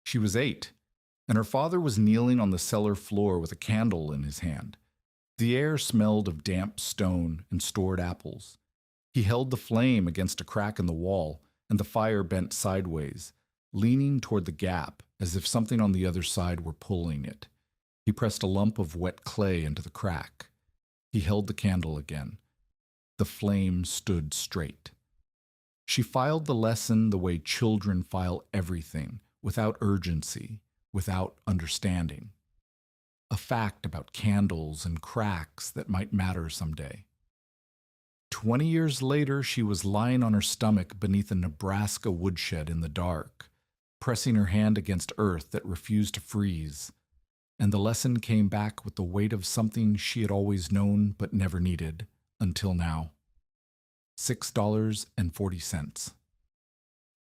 She was 8, and her father was kneeling on the cellar floor with a candle in his hand. The air smelled of damp stone and stored apples. He held the flame against a crack in the wall, and the fire bent sideways, leaning toward the gap as if something on the other side were pulling it. He pressed a lump of wet clay into the crack. He held the candle again. The flame stood straight. She filed the lesson the way children file everything, without urgency, without understanding. A fact about candles and cracks that might matter someday. 20 years later, she was lying on her stomach beneath a Nebraska woodshed in the dark, pressing her hand against earth that refused to freeze. And the lesson came back with the weight of something she had always known but never needed, until now. $6.40.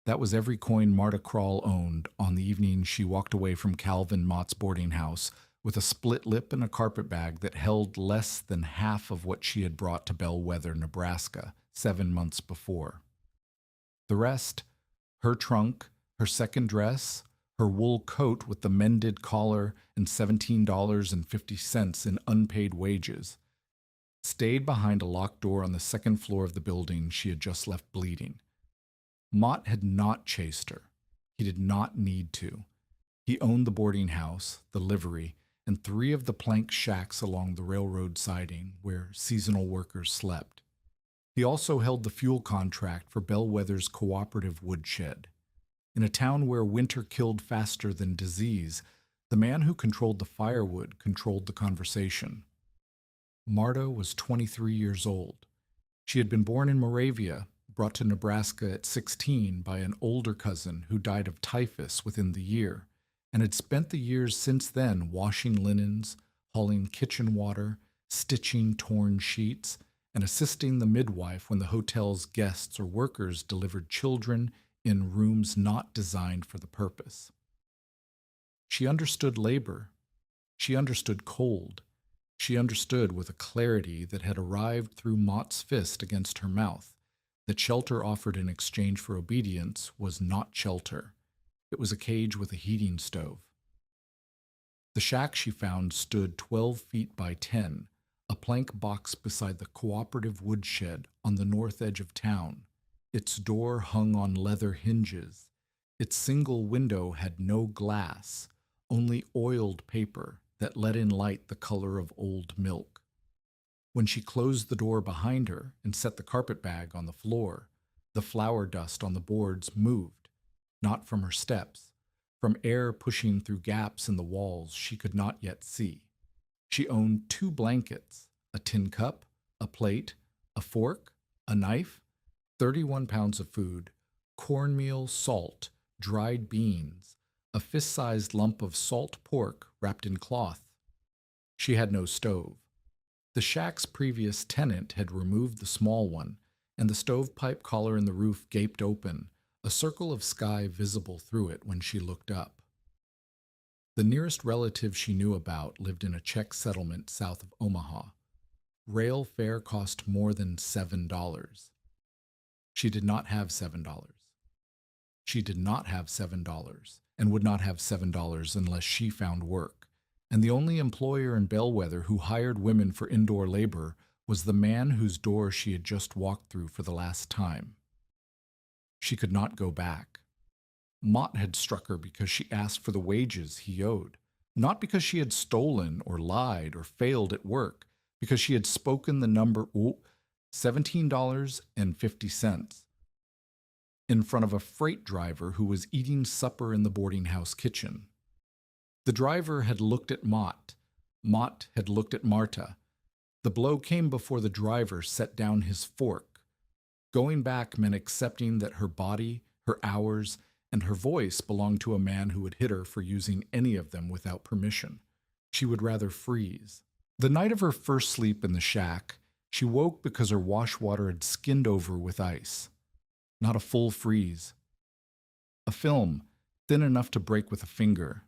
That was every coin Marta Kral owned on the evening she walked away from Calvin Mott's boarding house with a split lip and a carpet bag that held less than half of what she had brought to Bellwether, Nebraska, 7 months before. The rest, her trunk, her second dress, her wool coat with the mended collar, and $17.50 in unpaid wages, stayed behind a locked door on the second floor of the building she had just left bleeding. Mott had not chased her. He did not need to. He owned the boarding house, the livery, and 3 of the plank shacks along the railroad siding where seasonal workers slept. He also held the fuel contract for Bellwether's cooperative woodshed. In a town where winter killed faster than disease, the man who controlled the firewood controlled the conversation. Marta was 23 years old. She had been born in Moravia, brought to Nebraska at 16 by an older cousin who died of typhus within the year, and had spent the years since then washing linens, hauling kitchen water, stitching torn sheets, and assisting the midwife when the hotel's guests or workers delivered children in rooms not designed for the purpose. She understood labor. She understood cold. She understood with a clarity that had arrived through Mott's fist against her mouth that shelter offered in exchange for obedience was not shelter. It was a cage with a heating stove. The shack she found stood 12 feet by 10, a plank box beside the cooperative woodshed on the north edge of town. Its door hung on leather hinges. Its single window had no glass, only oiled paper that let in light the color of old milk. When she closed the door behind her and set the carpet bag on the floor, the flour dust on the boards moved, not from her steps, from air pushing through gaps in the walls she could not yet see. She owned 2 blankets, a tin cup, a plate, a fork, a knife, 31 pounds of food, cornmeal, salt, dried beans, a fist-sized lump of salt pork wrapped in cloth. She had no stove. The shack's previous tenant had removed the small one, and the stovepipe collar in the roof gaped open, a circle of sky visible through it when she looked up. The nearest relative she knew about lived in a Czech settlement south of Omaha. Rail fare cost more than $7. She did not have $7. She did not have $7, and would not have $7 unless she found work. And the only employer in Bellwether who hired women for indoor labor was the man whose door she had just walked through for the last time. She could not go back. Mott had struck her because she asked for the wages he owed, not because she had stolen or lied or failed at work, because she had spoken the number $17.50 in front of a freight driver who was eating supper in the boarding house kitchen. The driver had looked at Mott. Mott had looked at Marta. The blow came before the driver set down his fork. Going back meant accepting that her body, her hours, and her voice belonged to a man who would hit her for using any of them without permission. She would rather freeze. The night of her first sleep in the shack, she woke because her wash water had skinned over with ice. Not a full freeze. A film, thin enough to break with a finger.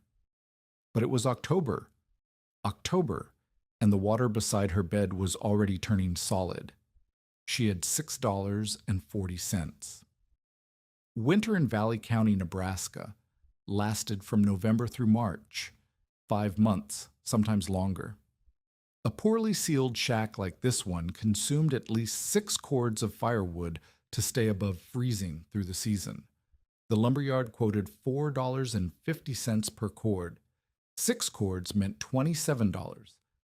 But it was October, and the water beside her bed was already turning solid. She had $6.40. Winter in Valley County, Nebraska, lasted from November through March, 5 months, sometimes longer. A poorly sealed shack like this one consumed at least 6 cords of firewood to stay above freezing through the season. The lumberyard quoted $4.50 per cord. 6 cords meant $27.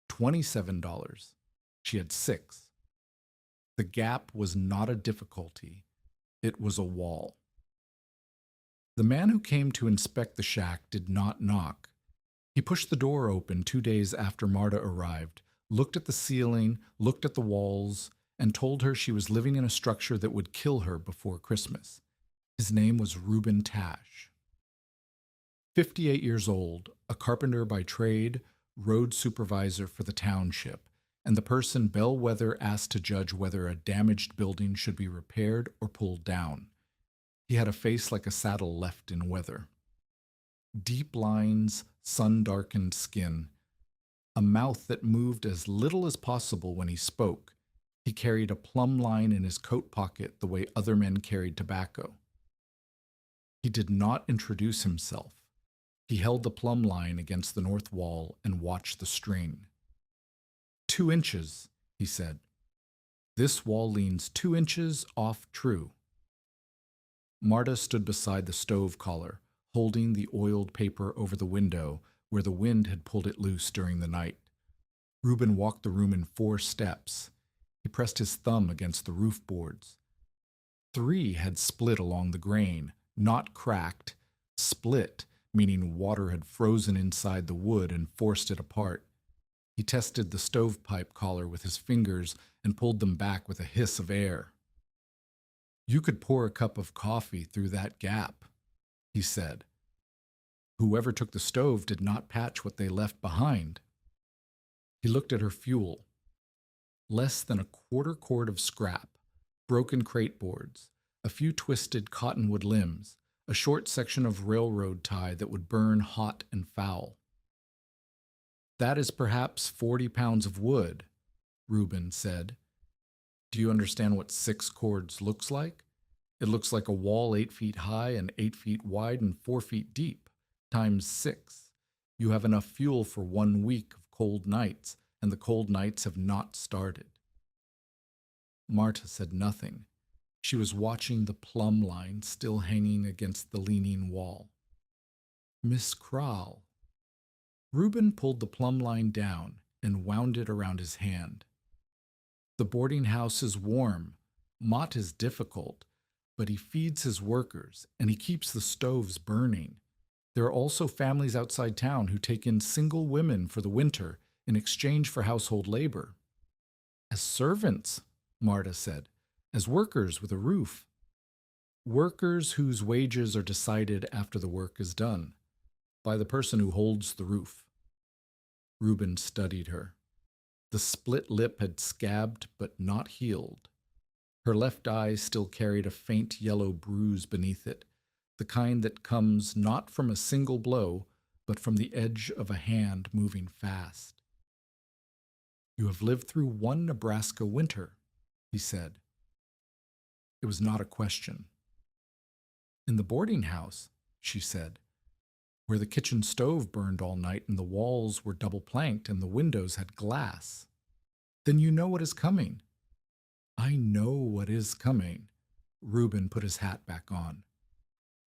$27. She had 6. The gap was not a difficulty. It was a wall. The man who came to inspect the shack did not knock. He pushed the door open 2 days after Marta arrived, looked at the ceiling, looked at the walls, and told her she was living in a structure that would kill her before Christmas. His name was Reuben Tash. 58 years old, a carpenter by trade, road supervisor for the township, and the person Bellwether asked to judge whether a damaged building should be repaired or pulled down. He had a face like a saddle left in weather. Deep lines, sun-darkened skin, a mouth that moved as little as possible when he spoke. He carried a plumb line in his coat pocket the way other men carried tobacco. He did not introduce himself. He held the plumb line against the north wall and watched the string. 2 inches, he said. This wall leans 2 inches off true. Marta stood beside the stove collar, holding the oiled paper over the window where the wind had pulled it loose during the night. Reuben walked the room in 4 steps. He pressed his thumb against the roof boards. 3 had split along the grain, not cracked, split, meaning water had frozen inside the wood and forced it apart. He tested the stovepipe collar with his fingers and pulled them back with a hiss of air. You could pour a cup of coffee through that gap, he said. Whoever took the stove did not patch what they left behind. He looked at her fuel. Less than a quarter cord of scrap, broken crate boards, a few twisted cottonwood limbs, a short section of railroad tie that would burn hot and foul. That is perhaps 40 pounds of wood, Reuben said. Do you understand what 6 cords looks like? It looks like a wall 8 feet high and 8 feet wide and 4 feet deep, times 6. You have enough fuel for 1 week of cold nights, and the cold nights have not started. Marta said nothing. She was watching the plumb line still hanging against the leaning wall. Miss Kral. Reuben pulled the plumb line down and wound it around his hand. The boarding house is warm. Mott is difficult, but he feeds his workers and he keeps the stoves burning. There are also families outside town who take in single women for the winter in exchange for household labor. As servants, Marta said, as workers with a roof. Workers whose wages are decided after the work is done, by the person who holds the roof. Reuben studied her. The split lip had scabbed but not healed. Her left eye still carried a faint yellow bruise beneath it, the kind that comes not from a single blow, but from the edge of a hand moving fast. You have lived through 1 Nebraska winter, he said. It was not a question. In the boarding house, she said, where the kitchen stove burned all night and the walls were double-planked and the windows had glass. Then you know what is coming. I know what is coming. Reuben put his hat back on.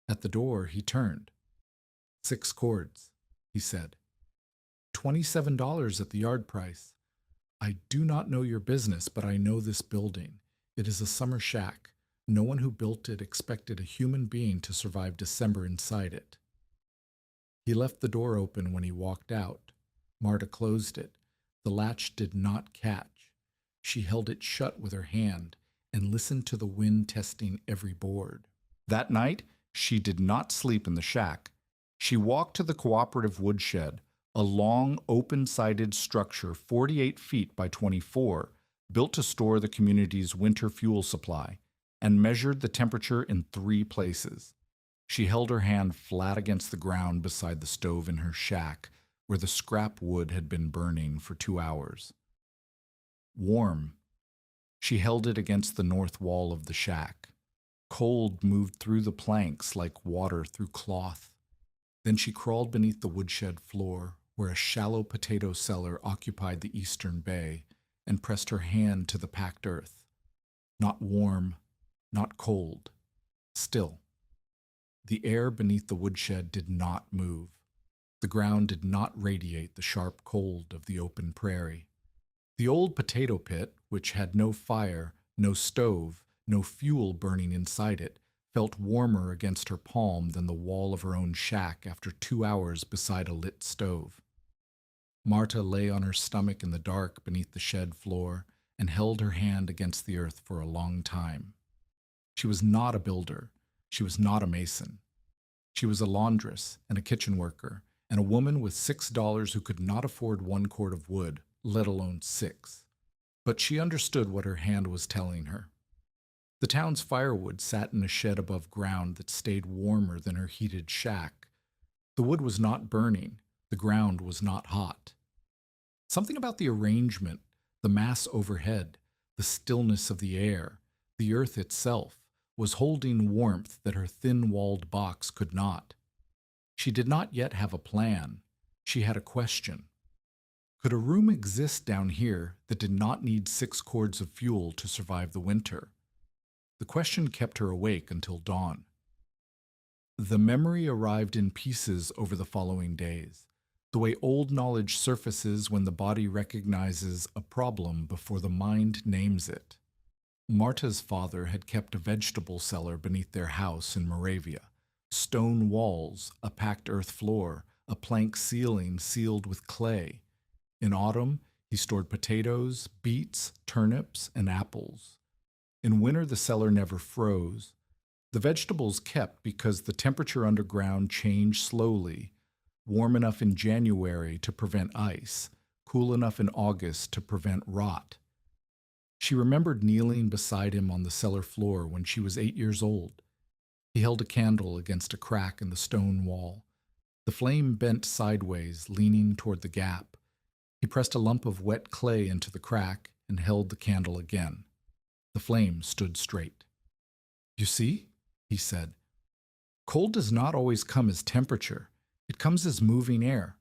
At the door, he turned. 6 cords, he said. $27 at the yard price. I do not know your business, but I know this building. It is a summer shack. No one who built it expected a human being to survive December inside it. He left the door open when he walked out. Marta closed it. The latch did not catch. She held it shut with her hand and listened to the wind testing every board. That night, she did not sleep in the shack. She walked to the cooperative woodshed, a long, open-sided structure 48 feet by 24, built to store the community's winter fuel supply, and measured the temperature in 3 places. She held her hand flat against the ground beside the stove in her shack, where the scrap wood had been burning for 2 hours. Warm. She held it against the north wall of the shack. Cold moved through the planks like water through cloth. Then she crawled beneath the woodshed floor, where a shallow potato cellar occupied the eastern bay, and pressed her hand to the packed earth. Not warm, not cold, still. The air beneath the woodshed did not move. The ground did not radiate the sharp cold of the open prairie. The old potato pit, which had no fire, no stove, no fuel burning inside it, felt warmer against her palm than the wall of her own shack after 2 hours beside a lit stove. Marta lay on her stomach in the dark beneath the shed floor and held her hand against the earth for a long time. She was not a builder. She was not a mason. She was a laundress and a kitchen worker, and a woman with $6 who could not afford 1 cord of wood, let alone 6. But she understood what her hand was telling her. The town's firewood sat in a shed above ground that stayed warmer than her heated shack. The wood was not burning. The ground was not hot. Something about the arrangement, the mass overhead, the stillness of the air, the earth itself, was holding warmth that her thin-walled box could not. She did not yet have a plan. She had a question. Could a room exist down here that did not need 6 cords of fuel to survive the winter? The question kept her awake until dawn. The memory arrived in pieces over the following days, the way old knowledge surfaces when the body recognizes a problem before the mind names it. Marta's father had kept a vegetable cellar beneath their house in Moravia. Stone walls, a packed earth floor, a plank ceiling sealed with clay. In autumn, he stored potatoes, beets, turnips, and apples. In winter, the cellar never froze. The vegetables kept because the temperature underground changed slowly, warm enough in January to prevent ice, cool enough in August to prevent rot. She remembered kneeling beside him on the cellar floor when she was 8 years old. He held a candle against a crack in the stone wall. The flame bent sideways, leaning toward the gap. He pressed a lump of wet clay into the crack and held the candle again. The flame stood straight. "You see," he said, "cold does not always come as temperature. It comes as moving air.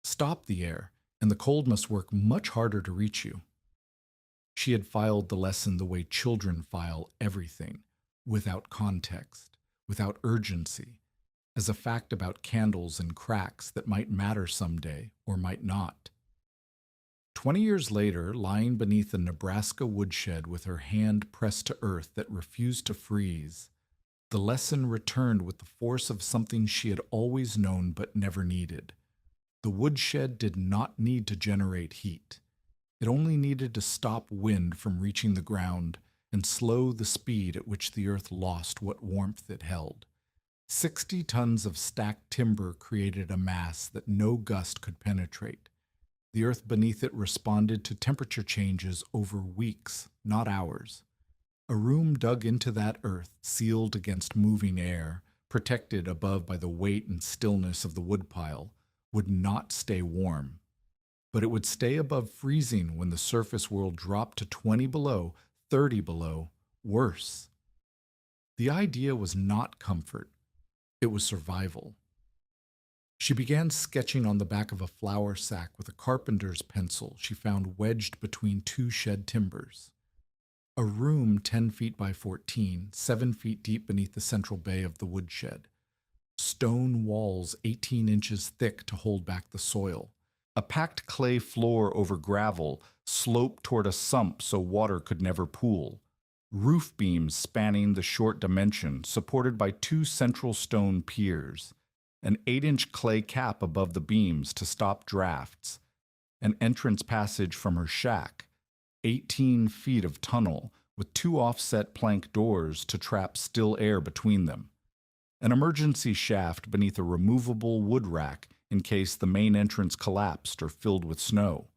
Stop the air, and the cold must work much harder to reach you." She had filed the lesson the way children file everything, without context, without urgency, as a fact about candles and cracks that might matter someday or might not. 20 years later, lying beneath a Nebraska woodshed with her hand pressed to earth that refused to freeze, the lesson returned with the force of something she had always known but never needed. The woodshed did not need to generate heat. It only needed to stop wind from reaching the ground and slow the speed at which the earth lost what warmth it held. 60 tons of stacked timber created a mass that no gust could penetrate. The earth beneath it responded to temperature changes over weeks, not hours. A room dug into that earth, sealed against moving air, protected above by the weight and stillness of the woodpile, would not stay warm. But it would stay above freezing when the surface world dropped to 20 below, 30 below, worse. The idea was not comfort. It was survival. She began sketching on the back of a flour sack with a carpenter's pencil she found wedged between 2 shed timbers. A room 10 feet by 14, 7 feet deep beneath the central bay of the woodshed. Stone walls 18 inches thick to hold back the soil. A packed clay floor over gravel sloped toward a sump so water could never pool. Roof beams spanning the short dimension supported by 2 central stone piers. An 8-inch clay cap above the beams to stop drafts. An entrance passage from her shack. 18 feet of tunnel with 2 offset plank doors to trap still air between them. An emergency shaft beneath a removable wood rack in case the main entrance collapsed or filled with snow.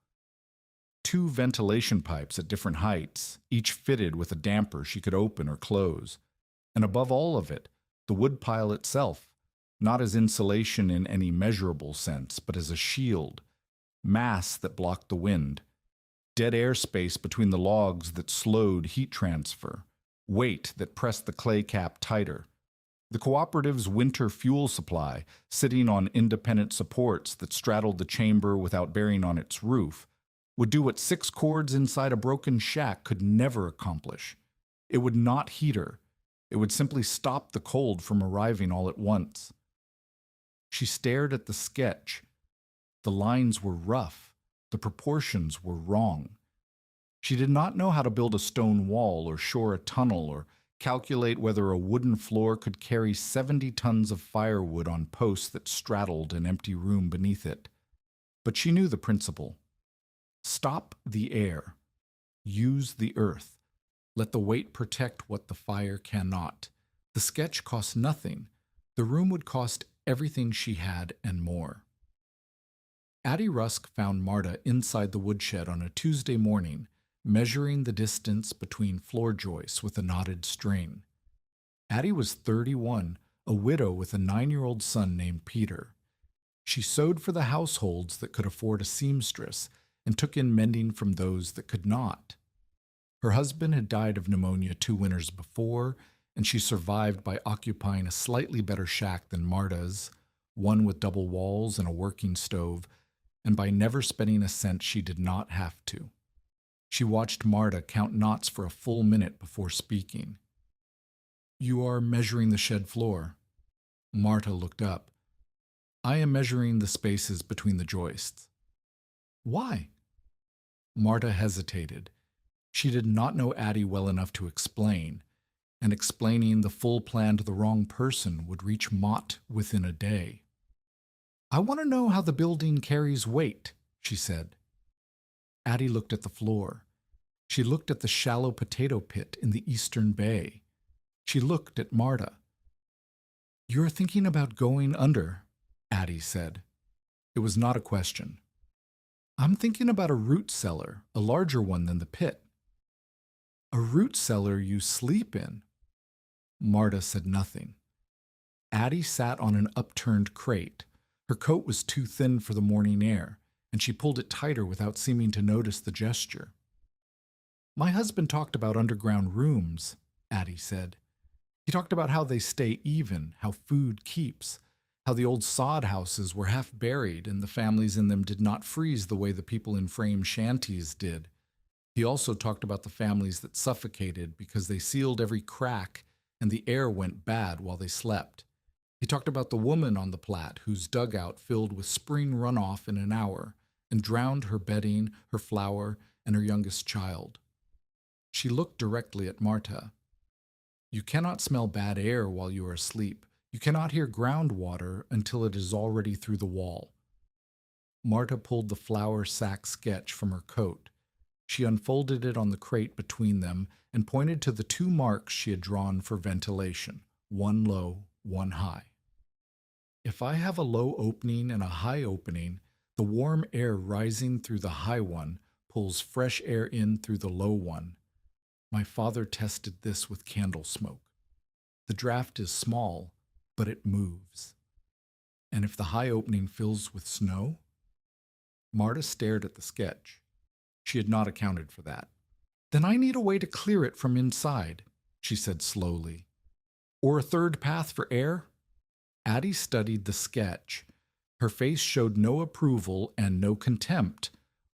2 ventilation pipes at different heights, each fitted with a damper she could open or close. And above all of it, the woodpile itself, not as insulation in any measurable sense, but as a shield, mass that blocked the wind, dead air space between the logs that slowed heat transfer, weight that pressed the clay cap tighter, The cooperative's winter fuel supply, sitting on independent supports that straddled the chamber without bearing on its roof, would do what 6 cords inside a broken shack could never accomplish. It would not heat her. It would simply stop the cold from arriving all at once. She stared at the sketch. The lines were rough. The proportions were wrong. She did not know how to build a stone wall or shore a tunnel or calculate whether a wooden floor could carry 70 tons of firewood on posts that straddled an empty room beneath it. But she knew the principle. Stop the air. Use the earth. Let the weight protect what the fire cannot. The sketch cost nothing. The room would cost everything she had and more. Addie Rusk found Marta inside the woodshed on a Tuesday morning, measuring the distance between floor joists with a knotted string. Addie was 31, a widow with a 9-year-old son named Peter. She sewed for the households that could afford a seamstress and took in mending from those that could not. Her husband had died of pneumonia 2 winters before, and she survived by occupying a slightly better shack than Marta's, one with double walls and a working stove, and by never spending a cent she did not have to. She watched Marta count knots for a full minute before speaking. "You are measuring the shed floor." Marta looked up. "I am measuring the spaces between the joists." "Why?" Marta hesitated. She did not know Addie well enough to explain, and explaining the full plan to the wrong person would reach Mott within a day. "I want to know how the building carries weight," she said. Addie looked at the floor. She looked at the shallow potato pit in the eastern bay. She looked at Marta. "You're thinking about going under," Addie said. It was not a question. "I'm thinking about a root cellar, a larger one than the pit." "A root cellar you sleep in?" Marta said nothing. Addie sat on an upturned crate. Her coat was too thin for the morning air, and she pulled it tighter without seeming to notice the gesture. "My husband talked about underground rooms," Addie said. "He talked about how they stay even, how food keeps, how the old sod houses were half buried and the families in them did not freeze the way the people in frame shanties did. He also talked about the families that suffocated because they sealed every crack and the air went bad while they slept. He talked about the woman on the Platte whose dugout filled with spring runoff in an hour and drowned her bedding, her flour, and her youngest child." She looked directly at Marta. "You cannot smell bad air while you are asleep. You cannot hear groundwater until it is already through the wall." Marta pulled the flour sack sketch from her coat. She unfolded it on the crate between them and pointed to the 2 marks she had drawn for ventilation, one low, one high. "If I have a low opening and a high opening, the warm air rising through the high one pulls fresh air in through the low one. My father tested this with candle smoke. The draft is small, but it moves. And if the high opening fills with snow?" Marta stared at the sketch. She had not accounted for that. "Then I need a way to clear it from inside," she said slowly. "Or a third path for air?" Addie studied the sketch. Her face showed no approval and no contempt,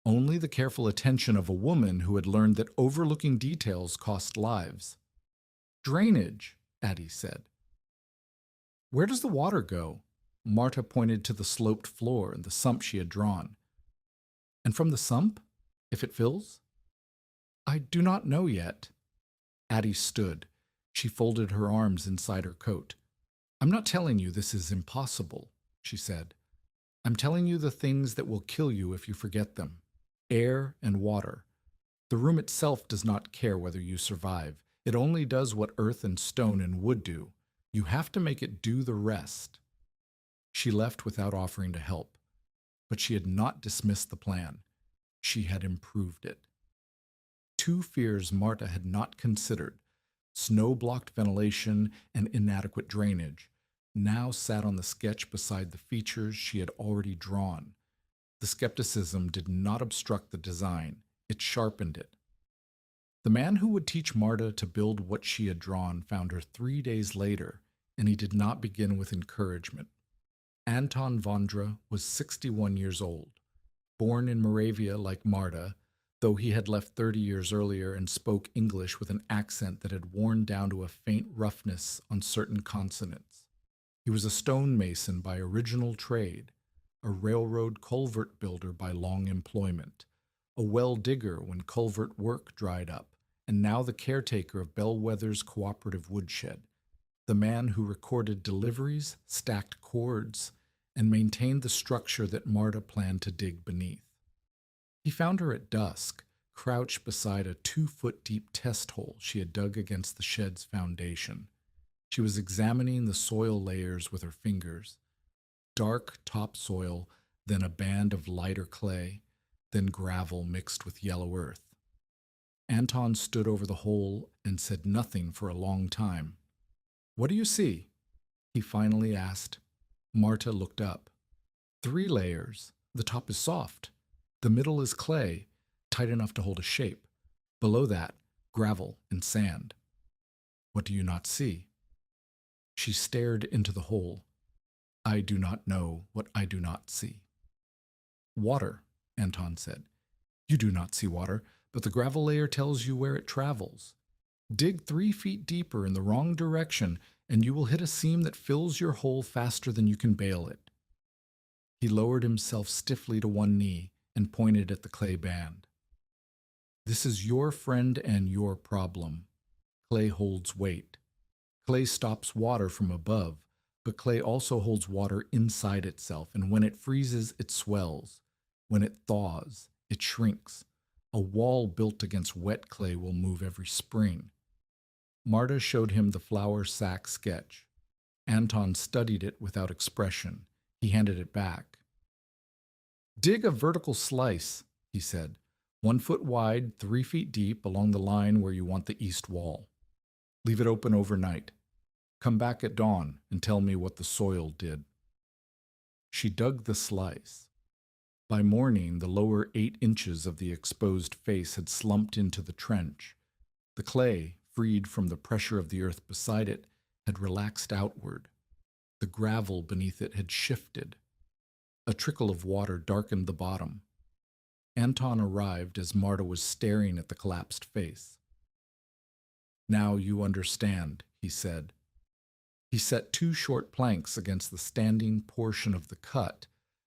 only the careful attention of a woman who had learned that overlooking details cost lives. "Drainage," Addie said. "Where does the water go?" Marta pointed to the sloped floor and the sump she had drawn. "And from the sump, if it fills?" "I do not know yet." Addie stood. She folded her arms inside her coat. "I'm not telling you this is impossible," she said. "I'm telling you the things that will kill you if you forget them. Air and water. The room itself does not care whether you survive. It only does what earth and stone and wood do. You have to make it do the rest." She left without offering to help. But she had not dismissed the plan. She had improved it. 2 fears Marta had not considered, snow-blocked ventilation and inadequate drainage, now sat on the sketch beside the features she had already drawn. The skepticism did not obstruct the design, it sharpened it. The man who would teach Marta to build what she had drawn found her 3 days later, and he did not begin with encouragement. Anton Vondra was 61 years old, born in Moravia like Marta, though he had left 30 years earlier and spoke English with an accent that had worn down to a faint roughness on certain consonants. He was a stonemason by original trade, a railroad culvert builder by long employment, a well digger when culvert work dried up, and now the caretaker of Bellwether's cooperative woodshed, the man who recorded deliveries, stacked cords, and maintained the structure that Marta planned to dig beneath. He found her at dusk, crouched beside a 2-foot deep test hole she had dug against the shed's foundation. She was examining the soil layers with her fingers. Dark topsoil, then a band of lighter clay, then gravel mixed with yellow earth. Anton stood over the hole and said nothing for a long time. "What do you see?" he finally asked. Marta looked up. 3 layers. The top is soft. The middle is clay, tight enough to hold a shape. Below that, gravel and sand. "What do you not see?" She stared into the hole. "I do not know what I do not see." "Water," Anton said. "You do not see water, but the gravel layer tells you where it travels. Dig 3 feet deeper in the wrong direction, and you will hit a seam that fills your hole faster than you can bail it." He lowered himself stiffly to one knee and pointed at the clay band. "This is your friend and your problem. Clay holds weight. Clay stops water from above, but clay also holds water inside itself, and when it freezes, it swells. When it thaws, it shrinks. A wall built against wet clay will move every spring." Marta showed him the flour sack sketch. Anton studied it without expression. He handed it back. "Dig a vertical slice," he said, 1 foot wide, 3 feet deep along the line where you want the east wall. Leave it open overnight. Come back at dawn and tell me what the soil did." She dug the slice. By morning, the lower 8 inches of the exposed face had slumped into the trench. The clay, freed from the pressure of the earth beside it, had relaxed outward. The gravel beneath it had shifted. A trickle of water darkened the bottom. Anton arrived as Marta was staring at the collapsed face. "Now you understand," he said. He set 2 short planks against the standing portion of the cut,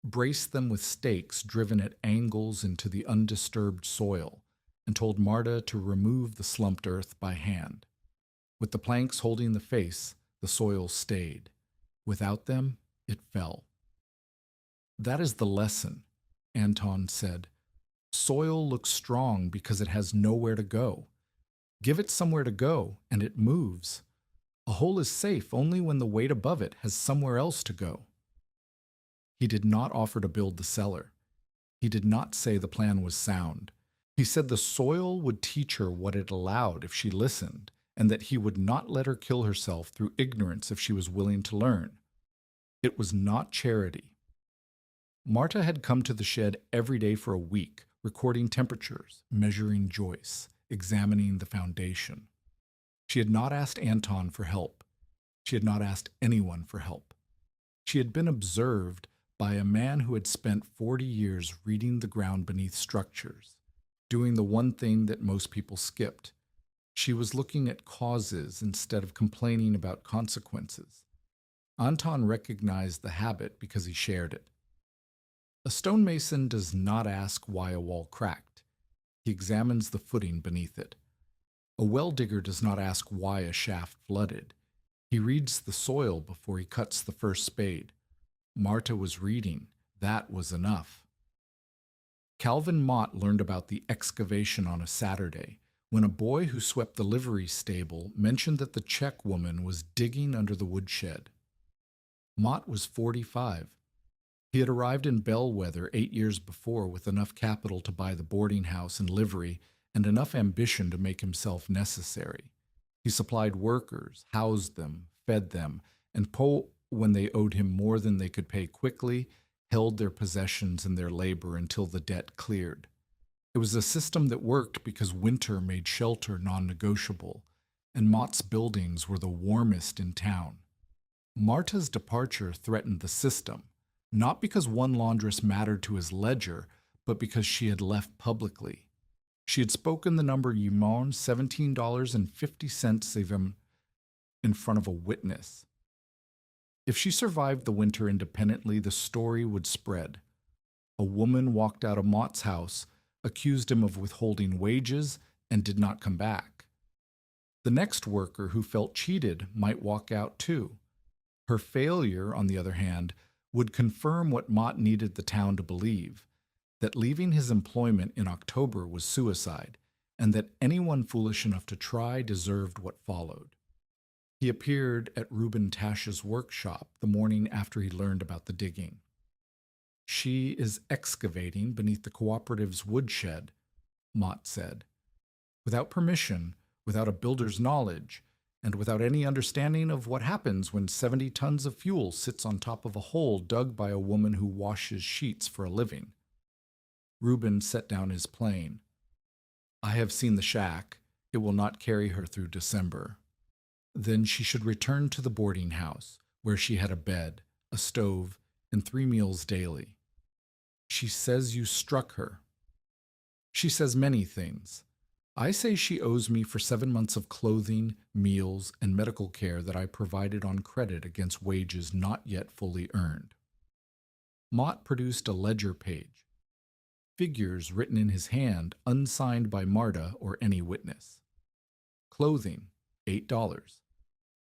braced them with stakes driven at angles into the undisturbed soil, and told Marta to remove the slumped earth by hand. With the planks holding the face, the soil stayed. Without them, it fell. "That is the lesson," Anton said. "Soil looks strong because it has nowhere to go. Give it somewhere to go, and it moves. A hole is safe only when the weight above it has somewhere else to go." He did not offer to build the cellar. He did not say the plan was sound. He said the soil would teach her what it allowed if she listened, and that he would not let her kill herself through ignorance if she was willing to learn. It was not charity. Marta had come to the shed every day for a week, recording temperatures, measuring joists, examining the foundation. She had not asked Anton for help. She had not asked anyone for help. She had been observed by a man who had spent 40 years reading the ground beneath structures, doing the one thing that most people skipped. She was looking at causes instead of complaining about consequences. Anton recognized the habit because he shared it. A stonemason does not ask why a wall cracked. He examines the footing beneath it. A well digger does not ask why a shaft flooded. He reads the soil before he cuts the first spade. Marta was reading. That was enough. Calvin Mott learned about the excavation on a Saturday when a boy who swept the livery stable mentioned that the Czech woman was digging under the woodshed. Mott was 45. He had arrived in Bellwether 8 years before with enough capital to buy the boarding house and livery and enough ambition to make himself necessary. He supplied workers, housed them, fed them, and when they owed him more than they could pay quickly, held their possessions and their labor until the debt cleared. It was a system that worked because winter made shelter non-negotiable, and Mott's buildings were the warmest in town. Marta's departure threatened the system, not because one laundress mattered to his ledger, but because she had left publicly. She had spoken the number Yimon $17.50 of him in front of a witness. If she survived the winter independently, the story would spread. A woman walked out of Mott's house, accused him of withholding wages, and did not come back. The next worker who felt cheated might walk out too. Her failure, on the other hand, would confirm what Mott needed the town to believe, that leaving his employment in October was suicide, and that anyone foolish enough to try deserved what followed. He appeared at Reuben Tash's workshop the morning after he learned about the digging. She is excavating beneath the cooperative's woodshed, Mott said. Without permission, without a builder's knowledge, and without any understanding of what happens when 70 tons of fuel sits on top of a hole dug by a woman who washes sheets for a living. Reuben set down his plane. I have seen the shack. It will not carry her through December. Then she should return to the boarding house, where she had a bed, a stove, and 3 meals daily. She says you struck her. She says many things. I say she owes me for 7 months of clothing, meals, and medical care that I provided on credit against wages not yet fully earned. Mott produced a ledger page. Figures written in his hand, unsigned by Marta or any witness. Clothing, $8.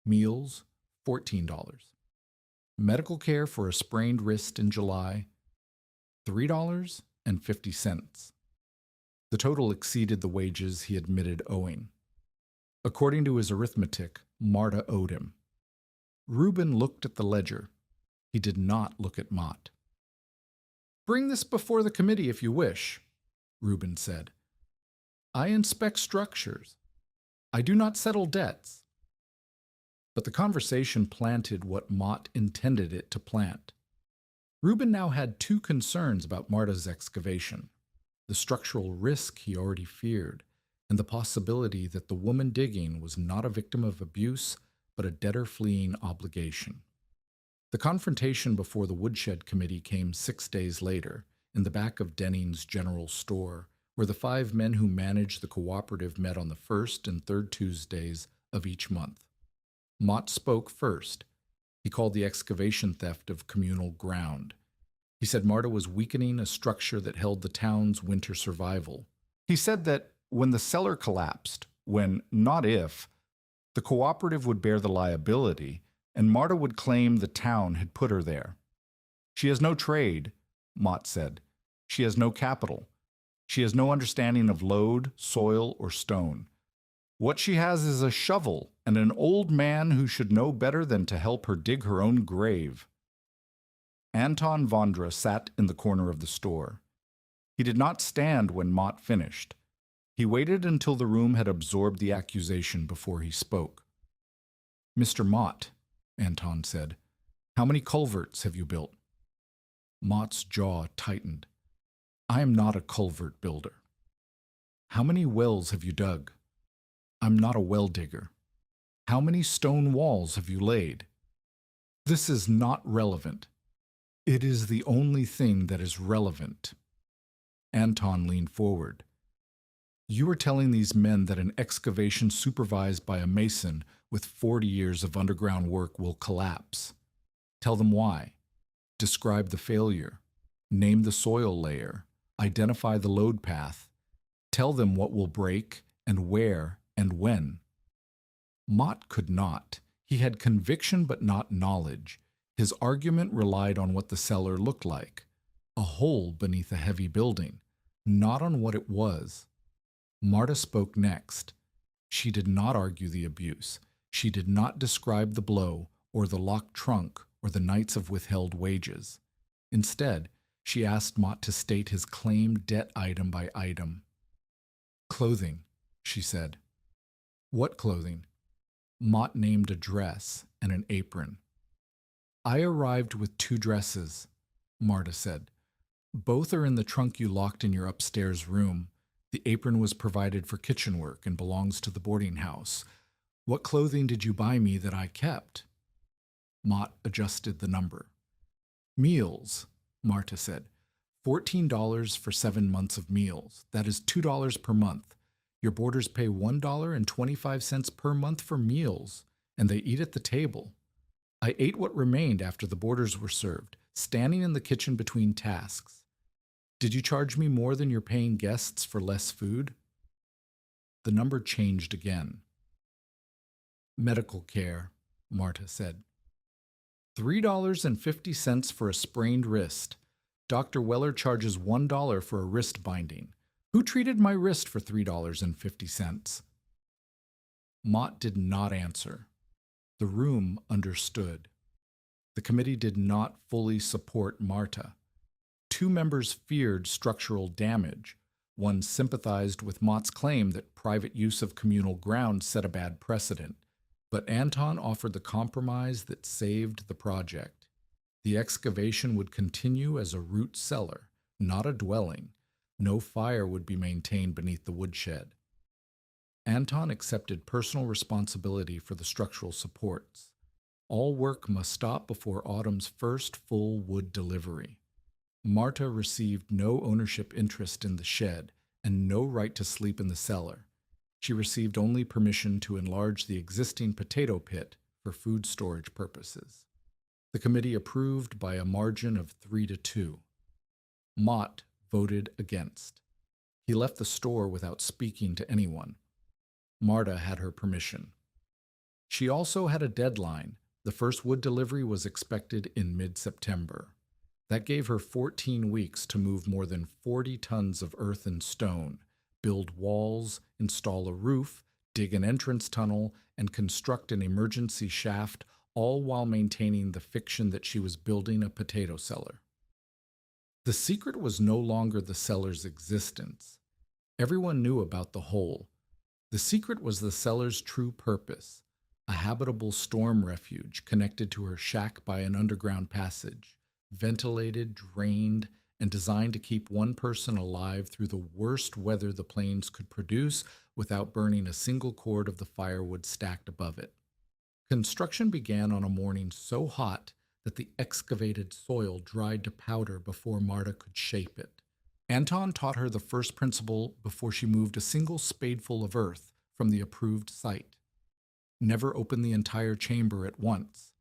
Meals, $14. Medical care for a sprained wrist in July, $3.50. The total exceeded the wages he admitted owing. According to his arithmetic, Marta owed him. Reuben looked at the ledger. He did not look at Mott. Bring this before the committee if you wish, Reuben said. I inspect structures. I do not settle debts. But the conversation planted what Mott intended it to plant. Reuben now had 2 concerns about Marta's excavation: the structural risk he already feared, and the possibility that the woman digging was not a victim of abuse, but a debtor fleeing obligation. The confrontation before the Woodshed Committee came 6 days later, in the back of Denning's General Store, where the 5 men who managed the cooperative met on the first and third Tuesdays of each month. Mott spoke first. He called the excavation theft of communal ground. He said Marta was weakening a structure that held the town's winter survival. He said that when the cellar collapsed, when, not if, the cooperative would bear the liability, and Marta would claim the town had put her there. She has no trade, Mott said. She has no capital. She has no understanding of load, soil, or stone. What she has is a shovel and an old man who should know better than to help her dig her own grave. Anton Vondra sat in the corner of the store. He did not stand when Mott finished. He waited until the room had absorbed the accusation before he spoke. Mr. Mott, Anton said, how many culverts have you built? Mott's jaw tightened. I am not a culvert builder. How many wells have you dug? I'm not a well digger. How many stone walls have you laid? This is not relevant. It is the only thing that is relevant. Anton leaned forward. You are telling these men that an excavation supervised by a mason with 40 years of underground work will collapse. Tell them why. Describe the failure. Name the soil layer. Identify the load path. Tell them what will break and where and when. Mott could not. He had conviction but not knowledge. His argument relied on what the cellar looked like, a hole beneath a heavy building, not on what it was. Marta spoke next. She did not argue the abuse. She did not describe the blow or the locked trunk or the nights of withheld wages. Instead, she asked Mott to state his claimed debt item by item. Clothing, she said. What clothing? Mott named a dress and an apron. I arrived with 2 dresses, Marta said. Both are in the trunk you locked in your upstairs room. The apron was provided for kitchen work and belongs to the boarding house. What clothing did you buy me that I kept? Mott adjusted the number. Meals, Marta said. $14 for 7 months of meals. That is $2 per month. Your boarders pay $1.25 per month for meals, and they eat at the table. I ate what remained after the boarders were served, standing in the kitchen between tasks. Did you charge me more than your paying guests for less food? The number changed again. Medical care, Marta said. $3.50 for a sprained wrist. Dr. Weller charges $1 for a wrist binding. Who treated my wrist for $3.50? Mott did not answer. The room understood. The committee did not fully support Marta. 2 members feared structural damage. One sympathized with Mott's claim that private use of communal ground set a bad precedent. But Anton offered the compromise that saved the project. The excavation would continue as a root cellar, not a dwelling. No fire would be maintained beneath the woodshed. Anton accepted personal responsibility for the structural supports. All work must stop before autumn's first full wood delivery. Marta received no ownership interest in the shed and no right to sleep in the cellar. She received only permission to enlarge the existing potato pit for food storage purposes. The committee approved by a margin of 3-2. Mott voted against. He left the store without speaking to anyone. Marta had her permission. She also had a deadline. The first wood delivery was expected in mid-September. That gave her 14 weeks to move more than 40 tons of earth and stone, build walls, install a roof, dig an entrance tunnel, and construct an emergency shaft, all while maintaining the fiction that she was building a potato cellar. The secret was no longer the cellar's existence. Everyone knew about the hole. The secret was the cellar's true purpose, a habitable storm refuge connected to her shack by an underground passage, ventilated, drained, and designed to keep one person alive through the worst weather the plains could produce without burning a single cord of the firewood stacked above it. Construction began on a morning so hot that the excavated soil dried to powder before Marta could shape it. Anton taught her the first principle before she moved a single spadeful of earth from the approved site. Never open the entire chamber at once.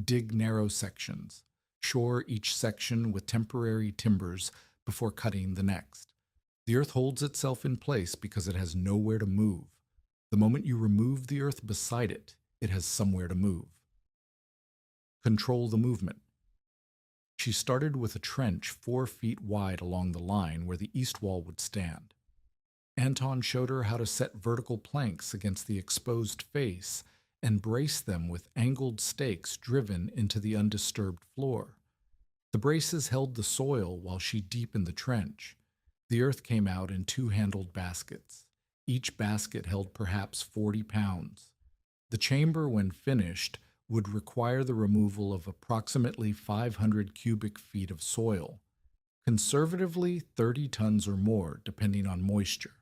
Dig narrow sections. Shore each section with temporary timbers before cutting the next. The earth holds itself in place because it has nowhere to move. The moment you remove the earth beside it, it has somewhere to move. Control the movement. She started with a trench 4 feet wide along the line where the east wall would stand. Anton showed her how to set vertical planks against the exposed face and brace them with angled stakes driven into the undisturbed floor. The braces held the soil while she deepened the trench. The earth came out in 2-handled baskets. Each basket held perhaps 40 pounds. The chamber, when finished, would require the removal of approximately 500 cubic feet of soil, conservatively 30 tons or more, depending on moisture.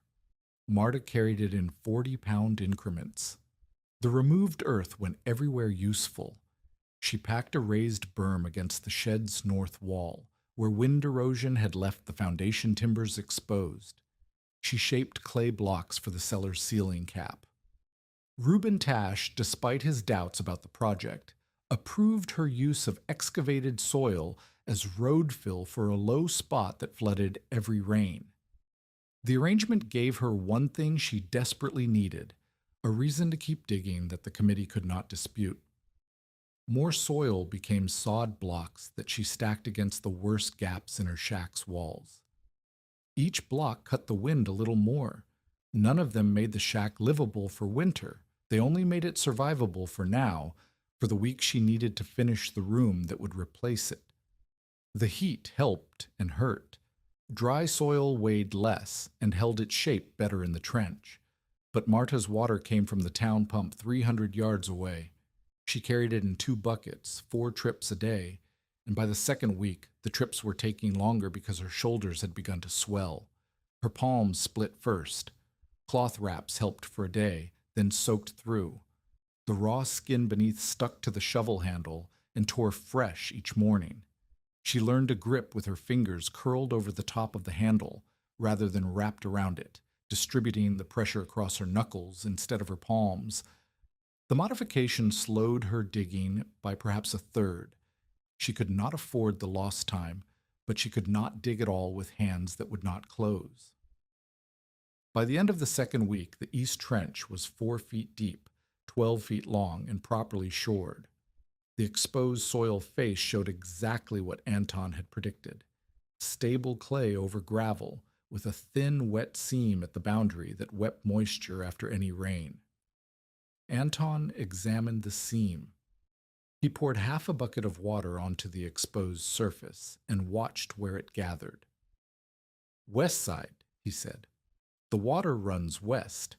Marta carried it in 40-pound increments. The removed earth went everywhere useful. She packed a raised berm against the shed's north wall, where wind erosion had left the foundation timbers exposed. She shaped clay blocks for the cellar's ceiling cap. Reuben Tash, despite his doubts about the project, approved her use of excavated soil as road fill for a low spot that flooded every rain. The arrangement gave her one thing she desperately needed, a reason to keep digging that the committee could not dispute. More soil became sod blocks that she stacked against the worst gaps in her shack's walls. Each block cut the wind a little more. None of them made the shack livable for winter. They only made it survivable for now, for the week she needed to finish the room that would replace it. The heat helped and hurt. Dry soil weighed less and held its shape better in the trench. But Marta's water came from the town pump 300 yards away. She carried it in 2 buckets, 4 trips a day, and by the second week, the trips were taking longer because her shoulders had begun to swell. Her palms split first. Cloth wraps helped for a day, then soaked through. The raw skin beneath stuck to the shovel handle, and tore fresh each morning. She learned to grip with her fingers curled over the top of the handle rather than wrapped around it, distributing the pressure across her knuckles instead of her palms. The modification slowed her digging by perhaps a third. She could not afford the lost time, but she could not dig at all with hands that would not close. By the end of the second week, the East Trench was 4 feet deep, 12 feet long, and properly shored. The exposed soil face showed exactly what Anton had predicted. Stable clay over gravel, with a thin, wet seam at the boundary that wept moisture after any rain. Anton examined the seam. He poured half a bucket of water onto the exposed surface and watched where it gathered. "West side," he said. "The water runs west.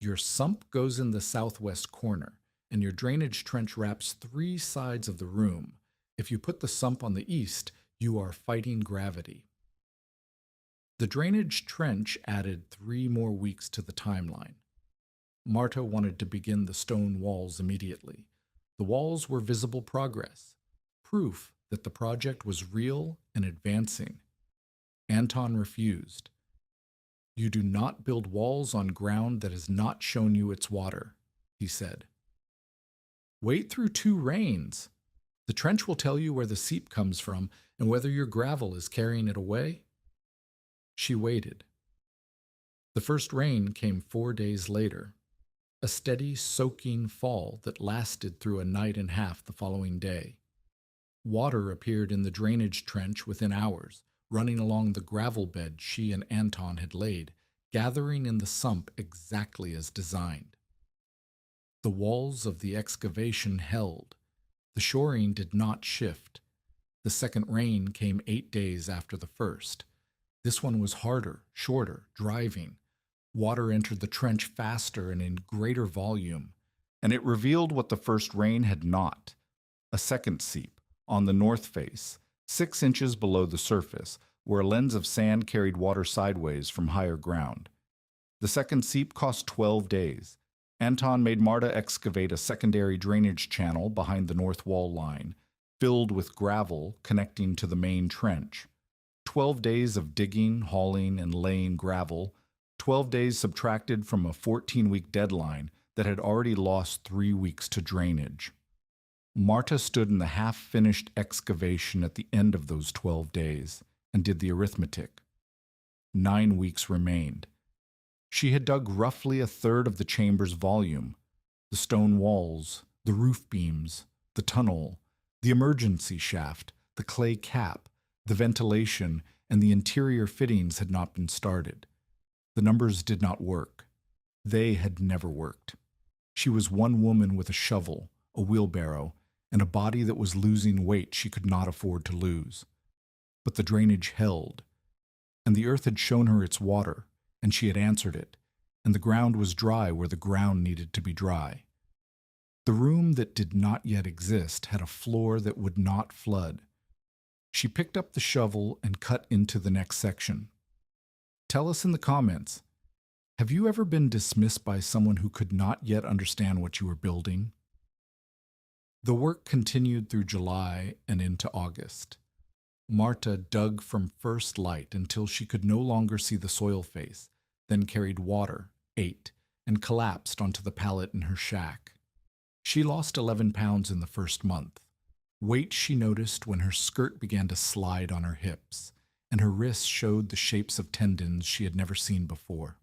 Your sump goes in the southwest corner, and your drainage trench wraps 3 sides of the room. If you put the sump on the east, you are fighting gravity." The drainage trench added 3 more weeks to the timeline. Marta wanted to begin the stone walls immediately. The walls were visible progress, proof that the project was real and advancing. Anton refused. "You do not build walls on ground that has not shown you its water," he said. "Wait through 2 rains. The trench will tell you where the seep comes from and whether your gravel is carrying it away." She waited. The first rain came 4 days later, a steady, soaking fall that lasted through a night and half the following day. Water appeared in the drainage trench within hours, running along the gravel bed she and Anton had laid, gathering in the sump exactly as designed. The walls of the excavation held. The shoring did not shift. The second rain came 8 days after the first. This one was harder, shorter, driving. Water entered the trench faster and in greater volume, and it revealed what the first rain had not: a second seep, on the north face, 6 inches below the surface, where a lens of sand carried water sideways from higher ground. The second seep cost 12 days. Anton made Marta excavate a secondary drainage channel behind the north wall line, filled with gravel connecting to the main trench. 12 days of digging, hauling, and laying gravel, 12 days subtracted from a 14-week deadline that had already lost 3 weeks to drainage. Marta stood in the half-finished excavation at the end of those 12 days and did the arithmetic. 9 weeks remained. She had dug roughly a third of the chamber's volume: the stone walls, the roof beams, the tunnel, the emergency shaft, the clay cap, the ventilation, and the interior fittings had not been started. The numbers did not work. They had never worked. She was one woman with a shovel, a wheelbarrow, and a body that was losing weight she could not afford to lose. But the drainage held, and the earth had shown her its water, and she had answered it, and the ground was dry where the ground needed to be dry. The room that did not yet exist had a floor that would not flood. She picked up the shovel and cut into the next section. Tell us in the comments, have you ever been dismissed by someone who could not yet understand what you were building? The work continued through July and into August. Marta dug from first light until she could no longer see the soil face, then carried water, ate, and collapsed onto the pallet in her shack. She lost 11 pounds in the first month. Weight she noticed when her skirt began to slide on her hips, and her wrists showed the shapes of tendons she had never seen before.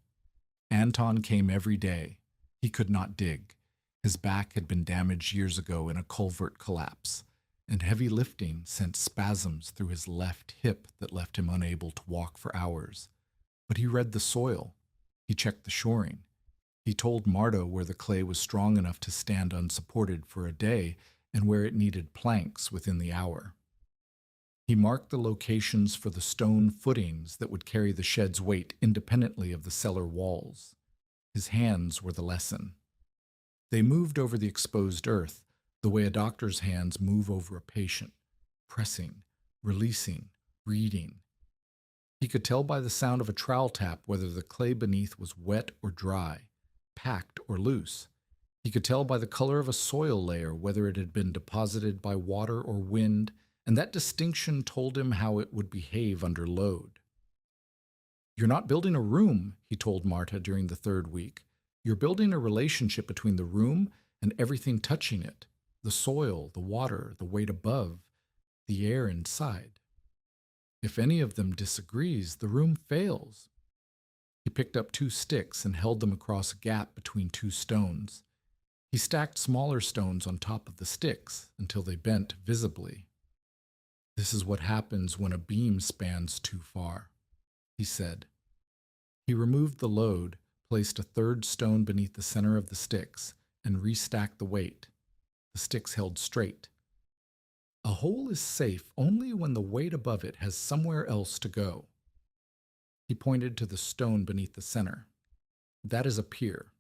Anton came every day. He could not dig. His back had been damaged years ago in a culvert collapse, and heavy lifting sent spasms through his left hip that left him unable to walk for hours. But he read the soil. He checked the shoring. He told Marta where the clay was strong enough to stand unsupported for a day and where it needed planks within the hour. He marked the locations for the stone footings that would carry the shed's weight independently of the cellar walls. His hands were the lesson. They moved over the exposed earth the way a doctor's hands move over a patient, pressing, releasing, reading. He could tell by the sound of a trowel tap whether the clay beneath was wet or dry, packed or loose. He could tell by the color of a soil layer whether it had been deposited by water or wind, and that distinction told him how it would behave under load. "You're not building a room," he told Marta during the third week. "You're building a relationship between the room and everything touching it, the soil, the water, the weight above, the air inside. If any of them disagrees, the room fails." He picked up 2 sticks and held them across a gap between 2 stones. He stacked smaller stones on top of the sticks until they bent visibly. "This is what happens when a beam spans too far," he said. He removed the load, placed a 3rd stone beneath the center of the sticks, and restacked the weight. The sticks held straight. "A hole is safe only when the weight above it has somewhere else to go." He pointed to the stone beneath the center. "That is a pier.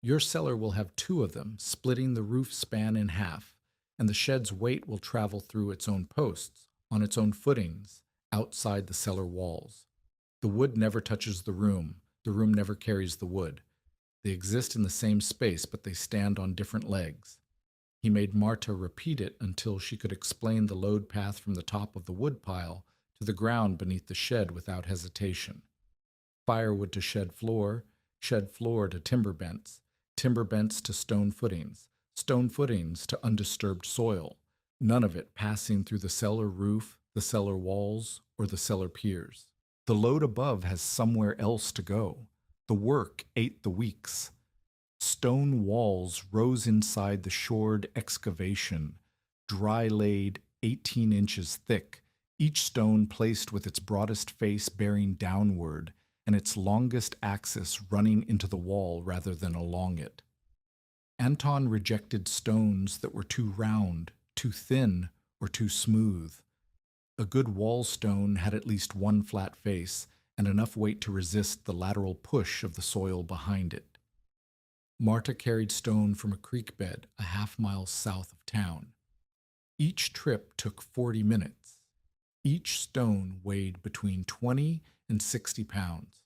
Your cellar will have 2 of them, splitting the roof span in half, and the shed's weight will travel through its own posts, on its own footings, outside the cellar walls. The wood never touches the room never carries the wood. They exist in the same space, but they stand on different legs." He made Marta repeat it until she could explain the load path from the top of the wood pile to the ground beneath the shed without hesitation. Firewood to shed floor to timber bents to stone footings to undisturbed soil, none of it passing through the cellar roof, the cellar walls, or the cellar piers. The load above has somewhere else to go. The work ate the weeks. Stone walls rose inside the shored excavation, dry-laid 18 inches thick, each stone placed with its broadest face bearing downward and its longest axis running into the wall rather than along it. Anton rejected stones that were too round, too thin, or too smooth. A good wall stone had at least 1 flat face and enough weight to resist the lateral push of the soil behind it. Marta carried stone from a creek bed a half-mile south of town. Each trip took 40 minutes. Each stone weighed between 20 and 60 pounds.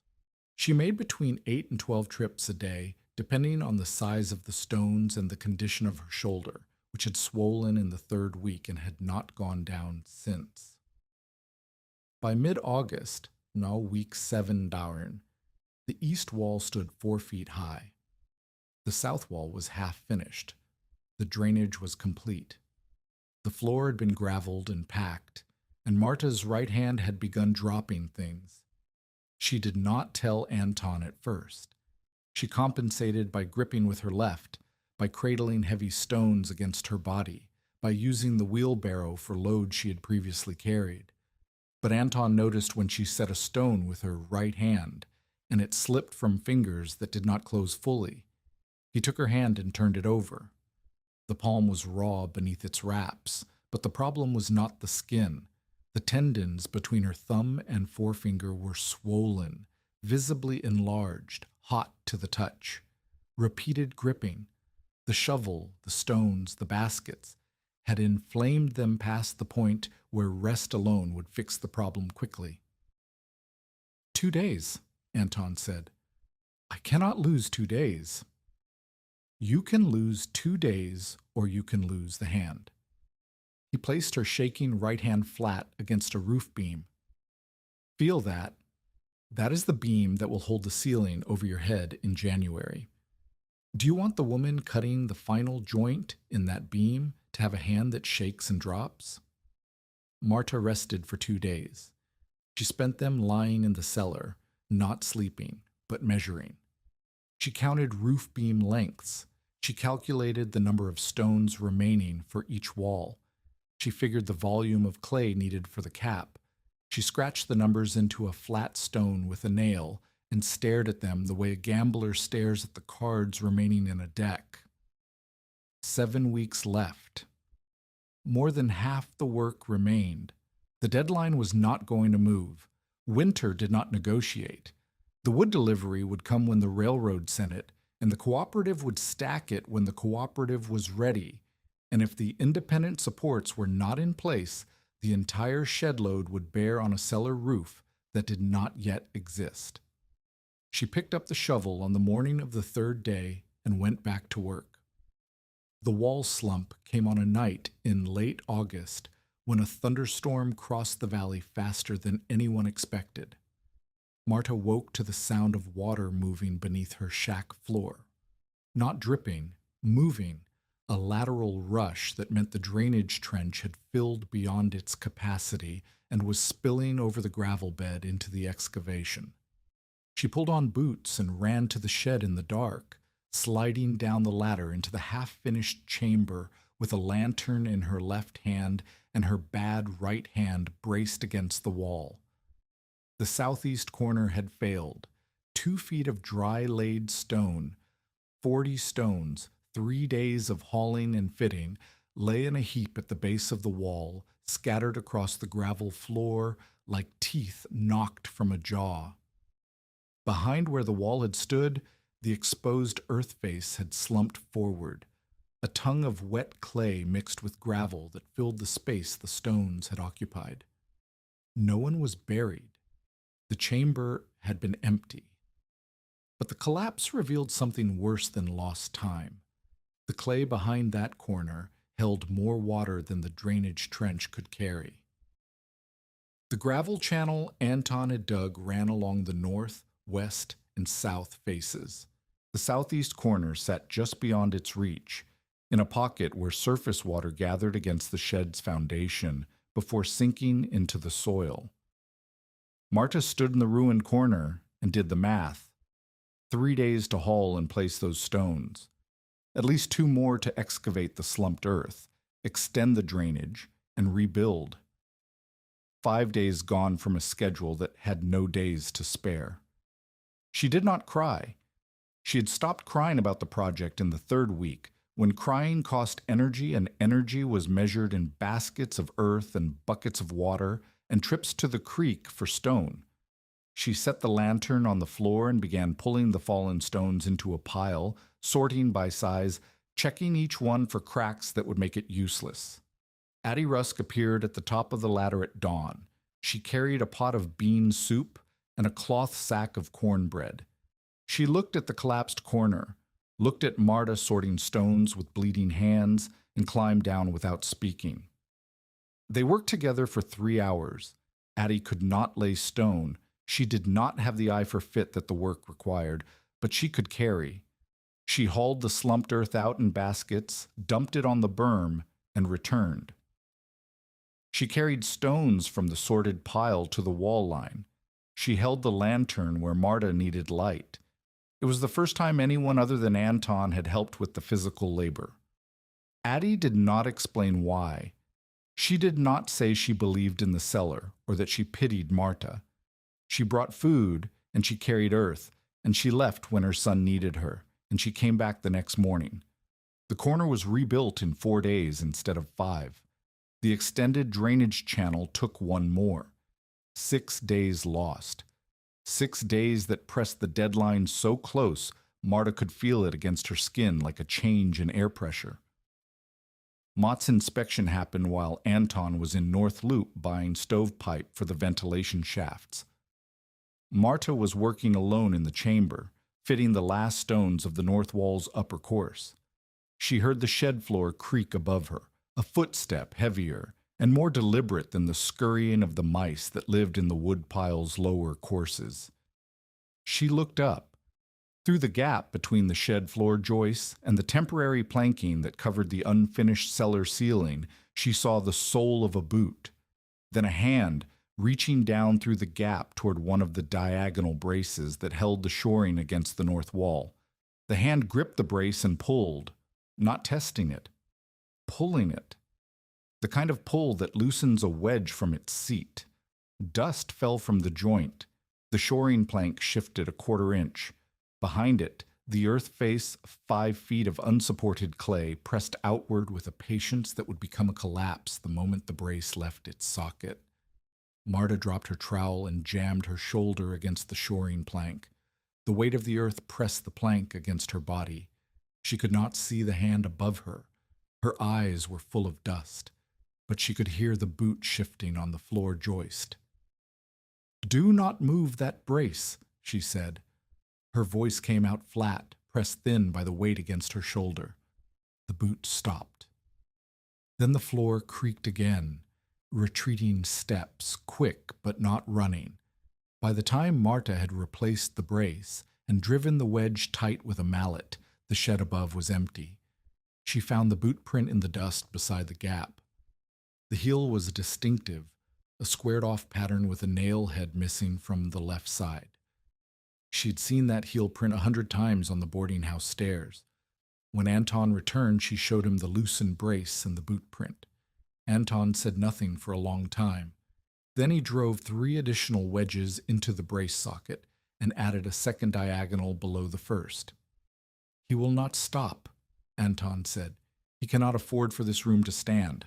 She made between 8 and 12 trips a day, depending on the size of the stones and the condition of her shoulder, which had swollen in the 3rd week and had not gone down since. By mid-August, now week 7 dauern, the east wall stood 4 feet high. The south wall was half finished. The drainage was complete. The floor had been graveled and packed, and Marta's right hand had begun dropping things. She did not tell Anton at first. She compensated by gripping with her left, by cradling heavy stones against her body, by using the wheelbarrow for loads she had previously carried. But Anton noticed when she set a stone with her right hand, and it slipped from fingers that did not close fully. He took her hand and turned it over. The palm was raw beneath its wraps, but the problem was not the skin. The tendons between her thumb and forefinger were swollen, visibly enlarged, hot to the touch. Repeated gripping, the shovel, the stones, the baskets, had inflamed them past the point where rest alone would fix the problem quickly. 2 days, Anton said. "I cannot lose 2 days." "You can lose 2 days, or you can lose the hand." He placed her shaking right hand flat against a roof beam. "Feel that. That is the beam that will hold the ceiling over your head in January. Do you want the woman cutting the final joint in that beam to have a hand that shakes and drops?" Marta rested for 2 days. She spent them lying in the cellar, not sleeping, but measuring. She counted roof beam lengths. She calculated the number of stones remaining for each wall. She figured the volume of clay needed for the cap. She scratched the numbers into a flat stone with a nail and stared at them the way a gambler stares at the cards remaining in a deck. 7 weeks left. More than half the work remained. The deadline was not going to move. Winter did not negotiate. The wood delivery would come when the railroad sent it, and the cooperative would stack it when the cooperative was ready. And if the independent supports were not in place, the entire shed load would bear on a cellar roof that did not yet exist. She picked up the shovel on the morning of the 3rd day and went back to work. The wall slump came on a night in late August when a thunderstorm crossed the valley faster than anyone expected. Marta woke to the sound of water moving beneath her shack floor. Not dripping, moving, a lateral rush that meant the drainage trench had filled beyond its capacity and was spilling over the gravel bed into the excavation. She pulled on boots and ran to the shed in the dark, sliding down the ladder into the half-finished chamber with a lantern in her left hand and her bad right hand braced against the wall. The southeast corner had failed. 2 feet of dry laid stone, 40 stones, 3 days of hauling and fitting, lay in a heap at the base of the wall, scattered across the gravel floor like teeth knocked from a jaw. Behind where the wall had stood, the exposed earth face had slumped forward, a tongue of wet clay mixed with gravel that filled the space the stones had occupied. No one was buried. The chamber had been empty. But the collapse revealed something worse than lost time. The clay behind that corner held more water than the drainage trench could carry. The gravel channel Anton had dug ran along the north, west, and south faces. The southeast corner sat just beyond its reach, in a pocket where surface water gathered against the shed's foundation before sinking into the soil. Marta stood in the ruined corner and did the math. 3 days to haul and place those stones. At least 2 more to excavate the slumped earth, extend the drainage, and rebuild. 5 days gone from a schedule that had no days to spare. She did not cry. She had stopped crying about the project in the 3rd week, when crying cost energy and energy was measured in baskets of earth and buckets of water and trips to the creek for stone. She set the lantern on the floor and began pulling the fallen stones into a pile, sorting by size, checking each one for cracks that would make it useless. Addie Rusk appeared at the top of the ladder at dawn. She carried a pot of bean soup and a cloth sack of cornbread. She looked at the collapsed corner, looked at Marta sorting stones with bleeding hands, and climbed down without speaking. They worked together for 3 hours. Addie could not lay stone. She did not have the eye for fit that the work required, but she could carry. She hauled the slumped earth out in baskets, dumped it on the berm, and returned. She carried stones from the sorted pile to the wall line. She held the lantern where Marta needed light. It was the first time anyone other than Anton had helped with the physical labor. Addie did not explain why. She did not say she believed in the cellar or that she pitied Marta. She brought food, and she carried earth, and she left when her son needed her, and she came back the next morning. The corner was rebuilt in 4 days instead of 5. The extended drainage channel took 1 more. 6 days lost. 6 days that pressed the deadline so close Marta could feel it against her skin like a change in air pressure. Mott's inspection happened while Anton was in North Loop buying stovepipe for the ventilation shafts. Marta was working alone in the chamber, fitting the last stones of the north wall's upper course. She heard the shed floor creak above her, a footstep heavier and more deliberate than the scurrying of the mice that lived in the wood pile's lower courses. She looked up. Through the gap between the shed floor joists and the temporary planking that covered the unfinished cellar ceiling, she saw the sole of a boot. Then a hand, reaching down through the gap toward one of the diagonal braces that held the shoring against the north wall. The hand gripped the brace and pulled, not testing it, pulling it. The kind of pull that loosens a wedge from its seat. Dust fell from the joint. The shoring plank shifted a 1/4 inch. Behind it, the earth face of 5 feet of unsupported clay pressed outward with a patience that would become a collapse the moment the brace left its socket. Marta dropped her trowel and jammed her shoulder against the shoring plank. The weight of the earth pressed the plank against her body. She could not see the hand above her. Her eyes were full of dust, but she could hear the boot shifting on the floor joist. "Do not move that brace," she said. Her voice came out flat, pressed thin by the weight against her shoulder. The boot stopped. Then the floor creaked again, retreating steps, quick but not running. By the time Marta had replaced the brace and driven the wedge tight with a mallet, the shed above was empty. She found the boot print in the dust beside the gap. The heel was distinctive, a squared-off pattern with a nail head missing from the left side. She'd seen that heel print 100 times on the boarding house stairs. When Anton returned, she showed him the loosened brace and the boot print. Anton said nothing for a long time. Then he drove 3 additional wedges into the brace socket and added a second diagonal below the first. "He will not stop," Anton said. "He cannot afford for this room to stand."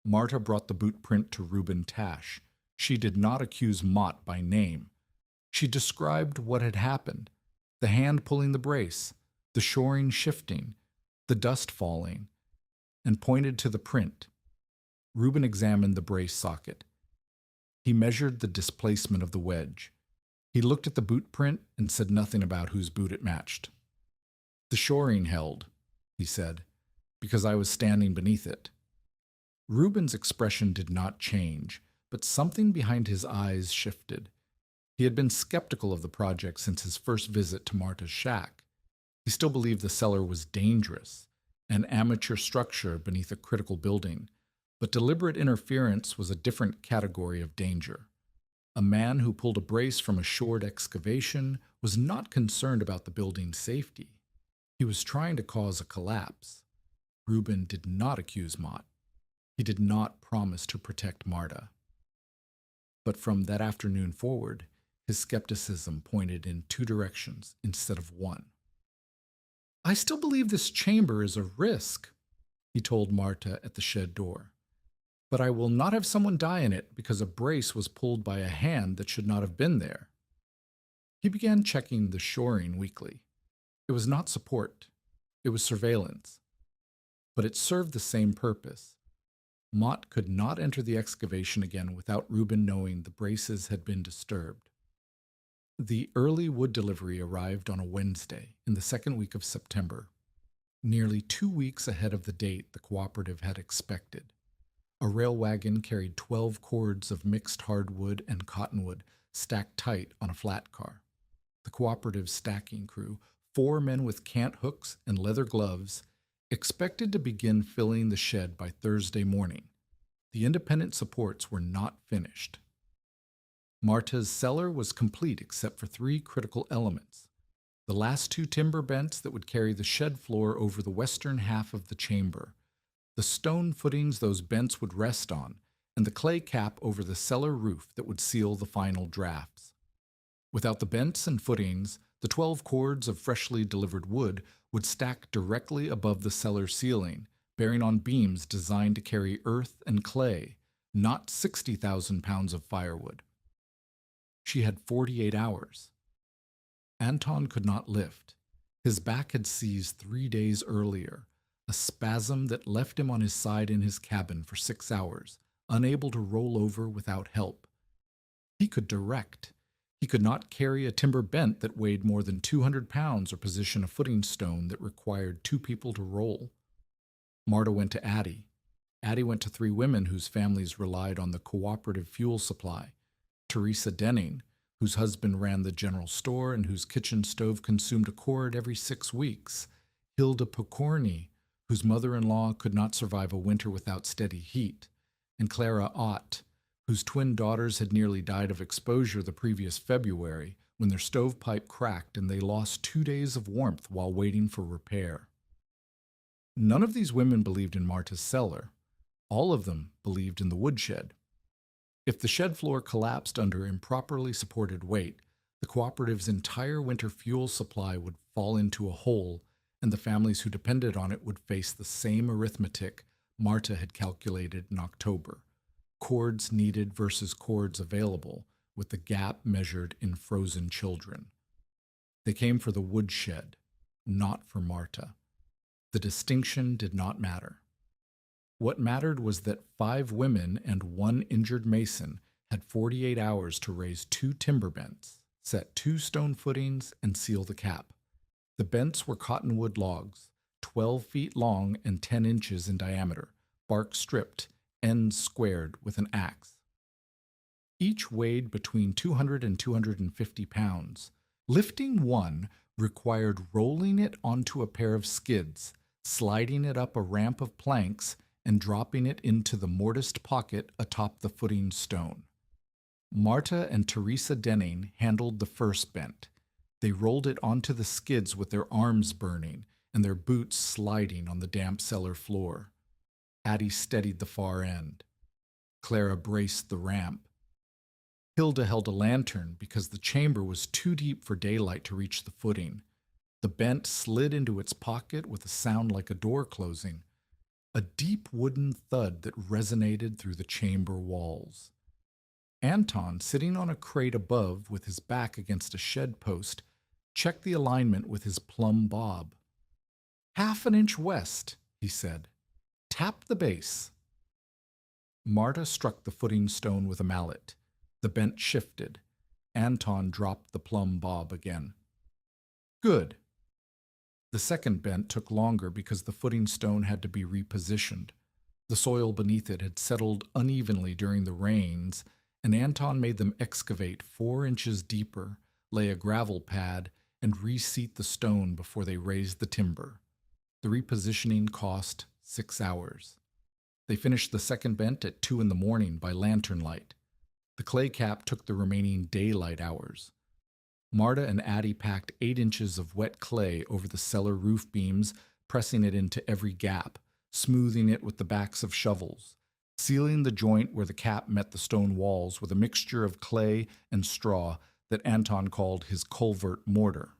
Marta brought the boot print to Reuben Tash. She did not accuse Mott by name. She described what had happened: the hand pulling the brace, the shoring shifting, the dust falling, and pointed to the print. Reuben examined the brace socket. He measured the displacement of the wedge. He looked at the boot print and said nothing about whose boot it matched. "The shoring held," he said, "because I was standing beneath it." Reuben's expression did not change, but something behind his eyes shifted. He had been skeptical of the project since his first visit to Marta's shack. He still believed the cellar was dangerous, an amateur structure beneath a critical building, but deliberate interference was a different category of danger. A man who pulled a brace from a shored excavation was not concerned about the building's safety. He was trying to cause a collapse. Reuben did not accuse Mott. He did not promise to protect Marta. But from that afternoon forward, his skepticism pointed in 2 directions instead of 1. "I still believe this chamber is a risk," he told Marta at the shed door. "But I will not have someone die in it because a brace was pulled by a hand that should not have been there." He began checking the shoring weekly. It was not support. It was surveillance. But it served the same purpose. Mott could not enter the excavation again without Reuben knowing the braces had been disturbed. The early wood delivery arrived on a Wednesday in the second week of September, nearly 2 weeks ahead of the date the cooperative had expected. A rail wagon carried 12 cords of mixed hardwood and cottonwood stacked tight on a flat car. The cooperative stacking crew, 4 men with cant hooks and leather gloves, expected to begin filling the shed by Thursday morning. The independent supports were not finished. Marta's cellar was complete except for 3 critical elements: the last 2 timber bents that would carry the shed floor over the western half of the chamber, the stone footings those bents would rest on, and the clay cap over the cellar roof that would seal the final drafts. Without the bents and footings, the 12 cords of freshly delivered wood would stack directly above the cellar ceiling, bearing on beams designed to carry earth and clay, not 60,000 pounds of firewood. She had 48 hours. Anton could not lift. His back had seized 3 days earlier, a spasm that left him on his side in his cabin for 6 hours, unable to roll over without help. He could direct. He could not carry a timber bent that weighed more than 200 pounds or position a footing stone that required 2 people to roll. Marta went to Addie. Addie went to 3 women whose families relied on the cooperative fuel supply: Teresa Denning, whose husband ran the general store and whose kitchen stove consumed a cord every 6 weeks; Hilda Pokorny, whose mother-in-law could not survive a winter without steady heat; and Clara Ott, whose twin daughters had nearly died of exposure the previous February when their stovepipe cracked and they lost 2 days of warmth while waiting for repair. None of these women believed in Marta's cellar. All of them believed in the woodshed. If the shed floor collapsed under improperly supported weight, the cooperative's entire winter fuel supply would fall into a hole, and the families who depended on it would face the same arithmetic Marta had calculated in October: cords needed versus cords available, with the gap measured in frozen children. They came for the woodshed, not for Marta. The distinction did not matter. What mattered was that 5 women and 1 injured mason had 48 hours to raise 2 timber bents, set 2 stone footings, and seal the cap. The bents were cottonwood logs, 12 feet long and 10 inches in diameter, bark stripped, ends squared with an axe. Each weighed between 200 and 250 pounds. Lifting one required rolling it onto a pair of skids, sliding it up a ramp of planks, and dropping it into the mortised pocket atop the footing stone. Marta and Teresa Denning handled the first bent. They rolled it onto the skids with their arms burning and their boots sliding on the damp cellar floor. Addie steadied the far end. Clara braced the ramp. Hilda held a lantern because the chamber was too deep for daylight to reach the footing. The bent slid into its pocket with a sound like a door closing, a deep wooden thud that resonated through the chamber walls. Anton, sitting on a crate above with his back against a shed post, checked the alignment with his plumb bob. "Half an inch west," he said. "Tap the base." Marta struck the footing stone with a mallet. The bent shifted. Anton dropped the plumb bob again. "Good." The second bent took longer because the footing stone had to be repositioned. The soil beneath it had settled unevenly during the rains, and Anton made them excavate 4 inches deeper, lay a gravel pad, and reseat the stone before they raised the timber. The repositioning cost 6 hours. They finished the second bent at 2 in the morning by lantern light. The clay cap took the remaining daylight hours. Marta and Addie packed 8 inches of wet clay over the cellar roof beams, pressing it into every gap, smoothing it with the backs of shovels, sealing the joint where the cap met the stone walls with a mixture of clay and straw that Anton called his culvert mortar.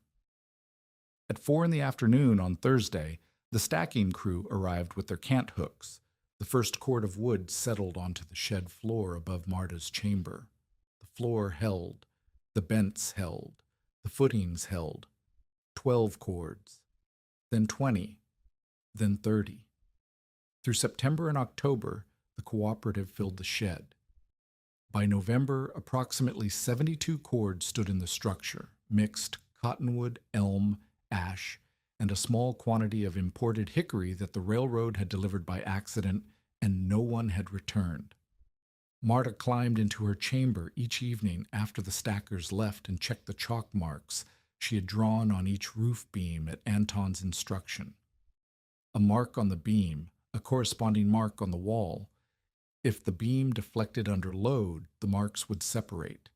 At 4 in the afternoon on Thursday, the stacking crew arrived with their cant hooks. The first cord of wood settled onto the shed floor above Marta's chamber. The floor held. The bents held. The footings held. 12 cords. Then 20. Then 30. Through September and October, the cooperative filled the shed. By November, approximately 72 cords stood in the structure, mixed cottonwood, elm, ash, and a small quantity of imported hickory that the railroad had delivered by accident and no one had returned. Marta climbed into her chamber each evening after the stackers left and checked the chalk marks she had drawn on each roof beam at Anton's instruction. A mark on the beam, a corresponding mark on the wall. If the beam deflected under load, the marks would separate.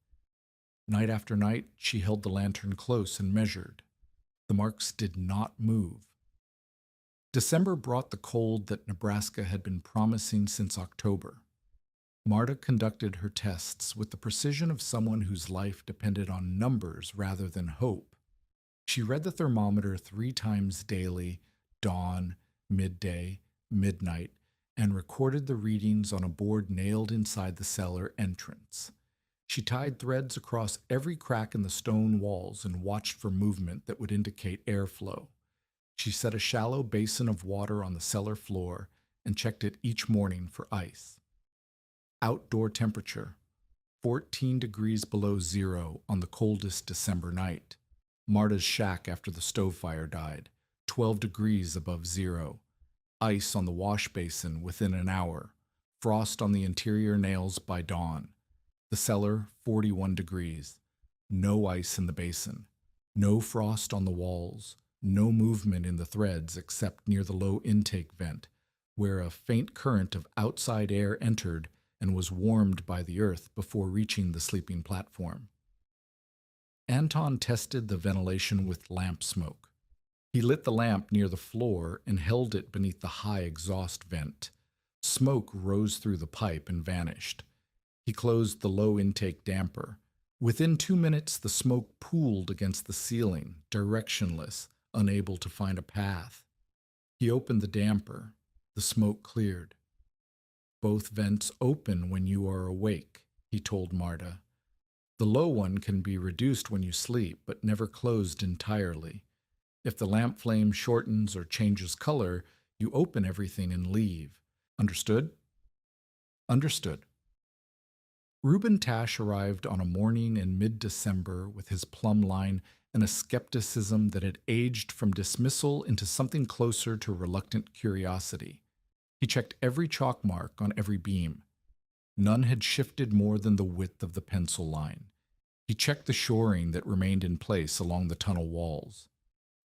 Night after night, she held the lantern close and measured. The marks did not move. December brought the cold that Nebraska had been promising since October. Marta conducted her tests with the precision of someone whose life depended on numbers rather than hope. She read the thermometer 3 times daily, dawn, midday, midnight, and recorded the readings on a board nailed inside the cellar entrance. She tied threads across every crack in the stone walls and watched for movement that would indicate airflow. She set a shallow basin of water on the cellar floor and checked it each morning for ice. Outdoor temperature, 14 degrees below zero on the coldest December night. Marta's shack after the stove fire died, 12 degrees above zero. Ice on the wash basin within an hour. Frost on the interior nails by dawn. The cellar, 41 degrees. No ice in the basin. No frost on the walls. No movement in the threads except near the low intake vent, where a faint current of outside air entered and was warmed by the earth before reaching the sleeping platform. Anton tested the ventilation with lamp smoke. He lit the lamp near the floor and held it beneath the high exhaust vent. Smoke rose through the pipe and vanished. He closed the low intake damper. Within 2 minutes, the smoke pooled against the ceiling, directionless, unable to find a path. He opened the damper. The smoke cleared. "Both vents open when you are awake," he told Marta. "The low one can be reduced when you sleep, but never closed entirely. If the lamp flame shortens or changes color, you open everything and leave. Understood?" "Understood." Reuben Tash arrived on a morning in mid-December with his plumb line and a skepticism that had aged from dismissal into something closer to reluctant curiosity. He checked every chalk mark on every beam. None had shifted more than the width of the pencil line. He checked the shoring that remained in place along the tunnel walls.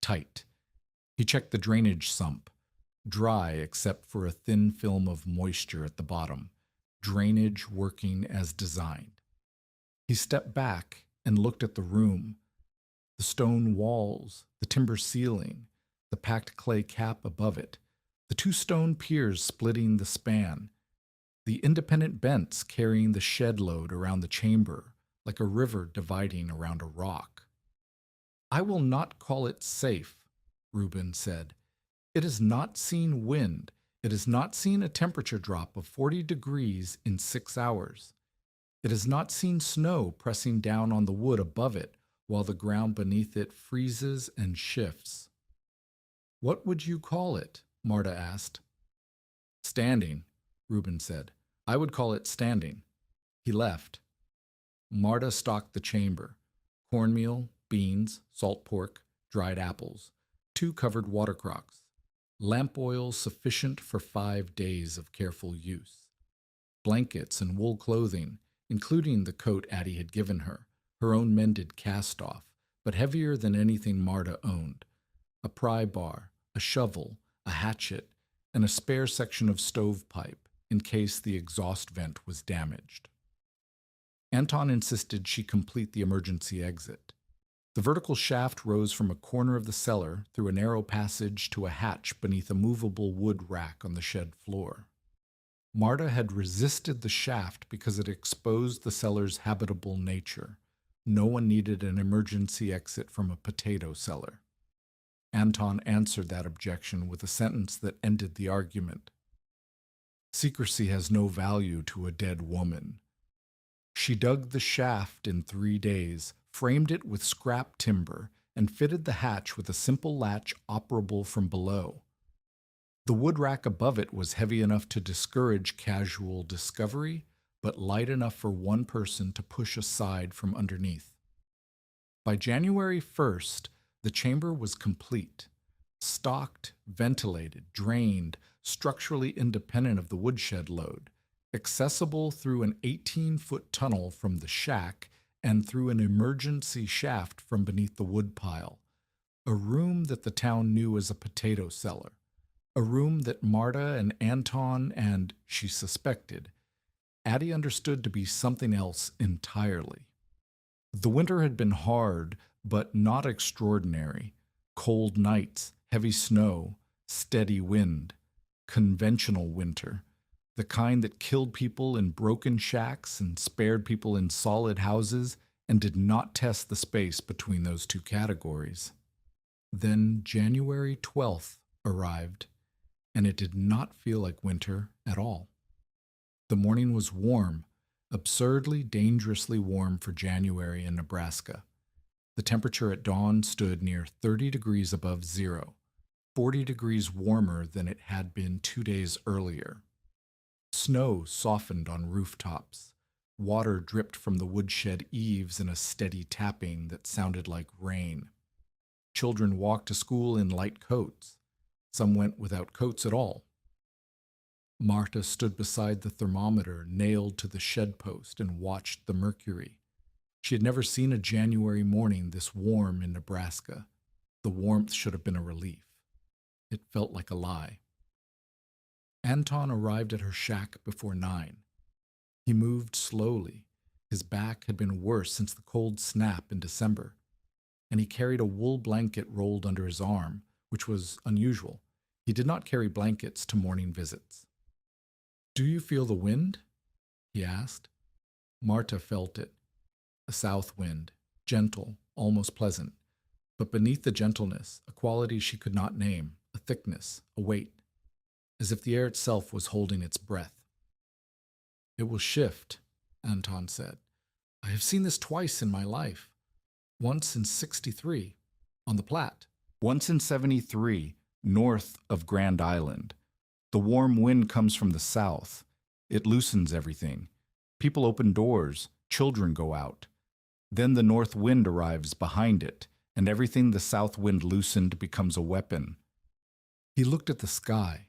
Tight. He checked the drainage sump. Dry except for a thin film of moisture at the bottom. Drainage working as designed. He stepped back and looked at the room. The stone walls, the timber ceiling, the packed clay cap above it, the two stone piers splitting the span, the independent bents carrying the shed load around the chamber like a river dividing around a rock. "I will not call it safe," Reuben said. "It has not seen wind. It has not seen a temperature drop of 40 degrees in 6 hours. It has not seen snow pressing down on the wood above it while the ground beneath it freezes and shifts." "What would you call it?" Marta asked. "Standing," Reuben said. "I would call it standing." He left. Marta stocked the chamber. Cornmeal, beans, salt pork, dried apples, 2 covered water crocks, lamp oil sufficient for 5 days of careful use, blankets and wool clothing, including the coat Addie had given her, her own mended cast-off, but heavier than anything Marta owned, a pry bar, a shovel, a hatchet, and a spare section of stovepipe in case the exhaust vent was damaged. Anton insisted she complete the emergency exit. The vertical shaft rose from a corner of the cellar through a narrow passage to a hatch beneath a movable wood rack on the shed floor. Marta had resisted the shaft because it exposed the cellar's habitable nature. No one needed an emergency exit from a potato cellar. Anton answered that objection with a sentence that ended the argument. "Secrecy has no value to a dead woman." She dug the shaft in 3 days, framed it with scrap timber, and fitted the hatch with a simple latch operable from below. The wood rack above it was heavy enough to discourage casual discovery, but light enough for one person to push aside from underneath. By January 1st, the chamber was complete. Stocked, ventilated, drained, structurally independent of the woodshed load, accessible through an 18-foot tunnel from the shack and through an emergency shaft from beneath the woodpile. A room that the town knew as a potato cellar. A room that Marta and Anton and, she suspected, Addie understood to be something else entirely. The winter had been hard, but not extraordinary. Cold nights, heavy snow, steady wind. Conventional winter. The kind that killed people in broken shacks and spared people in solid houses and did not test the space between those two categories. Then January 12th arrived, and it did not feel like winter at all. The morning was warm, absurdly, dangerously warm for January in Nebraska. The temperature at dawn stood near 30 degrees above zero, 40 degrees warmer than it had been 2 days earlier. Snow softened on rooftops. Water dripped from the woodshed eaves in a steady tapping that sounded like rain. Children walked to school in light coats. Some went without coats at all. Marta stood beside the thermometer nailed to the shed post and watched the mercury. She had never seen a January morning this warm in Nebraska. The warmth should have been a relief. It felt like a lie. Anton arrived at her shack before 9. He moved slowly. His back had been worse since the cold snap in December, and he carried a wool blanket rolled under his arm, which was unusual. He did not carry blankets to morning visits. "Do you feel the wind?" he asked. Marta felt it. A south wind, gentle, almost pleasant, but beneath the gentleness, a quality she could not name, a thickness, a weight, as if the air itself was holding its breath. "It will shift," Anton said. "I have seen this twice in my life. Once in 63, on the Platte. Once in 73, north of Grand Island. The warm wind comes from the south. It loosens everything. People open doors, children go out. Then the north wind arrives behind it, and everything the south wind loosened becomes a weapon. He looked at the sky.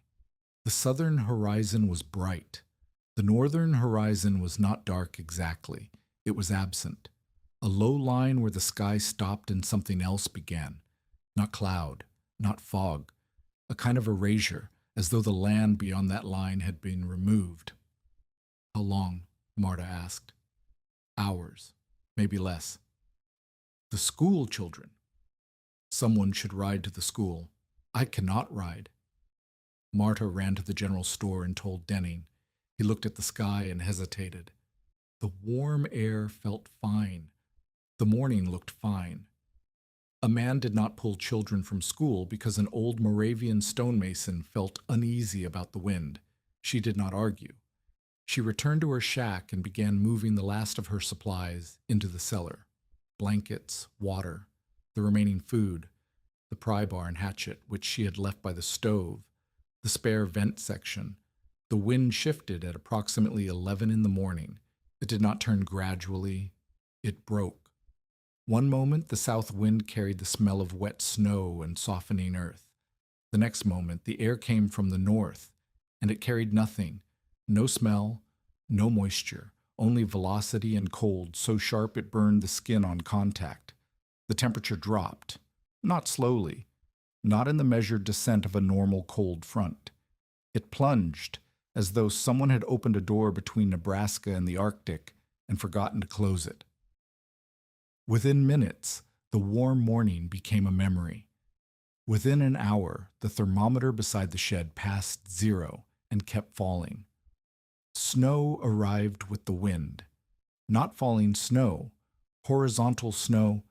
The southern horizon was bright. The northern horizon was not dark exactly. It was absent. A low line where the sky stopped and something else began. Not cloud, not fog. A kind of erasure, as though the land beyond that line had been removed. How long? Marta asked. Hours, maybe less. The school children. Someone should ride to the school. I cannot ride. Marta ran to the general store and told Denning. He looked at the sky and hesitated. The warm air felt fine. The morning looked fine. A man did not pull children from school because an old Moravian stonemason felt uneasy about the wind. She did not argue. She returned to her shack and began moving the last of her supplies into the cellar. Blankets, water, the remaining food, the pry bar and hatchet, which she had left by the stove, the spare vent section. The wind shifted at approximately 11 in the morning. It did not turn gradually. It broke. One moment, the south wind carried the smell of wet snow and softening earth. The next moment, the air came from the north, and it carried nothing. No smell, no moisture, only velocity and cold so sharp it burned the skin on contact. The temperature dropped, not slowly, not in the measured descent of a normal cold front. It plunged, as though someone had opened a door between Nebraska and the Arctic and forgotten to close it. Within minutes, the warm morning became a memory. Within an hour, the thermometer beside the shed passed 0 and kept falling. Snow arrived with the wind. Not falling snow, horizontal snow,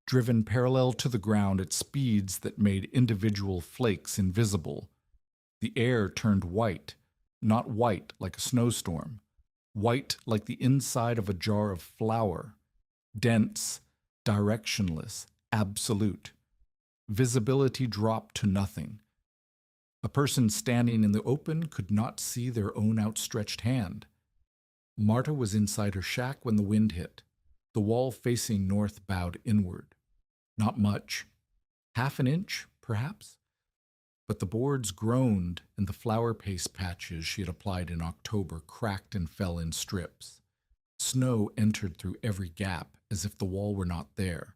driven parallel to the ground at speeds that made individual flakes invisible. The air turned white, not white like a snowstorm, white like the inside of a jar of flour, dense, directionless, absolute. Visibility dropped to nothing. A person standing in the open could not see their own outstretched hand. Marta was inside her shack when the wind hit. The wall facing north bowed inward. Not much. Half an inch, perhaps? But the boards groaned, and the flour paste patches she had applied in October cracked and fell in strips. Snow entered through every gap, as if the wall were not there.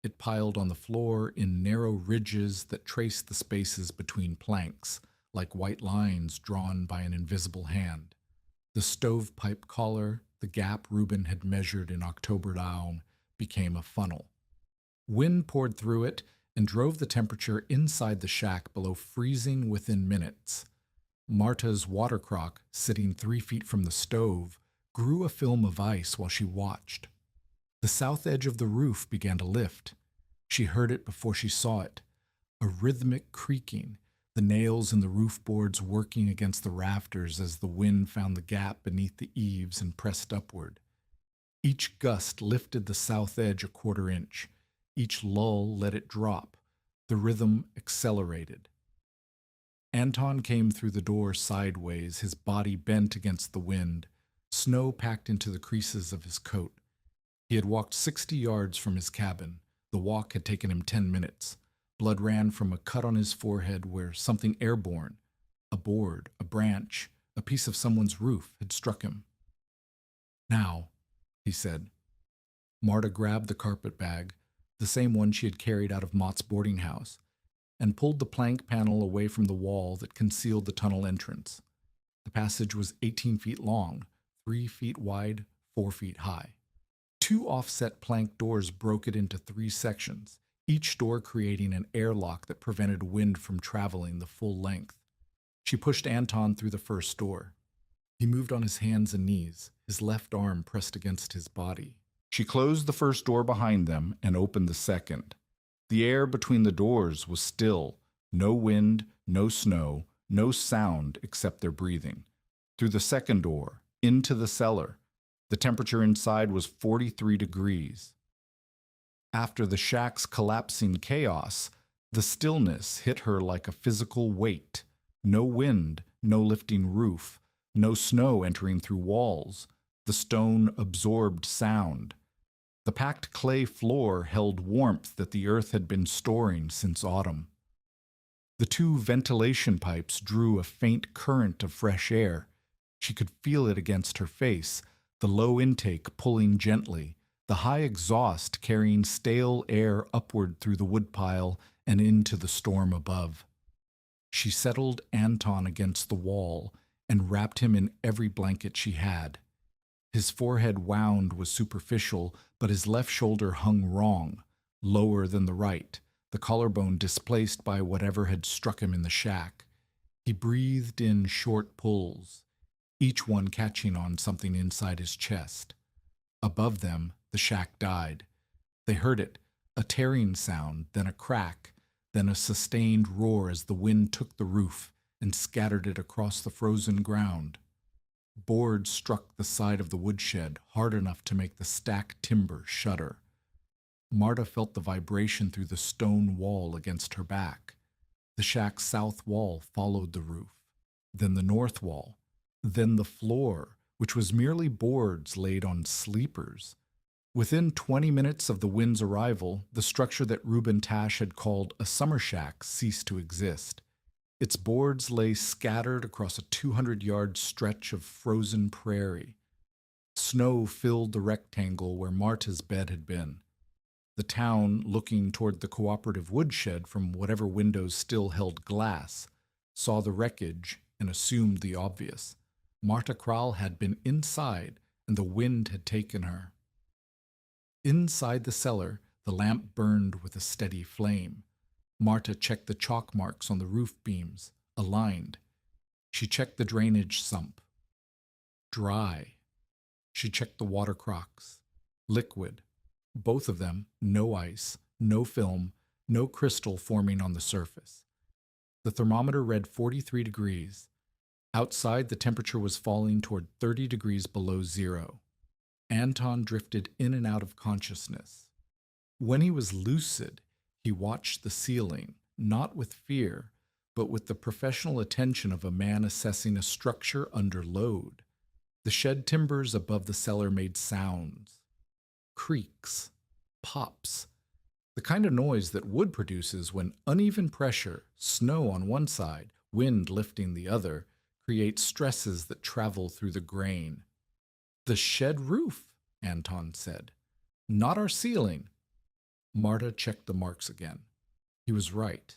It piled on the floor in narrow ridges that traced the spaces between planks, like white lines drawn by an invisible hand. The stovepipe collar, the gap Reuben had measured in October down, became a funnel. Wind poured through it and drove the temperature inside the shack below freezing within minutes. Marta's water crock, sitting 3 feet from the stove, grew a film of ice while she watched. The south edge of the roof began to lift. She heard it before she saw it. A rhythmic creaking, the nails in the roof boards working against the rafters as the wind found the gap beneath the eaves and pressed upward. Each gust lifted the south edge a 1/4 inch. Each lull let it drop. The rhythm accelerated. Anton came through the door sideways, his body bent against the wind, snow packed into the creases of his coat. He had walked 60 yards from his cabin. The walk had taken him 10 minutes. Blood ran from a cut on his forehead where something airborne, a board, a branch, a piece of someone's roof, had struck him. "Now," he said. Marta grabbed the carpet bag, the same one she had carried out of Mott's boarding house, and pulled the plank panel away from the wall that concealed the tunnel entrance. The passage was 18 feet long, 3 feet wide, 4 feet high. 2 offset plank doors broke it into 3 sections, each door creating an airlock that prevented wind from traveling the full length. She pushed Anton through the first door. He moved on his hands and knees, his left arm pressed against his body. She closed the first door behind them and opened the second. The air between the doors was still, no wind, no snow, no sound except their breathing. Through the second door, into the cellar, the temperature inside was 43 degrees. After the shack's collapsing chaos, the stillness hit her like a physical weight. No wind, no lifting roof, no snow entering through walls. The stone absorbed sound. The packed clay floor held warmth that the earth had been storing since autumn. The two ventilation pipes drew a faint current of fresh air. She could feel it against her face, the low intake pulling gently, the high exhaust carrying stale air upward through the woodpile and into the storm above. She settled Anton against the wall and wrapped him in every blanket she had. His forehead wound was superficial, but his left shoulder hung wrong, lower than the right, the collarbone displaced by whatever had struck him in the shack. He breathed in short pulls, each one catching on something inside his chest. Above them, the shack died. They heard it, a tearing sound, then a crack, then a sustained roar as the wind took the roof and scattered it across the frozen ground. Boards struck the side of the woodshed hard enough to make the stacked timber shudder. Marta felt the vibration through the stone wall against her back. The shack's south wall followed the roof, then the north wall, then the floor, which was merely boards laid on sleepers. Within 20 minutes of the wind's arrival, the structure that Reuben Tash had called a summer shack ceased to exist. Its boards lay scattered across a 200-yard stretch of frozen prairie. Snow filled the rectangle where Marta's bed had been. The town, looking toward the cooperative woodshed from whatever windows still held glass, saw the wreckage and assumed the obvious. Marta Kral had been inside, and the wind had taken her. Inside the cellar, the lamp burned with a steady flame. Marta checked the chalk marks on the roof beams, aligned. She checked the drainage sump. Dry. She checked the water crocks. Liquid. Both of them, no ice, no film, no crystal forming on the surface. The thermometer read 43 degrees. Outside, the temperature was falling toward 30 degrees below zero. Anton drifted in and out of consciousness. When he was lucid, he watched the ceiling, not with fear, but with the professional attention of a man assessing a structure under load. The shed timbers above the cellar made sounds. Creaks. Pops. The kind of noise that wood produces when uneven pressure, snow on one side, wind lifting the other, creates stresses that travel through the grain. "The shed roof," Anton said. "Not our ceiling." Marta checked the marks again. He was right.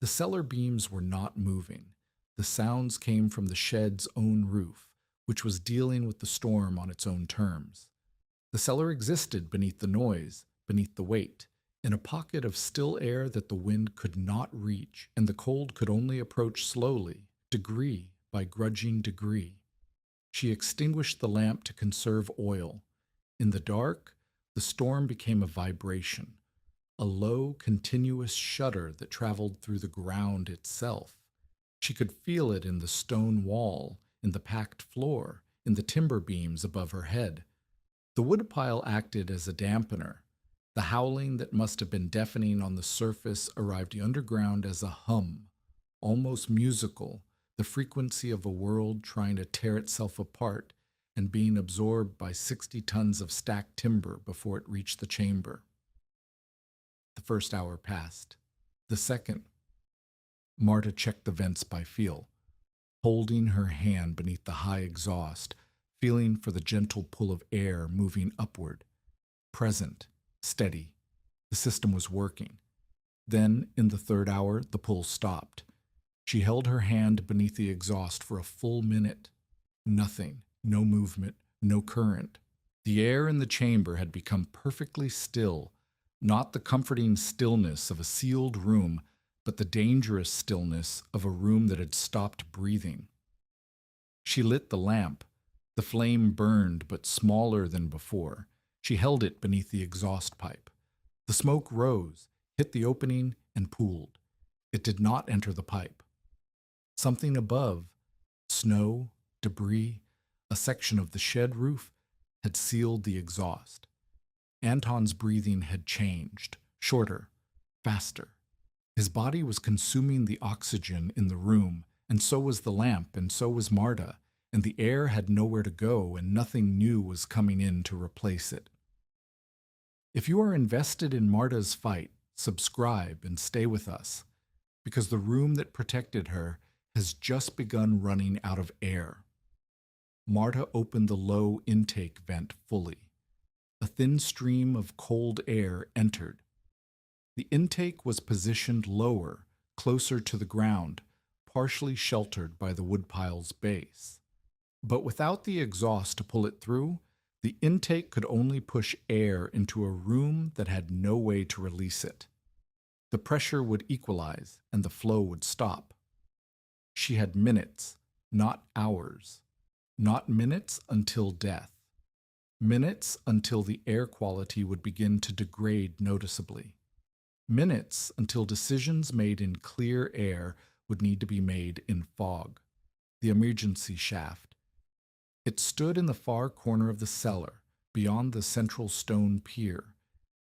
The cellar beams were not moving. The sounds came from the shed's own roof, which was dealing with the storm on its own terms. The cellar existed beneath the noise, beneath the weight, in a pocket of still air that the wind could not reach, and the cold could only approach slowly, degree by grudging degree. She extinguished the lamp to conserve oil. In the dark, the storm became a vibration, a low, continuous shudder that traveled through the ground itself. She could feel it in the stone wall, in the packed floor, in the timber beams above her head. The woodpile acted as a dampener. The howling that must have been deafening on the surface arrived underground as a hum, almost musical, the frequency of a world trying to tear itself apart and being absorbed by 60 tons of stacked timber before it reached the chamber. The first hour passed. The second. Marta checked the vents by feel, holding her hand beneath the high exhaust, feeling for the gentle pull of air moving upward. Present, steady. The system was working. Then, in the third hour, the pull stopped. She held her hand beneath the exhaust for a full minute. Nothing, no movement, no current. The air in the chamber had become perfectly still, not the comforting stillness of a sealed room, but the dangerous stillness of a room that had stopped breathing. She lit the lamp. The flame burned, but smaller than before. She held it beneath the exhaust pipe. The smoke rose, hit the opening, and pooled. It did not enter the pipe. Something above, snow, debris, a section of the shed roof, had sealed the exhaust. Anton's breathing had changed, shorter, faster. His body was consuming the oxygen in the room, and so was the lamp, and so was Marta, and the air had nowhere to go, and nothing new was coming in to replace it. If you are invested in Marta's fight, subscribe and stay with us, because the room that protected her has just begun running out of air. Marta opened the low intake vent fully. A thin stream of cold air entered. The intake was positioned lower, closer to the ground, partially sheltered by the woodpile's base. But without the exhaust to pull it through, the intake could only push air into a room that had no way to release it. The pressure would equalize and the flow would stop. She had minutes, not hours. Not minutes until death. Minutes until the air quality would begin to degrade noticeably. Minutes until decisions made in clear air would need to be made in fog. The emergency shaft. It stood in the far corner of the cellar, beyond the central stone pier,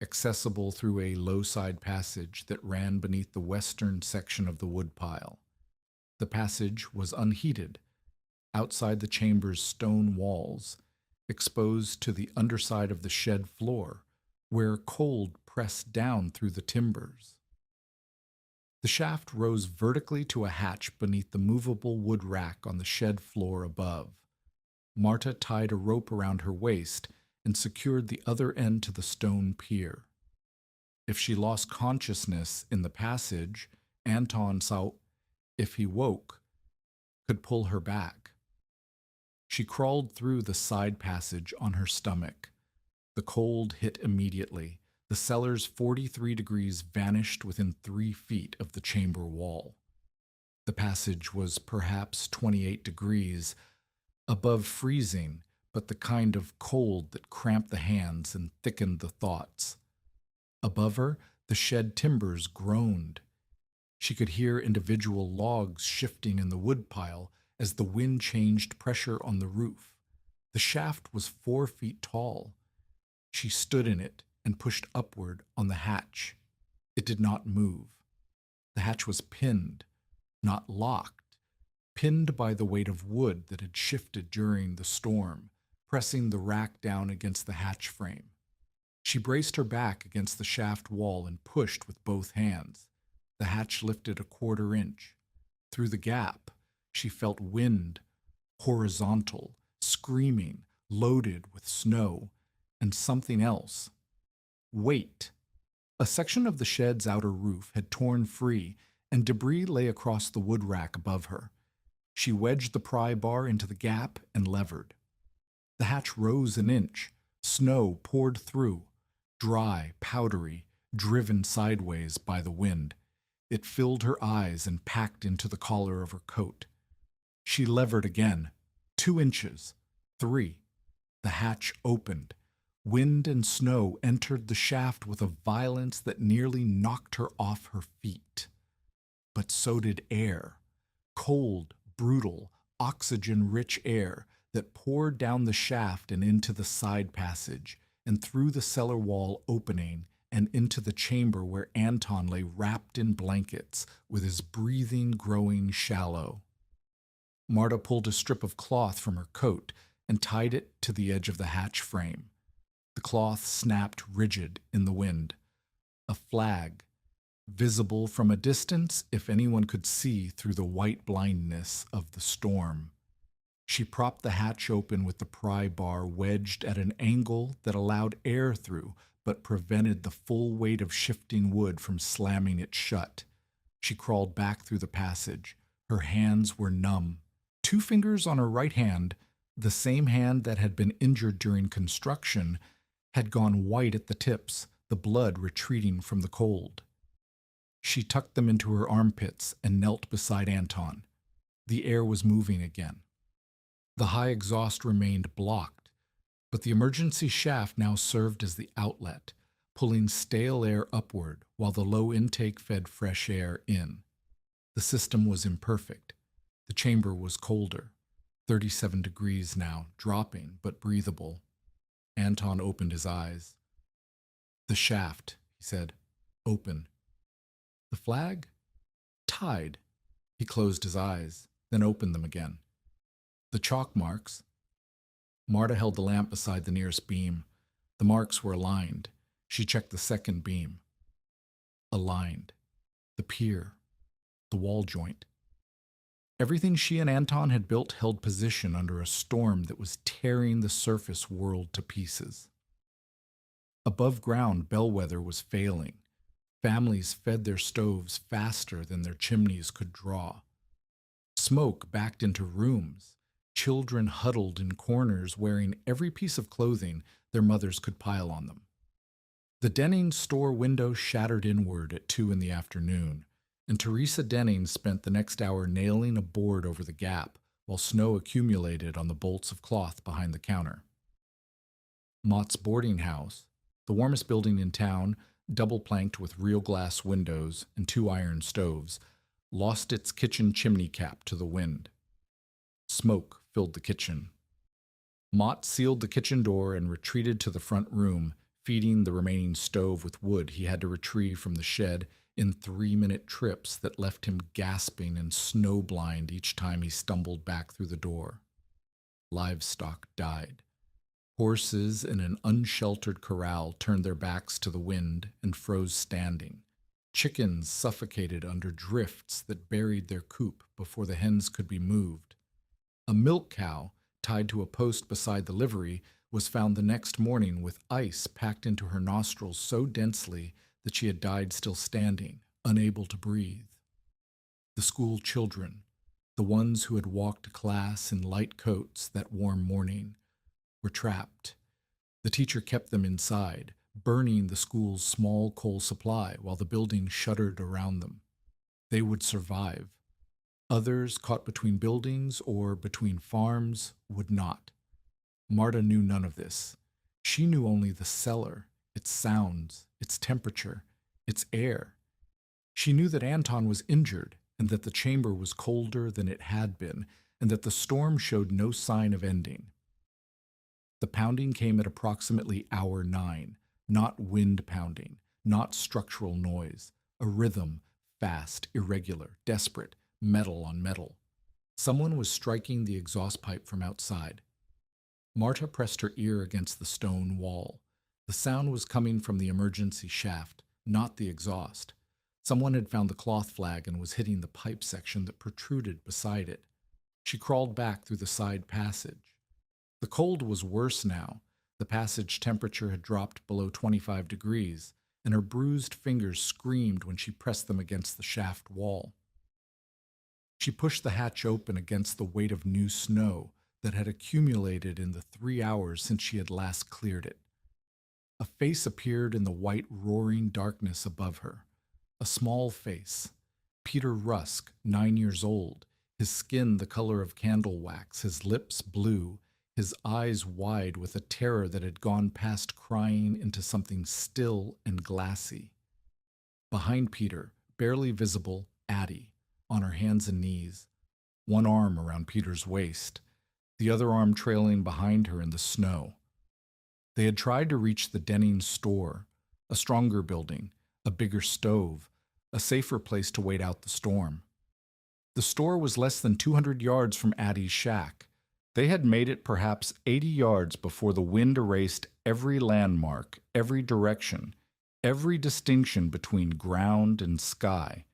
accessible through a low-side passage that ran beneath the western section of the woodpile. The passage was unheated, outside the chamber's stone walls, exposed to the underside of the shed floor, where cold pressed down through the timbers. The shaft rose vertically to a hatch beneath the movable wood rack on the shed floor above. Marta tied a rope around her waist and secured the other end to the stone pier. If she lost consciousness in the passage, Anton saw, if he woke, could pull her back. She crawled through the side passage on her stomach. The cold hit immediately. The cellar's 43 degrees vanished within 3 feet of the chamber wall. The passage was perhaps 28 degrees, above freezing, but the kind of cold that cramped the hands and thickened the thoughts. Above her, the shed timbers groaned. She could hear individual logs shifting in the woodpile as the wind changed pressure on the roof. The shaft was 4 feet tall. She stood in it and pushed upward on the hatch. It did not move. The hatch was pinned, not locked, pinned by the weight of wood that had shifted during the storm, pressing the rack down against the hatch frame. She braced her back against the shaft wall and pushed with both hands. The hatch lifted a 1/4 inch. Through the gap, she felt wind, horizontal, screaming, loaded with snow, and something else. Weight. A section of the shed's outer roof had torn free, and debris lay across the wood rack above her. She wedged the pry bar into the gap and levered. The hatch rose an inch. Snow poured through, dry, powdery, driven sideways by the wind. It filled her eyes and packed into the collar of her coat. She levered again. 2 inches. 3. The hatch opened. Wind and snow entered the shaft with a violence that nearly knocked her off her feet. But so did air. Cold, brutal, oxygen-rich air that poured down the shaft and into the side passage, and through the cellar wall opening and into the chamber where Anton lay wrapped in blankets, with his breathing growing shallow. Marta pulled a strip of cloth from her coat and tied it to the edge of the hatch frame. The cloth snapped rigid in the wind. A flag, visible from a distance if anyone could see through the white blindness of the storm. She propped the hatch open with the pry bar wedged at an angle that allowed air through, but prevented the full weight of shifting wood from slamming it shut. She crawled back through the passage. Her hands were numb. 2 fingers on her right hand, the same hand that had been injured during construction, had gone white at the tips, the blood retreating from the cold. She tucked them into her armpits and knelt beside Anton. The air was moving again. The high exhaust remained blocked, but the emergency shaft now served as the outlet, pulling stale air upward while the low intake fed fresh air in. The system was imperfect. The chamber was colder, 37 degrees now, dropping but breathable. Anton opened his eyes. "The shaft," he said. "Open." "The flag?" "Tied." He closed his eyes, then opened them again. "The chalk marks." Marta held the lamp beside the nearest beam. The marks were aligned. She checked the second beam. Aligned. The pier. The wall joint. Everything she and Anton had built held position under a storm that was tearing the surface world to pieces. Above ground, bellwether was failing. Families fed their stoves faster than their chimneys could draw. Smoke backed into rooms. Children huddled in corners wearing every piece of clothing their mothers could pile on them. The Denning store window shattered inward at 2 in the afternoon, and Teresa Denning spent the next hour nailing a board over the gap while snow accumulated on the bolts of cloth behind the counter. Mott's boarding house, the warmest building in town, double-planked with real glass windows and 2 iron stoves, lost its kitchen chimney cap to the wind. Smoke filled the kitchen. Mott sealed the kitchen door and retreated to the front room, feeding the remaining stove with wood he had to retrieve from the shed in 3-minute trips that left him gasping and snowblind each time he stumbled back through the door. Livestock died. Horses in an unsheltered corral turned their backs to the wind and froze standing. Chickens suffocated under drifts that buried their coop before the hens could be moved. A milk cow, tied to a post beside the livery, was found the next morning with ice packed into her nostrils so densely that she had died still standing, unable to breathe. The school children, the ones who had walked to class in light coats that warm morning, were trapped. The teacher kept them inside, burning the school's small coal supply while the building shuddered around them. They would survive. Others, caught between buildings or between farms, would not. Marta knew none of this. She knew only the cellar, its sounds, its temperature, its air. She knew that Anton was injured and that the chamber was colder than it had been and that the storm showed no sign of ending. The pounding came at approximately hour 9, not wind pounding, not structural noise, a rhythm, fast, irregular, desperate, metal on metal. Someone was striking the exhaust pipe from outside. Marta pressed her ear against the stone wall. The sound was coming from the emergency shaft, not the exhaust. Someone had found the cloth flag and was hitting the pipe section that protruded beside it. She crawled back through the side passage. The cold was worse now. The passage temperature had dropped below 25 degrees, and her bruised fingers screamed when she pressed them against the shaft wall. She pushed the hatch open against the weight of new snow that had accumulated in the 3 hours since she had last cleared it. A face appeared in the white, roaring darkness above her. A small face. Peter Rusk, 9 years old, his skin the color of candle wax, his lips blue, his eyes wide with a terror that had gone past crying into something still and glassy. Behind Peter, barely visible, Addie, on her hands and knees, one arm around Peter's waist, the other arm trailing behind her in the snow. They had tried to reach the Denning store, a stronger building, a bigger stove, a safer place to wait out the storm. The store was less than 200 yards from Addie's shack. They had made it perhaps 80 yards before the wind erased every landmark, every direction, every distinction between ground and sky.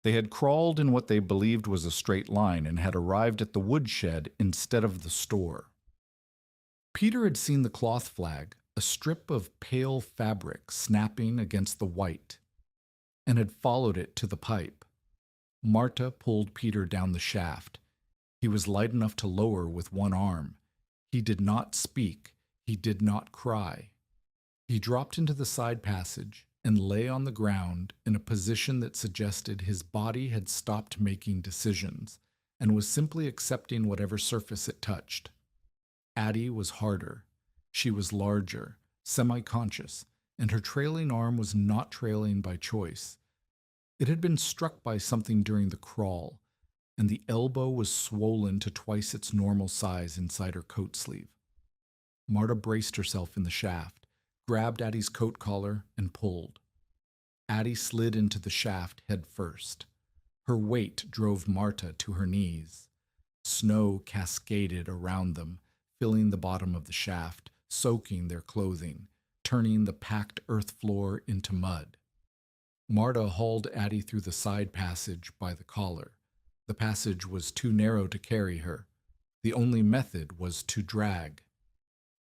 They had crawled in what they believed was a straight line and had arrived at the woodshed instead of the store. Peter had seen the cloth flag, a strip of pale fabric snapping against the white, and had followed it to the pipe. Marta pulled Peter down the shaft. He was light enough to lower with one arm. He did not speak. He did not cry. He dropped into the side passage and lay on the ground in a position that suggested his body had stopped making decisions and was simply accepting whatever surface it touched. Addie was harder. She was larger, semi-conscious, and her trailing arm was not trailing by choice. It had been struck by something during the crawl, and the elbow was swollen to twice its normal size inside her coat sleeve. Marta braced herself in the shaft, grabbed Addie's coat collar, and pulled. Addie slid into the shaft head first. Her weight drove Marta to her knees. Snow cascaded around them, filling the bottom of the shaft, soaking their clothing, turning the packed earth floor into mud. Marta hauled Addie through the side passage by the collar. The passage was too narrow to carry her. The only method was to drag.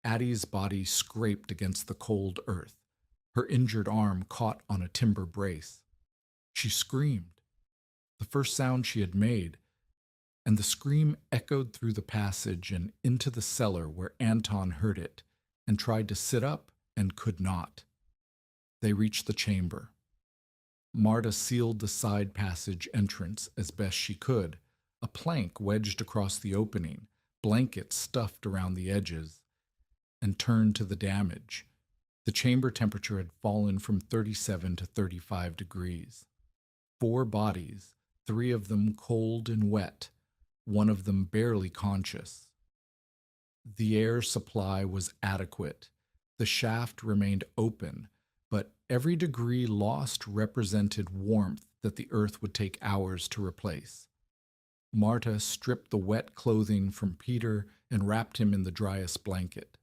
Addie's body scraped against the cold earth. Her injured arm caught on a timber brace. She screamed, the first sound she had made, and the scream echoed through the passage and into the cellar where Anton heard it and tried to sit up and could not. They reached the chamber. Marta sealed the side passage entrance as best she could, a plank wedged across the opening, blankets stuffed around the edges, and turned to the damage. The chamber temperature had fallen from 37 to 35 degrees. 4 bodies, 3 of them cold and wet, one of them barely conscious. The air supply was adequate. The shaft remained open, but every degree lost represented warmth that the earth would take hours to replace. Marta stripped the wet clothing from Peter and wrapped him in the driest blanket.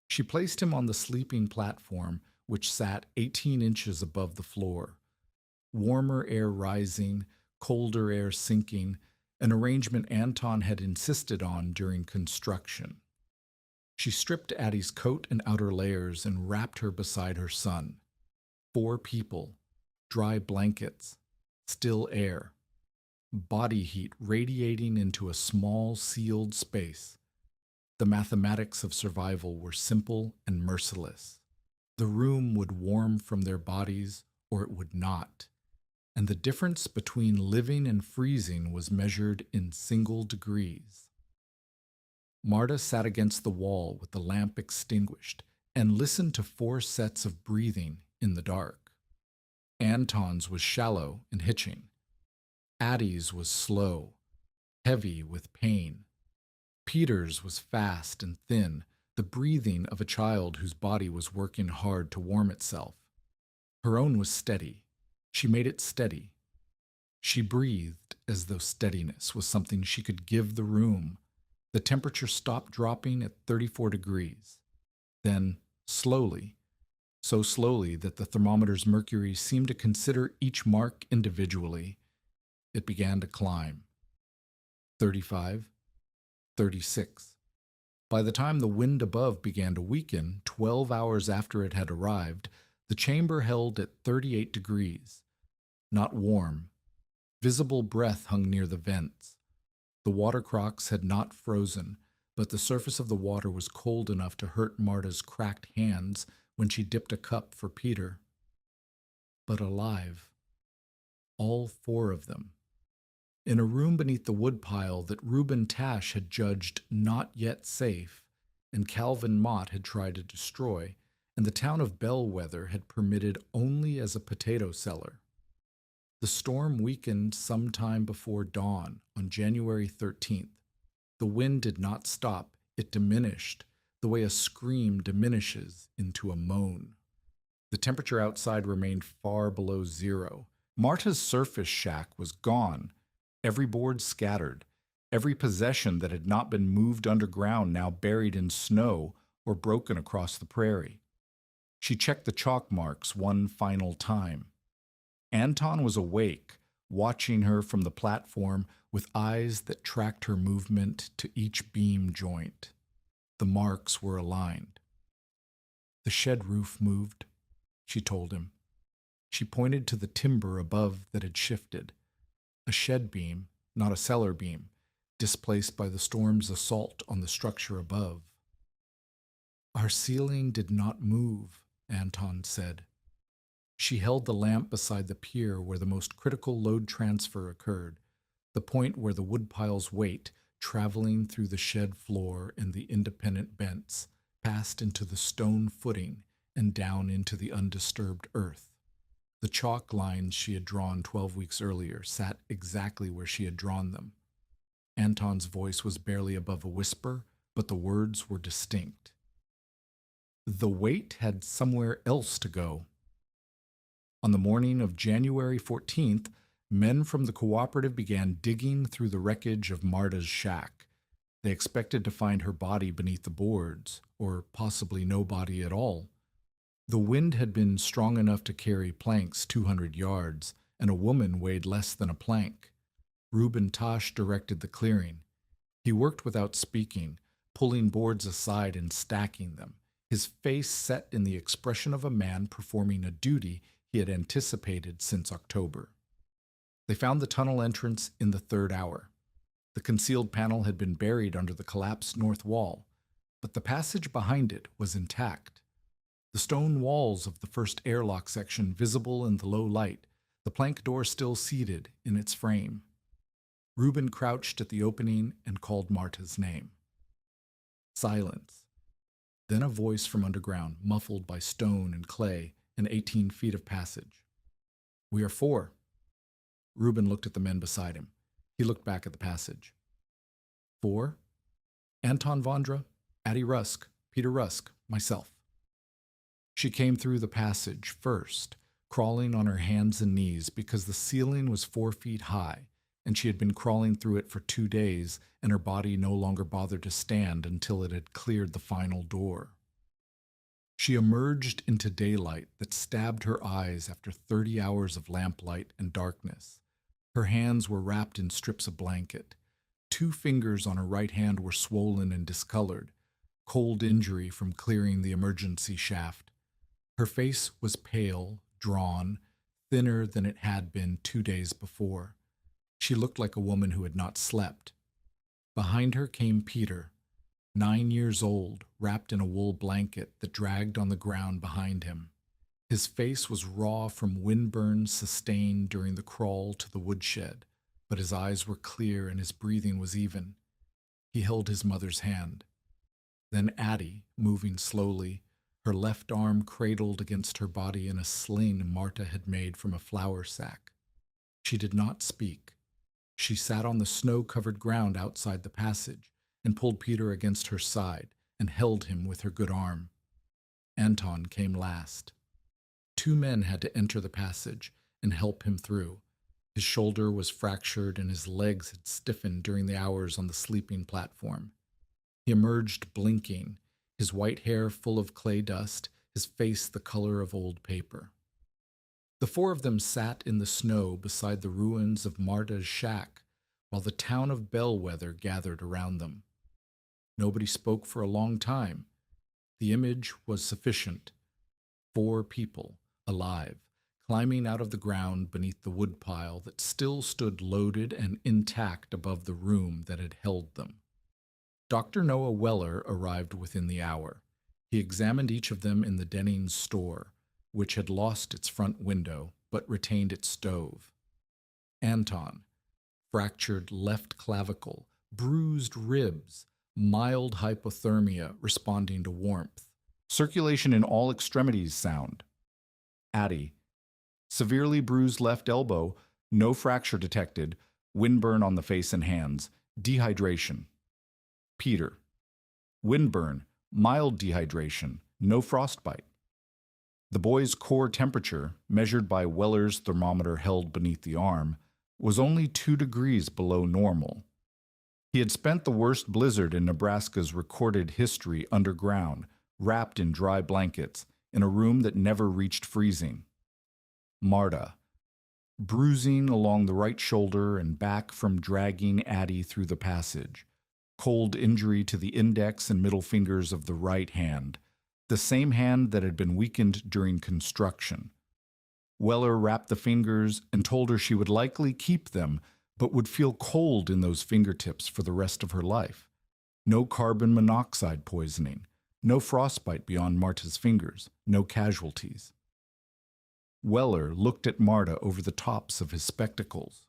She placed him on the sleeping platform, which sat 18 inches above the floor. Warmer air rising, colder air sinking, an arrangement Anton had insisted on during construction. She stripped Addie's coat and outer layers and wrapped her beside her son. 4 people, dry blankets, still air, body heat radiating into a small sealed space. The mathematics of survival were simple and merciless. The room would warm from their bodies or it would not, and the difference between living and freezing was measured in single degrees. Marta sat against the wall with the lamp extinguished and listened to 4 sets of breathing in the dark. Anton's was shallow and hitching. Addie's was slow, heavy with pain. Peter's was fast and thin, the breathing of a child whose body was working hard to warm itself. Her own was steady. She made it steady. She breathed as though steadiness was something she could give the room. The temperature stopped dropping at 34 degrees. Then, slowly, so slowly that the thermometer's mercury seemed to consider each mark individually, it began to climb. 35, 36. By the time the wind above began to weaken, 12 hours after it had arrived, the chamber held at 38 degrees. Not warm. Visible breath hung near the vents. The water crocks had not frozen, but the surface of the water was cold enough to hurt Marta's cracked hands when she dipped a cup for Peter. But alive. All 4 of them. In a room beneath the woodpile that Reuben Tash had judged not yet safe, and Calvin Mott had tried to destroy, and the town of Bellwether had permitted only as a potato cellar. The storm weakened sometime before dawn on January 13th. The wind did not stop, it diminished, the way a scream diminishes into a moan. The temperature outside remained far below 0. Marta's surface shack was gone. Every board scattered, every possession that had not been moved underground now buried in snow or broken across the prairie. She checked the chalk marks one final time. Anton was awake, watching her from the platform with eyes that tracked her movement to each beam joint. The marks were aligned. The shed roof moved, she told him. She pointed to the timber above that had shifted. A shed beam, not a cellar beam, displaced by the storm's assault on the structure above. Our ceiling did not move, Anton said. She held the lamp beside the pier where the most critical load transfer occurred, the point where the woodpile's weight, traveling through the shed floor and the independent bents, passed into the stone footing and down into the undisturbed earth. The chalk lines she had drawn 12 weeks earlier sat exactly where she had drawn them. Anton's voice was barely above a whisper, but the words were distinct. The weight had somewhere else to go. On the morning of January 14th, men from the cooperative began digging through the wreckage of Marta's shack. They expected to find her body beneath the boards, or possibly no body at all. The wind had been strong enough to carry planks 200 yards, and a woman weighed less than a plank. Reuben Tosh directed the clearing. He worked without speaking, pulling boards aside and stacking them, his face set in the expression of a man performing a duty he had anticipated since October. They found the tunnel entrance in the third hour. The concealed panel had been buried under the collapsed north wall, but the passage behind it was intact. The stone walls of the first airlock section visible in the low light, the plank door still seated in its frame. Reuben crouched at the opening and called Marta's name. Silence. Then a voice from underground, muffled by stone and clay and 18 feet of passage. "We are 4. Reuben looked at the men beside him. He looked back at the passage. 4? Anton Vondra, Addie Rusk, Peter Rusk, myself. She came through the passage first, crawling on her hands and knees because the ceiling was 4 feet high, and she had been crawling through it for 2 days, and her body no longer bothered to stand until it had cleared the final door. She emerged into daylight that stabbed her eyes after 30 hours of lamplight and darkness. Her hands were wrapped in strips of blanket. 2 fingers on her right hand were swollen and discolored, cold injury from clearing the emergency shaft. Her face was pale, drawn, thinner than it had been 2 days before. She looked like a woman who had not slept. Behind her came Peter, 9 years old, wrapped in a wool blanket that dragged on the ground behind him. His face was raw from windburns sustained during the crawl to the woodshed, but his eyes were clear and his breathing was even. He held his mother's hand. Then Addie, moving slowly, her left arm cradled against her body in a sling Marta had made from a flour sack. She did not speak. She sat on the snow-covered ground outside the passage and pulled Peter against her side and held him with her good arm. Anton came last. 2 men had to enter the passage and help him through. His shoulder was fractured and his legs had stiffened during the hours on the sleeping platform. He emerged blinking, his white hair full of clay dust, his face the color of old paper. The 4 of them sat in the snow beside the ruins of Marta's shack, while the town of Bellwether gathered around them. Nobody spoke for a long time. The image was sufficient. 4 people, alive, climbing out of the ground beneath the woodpile that still stood loaded and intact above the room that had held them. Dr. Noah Weller arrived within the hour. He examined each of them in the Dennings store, which had lost its front window but retained its stove. Anton, fractured left clavicle, bruised ribs, mild hypothermia responding to warmth, circulation in all extremities sound. Addie, severely bruised left elbow, no fracture detected, windburn on the face and hands, dehydration. Peter, windburn, mild dehydration, no frostbite. The boy's core temperature, measured by Weller's thermometer held beneath the arm, was only 2 degrees below normal. He had spent the worst blizzard in Nebraska's recorded history underground, wrapped in dry blankets, in a room that never reached freezing. Marta, bruising along the right shoulder and back from dragging Addie through the passage, cold injury to the index and middle fingers of the right hand, the same hand that had been weakened during construction. Weller wrapped the fingers and told her she would likely keep them, but would feel cold in those fingertips for the rest of her life. No carbon monoxide poisoning, no frostbite beyond Marta's fingers, no casualties. Weller looked at Marta over the tops of his spectacles.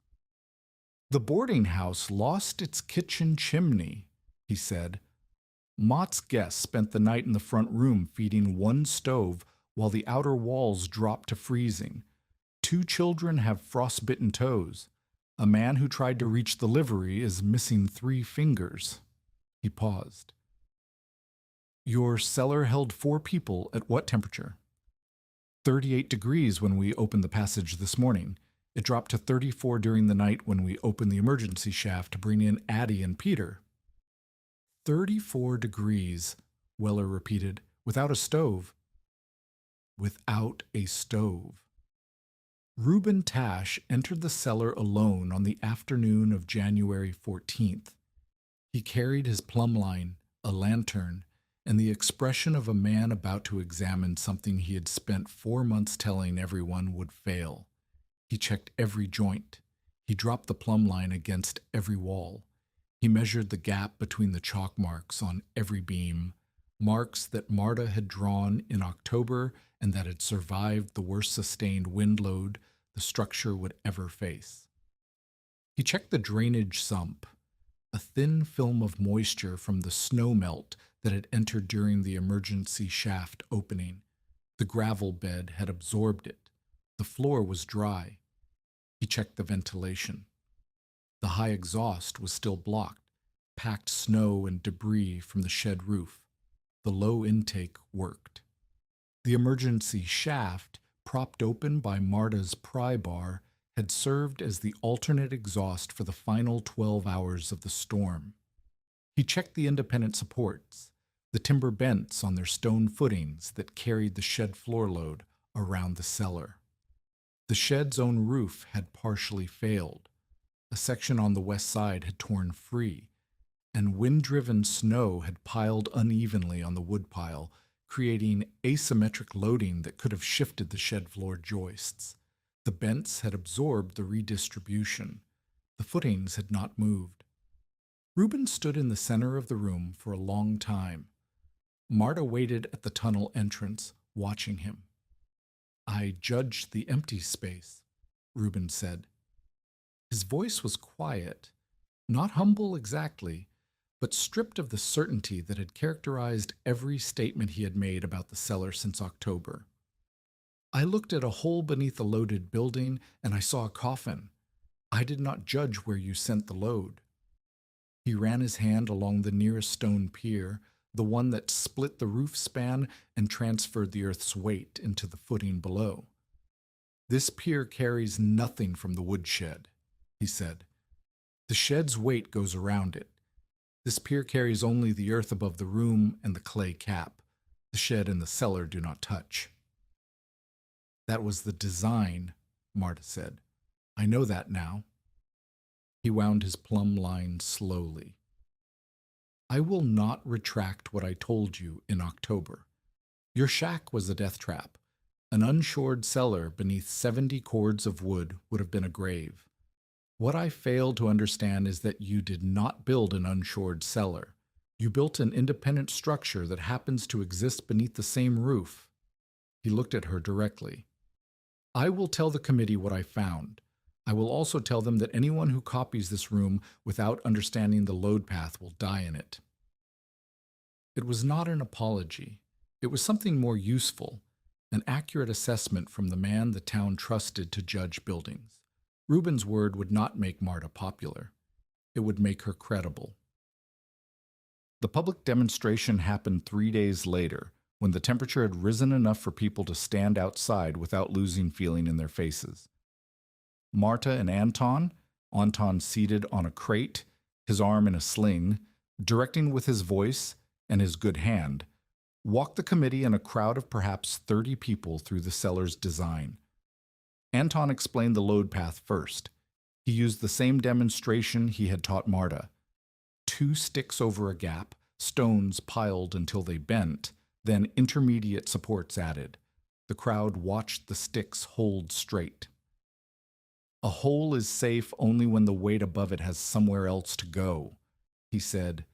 "The boarding house lost its kitchen chimney," he said. "Mott's guests spent the night in the front room feeding 1 stove while the outer walls dropped to freezing. 2 children have frostbitten toes. A man who tried to reach the livery is missing 3 fingers." He paused. "Your cellar held 4 people at what temperature?" 38 degrees when we opened the passage this morning. It dropped to 34 during the night when we opened the emergency shaft to bring in Addie and Peter. 34 degrees, Weller repeated, without a stove. without a stove. Reuben Tash entered the cellar alone on the afternoon of January 14th. He carried his plumb line, a lantern, and the expression of a man about to examine something he had spent 4 months telling everyone would fail. He checked every joint. He dropped the plumb line against every wall. He measured the gap between the chalk marks on every beam, marks that Marta had drawn in October and that had survived the worst sustained wind load the structure would ever face. He checked the drainage sump, a thin film of moisture from the snow melt that had entered during the emergency shaft opening. The gravel bed had absorbed it. The floor was dry. He checked the ventilation. The high exhaust was still blocked, packed snow and debris from the shed roof. The low intake worked. The emergency shaft, propped open by Marta's pry bar, had served as the alternate exhaust for the final 12 hours of the storm. He checked the independent supports, the timber bents on their stone footings that carried the shed floor load around the cellar. The shed's own roof had partially failed. A section on the west side had torn free, and wind-driven snow had piled unevenly on the woodpile, creating asymmetric loading that could have shifted the shed floor joists. The bents had absorbed the redistribution. The footings had not moved. Reuben stood in the center of the room for a long time. Marta waited at the tunnel entrance, watching him. "I judged the empty space," Reuben said. His voice was quiet, not humble exactly, but stripped of the certainty that had characterized every statement he had made about the cellar since October. "I looked at a hole beneath a loaded building, and I saw a coffin. I did not judge where you sent the load." He ran his hand along the nearest stone pier, the one that split the roof span and transferred the earth's weight into the footing below. "This pier carries nothing from the woodshed," he said. "The shed's weight goes around it. This pier carries only the earth above the room and the clay cap. The shed and the cellar do not touch." "That was the design," Marta said. "I know that now." He wound his plumb line slowly. "I will not retract what I told you in October. Your shack was a death trap. An unshored cellar beneath 70 cords of wood would have been a grave. What I failed to understand is that you did not build an unshored cellar. You built an independent structure that happens to exist beneath the same roof." He looked at her directly. "I will tell the committee what I found. I will also tell them that anyone who copies this room without understanding the load path will die in it." It was not an apology. It was something more useful, an accurate assessment from the man the town trusted to judge buildings. Reuben's word would not make Marta popular. It would make her credible. The public demonstration happened 3 days later, when the temperature had risen enough for people to stand outside without losing feeling in their faces. Marta and Anton seated on a crate, his arm in a sling, directing with his voice and his good hand, walked the committee and a crowd of perhaps 30 people through the cellar's design. Anton explained the load path first. He used the same demonstration he had taught Marta. 2 sticks over a gap, stones piled until they bent, then intermediate supports added. The crowd watched the sticks hold straight. "A hole is safe only when the weight above it has somewhere else to go," he said.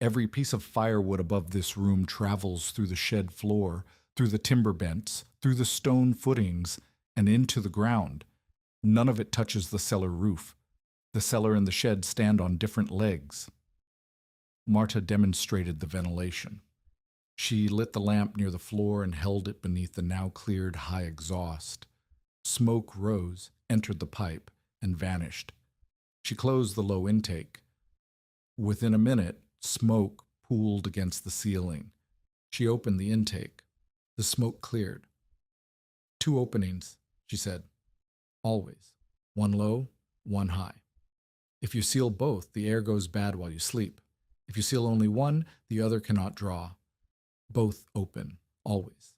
"Every piece of firewood above this room travels through the shed floor, through the timber bents, through the stone footings, and into the ground. None of it touches the cellar roof. The cellar and the shed stand on different legs." Marta demonstrated the ventilation. She lit the lamp near the floor and held it beneath the now cleared high exhaust. Smoke rose, entered the pipe, and vanished. She closed the low intake. Within a minute, smoke pooled against the ceiling. She opened the intake. The smoke cleared. "2 openings," she said. "Always. One low, one high. If you seal both, the air goes bad while you sleep. If you seal only one, the other cannot draw. Both open, always."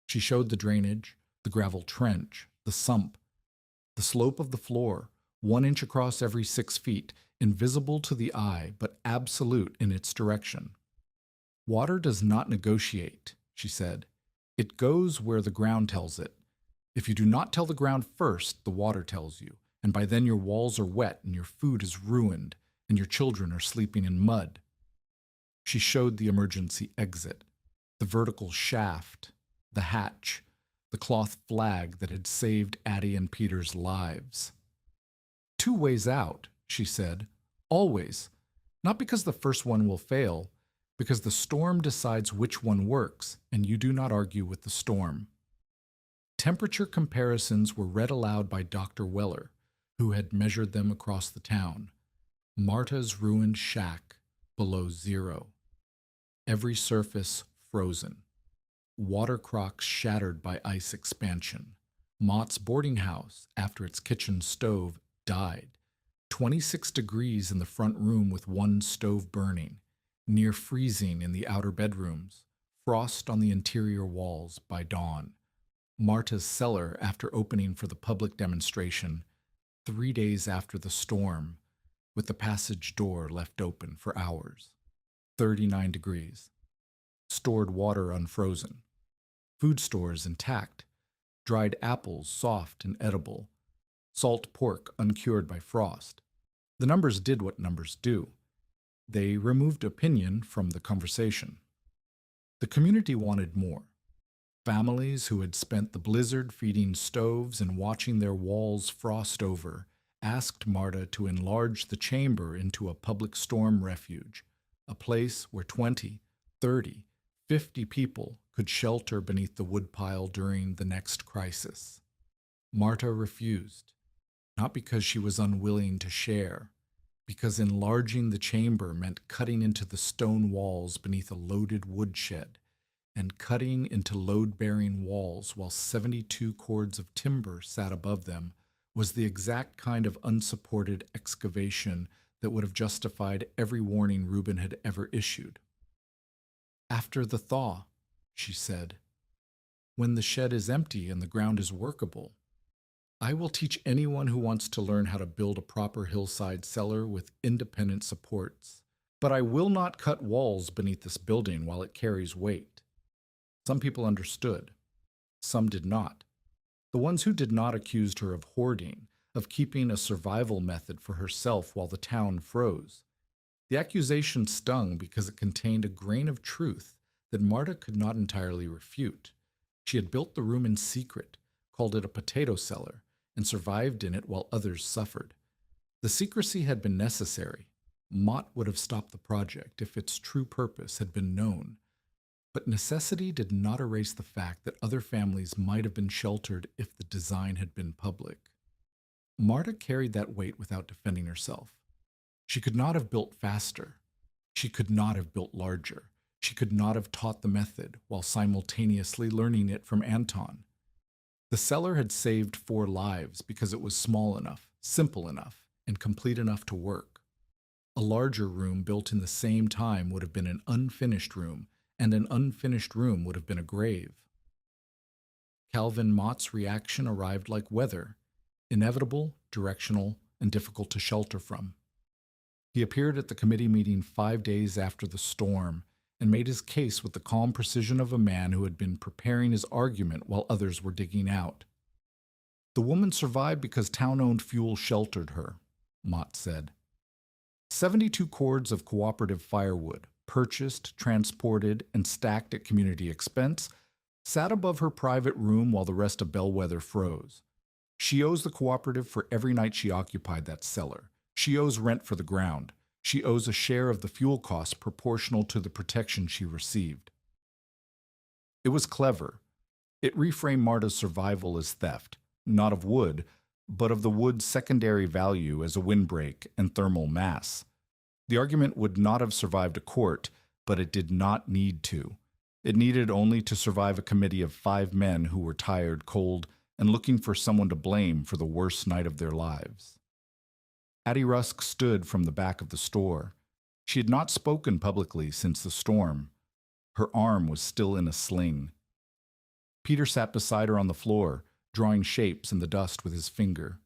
She showed the drainage, the gravel trench, the sump, the slope of the floor, 1 inch across every 6 feet, invisible to the eye but absolute in its direction. Water does not negotiate, she said. It goes where the ground tells it. If you do not tell the ground first, the water tells you, and by then your walls are wet and your food is ruined and your children are sleeping in mud. She showed the emergency exit, the vertical shaft, the hatch, the cloth flag that had saved Addie and Peter's lives. 2 ways out, she said, always, not because the first one will fail, because the storm decides which one works, and you do not argue with the storm. Temperature comparisons were read aloud by Dr. Weller, who had measured them across the town. Marta's ruined shack below 0. Every surface frozen. Water crocks shattered by ice expansion. Mott's boarding house, after its kitchen stove, died. 26 degrees in the front room with 1 stove burning. Near freezing in the outer bedrooms. Frost on the interior walls by dawn. Marta's cellar after opening for the public demonstration, 3 days after the storm, with the passage door left open for hours. 39 degrees. Stored water unfrozen. Food stores intact. Dried apples soft and edible. Salt pork uncured by frost. The numbers did what numbers do. They removed opinion from the conversation. The community wanted more. Families who had spent the blizzard feeding stoves and watching their walls frost over asked Marta to enlarge the chamber into a public storm refuge, a place where 20, 30, 50 people could shelter beneath the woodpile during the next crisis. Marta refused, not because she was unwilling to share, because enlarging the chamber meant cutting into the stone walls beneath a loaded woodshed and cutting into load-bearing walls while 72 cords of timber sat above them was the exact kind of unsupported excavation that would have justified every warning Reuben had ever issued. After the thaw, she said, when the shed is empty and the ground is workable, I will teach anyone who wants to learn how to build a proper hillside cellar with independent supports, but I will not cut walls beneath this building while it carries weight. Some people understood. Some did not. The ones who did not accused her of hoarding, of keeping a survival method for herself while the town froze. The accusation stung because it contained a grain of truth that Marta could not entirely refute. She had built the room in secret, called it a potato cellar, and survived in it while others suffered. The secrecy had been necessary. Mott would have stopped the project if its true purpose had been known. But necessity did not erase the fact that other families might have been sheltered if the design had been public. Marta carried that weight without defending herself. She could not have built faster. She could not have built larger. She could not have taught the method while simultaneously learning it from Anton. The cellar had saved 4 lives because it was small enough, simple enough, and complete enough to work. A larger room built in the same time would have been an unfinished room, and an unfinished room would have been a grave. Calvin Mott's reaction arrived like weather, inevitable, directional, and difficult to shelter from. He appeared at the committee meeting 5 days after the storm and made his case with the calm precision of a man who had been preparing his argument while others were digging out. The woman survived because town-owned fuel sheltered her, Mott said. 72 cords of cooperative firewood, purchased, transported, and stacked at community expense, sat above her private room while the rest of Bellwether froze. She owes the cooperative for every night she occupied that cellar. She owes rent for the ground. She owes a share of the fuel costs proportional to the protection she received. It was clever. It reframed Marta's survival as theft, not of wood, but of the wood's secondary value as a windbreak and thermal mass. The argument would not have survived a court, but it did not need to. It needed only to survive a committee of 5 men who were tired, cold, and looking for someone to blame for the worst night of their lives. Addie Rusk stood from the back of the store. She had not spoken publicly since the storm. Her arm was still in a sling. Peter sat beside her on the floor, drawing shapes in the dust with his finger.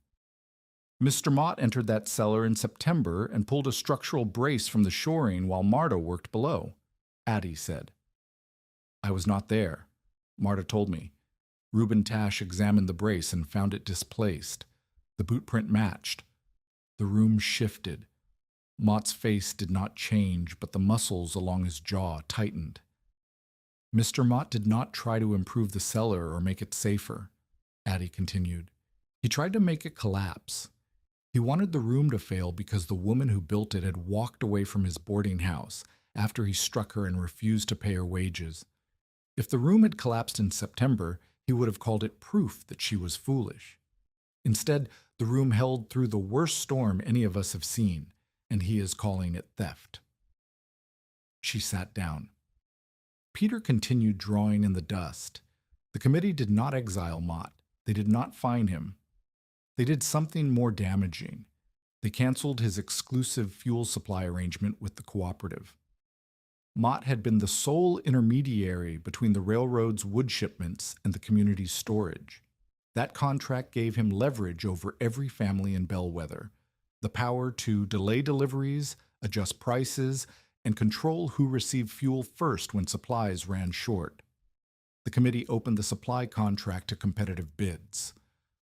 Mr. Mott entered that cellar in September and pulled a structural brace from the shoring while Marta worked below, Addie said. I was not there. Marta told me. Reuben Tash examined the brace and found it displaced. The boot print matched. The room shifted. Mott's face did not change, but the muscles along his jaw tightened. Mr. Mott did not try to improve the cellar or make it safer, Addie continued. He tried to make it collapse. He wanted the room to fail because the woman who built it had walked away from his boarding house after he struck her and refused to pay her wages. If the room had collapsed in September, he would have called it proof that she was foolish. Instead, the room held through the worst storm any of us have seen, and he is calling it theft. She sat down. Peter continued drawing in the dust. The committee did not exile Mott. They did not fine him. They did something more damaging. They canceled his exclusive fuel supply arrangement with the cooperative. Mott had been the sole intermediary between the railroad's wood shipments and the community's storage. That contract gave him leverage over every family in Bellwether, the power to delay deliveries, adjust prices, and control who received fuel first when supplies ran short. The committee opened the supply contract to competitive bids.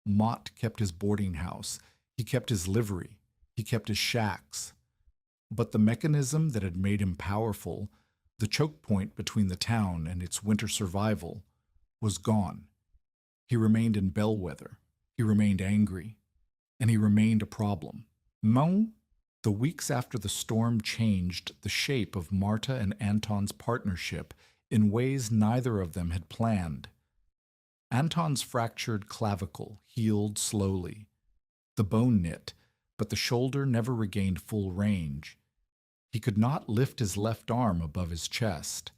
Mott kept his boarding house. He kept his livery. He kept his shacks. But the mechanism that had made him powerful, the choke point between the town and its winter survival, was gone. He remained in Bellwether. He remained angry. And he remained a problem. The weeks after the storm changed the shape of Marta and Anton's partnership in ways neither of them had planned. Anton's fractured clavicle healed slowly. The bone knit, but the shoulder never regained full range. He could not lift his left arm above his chest.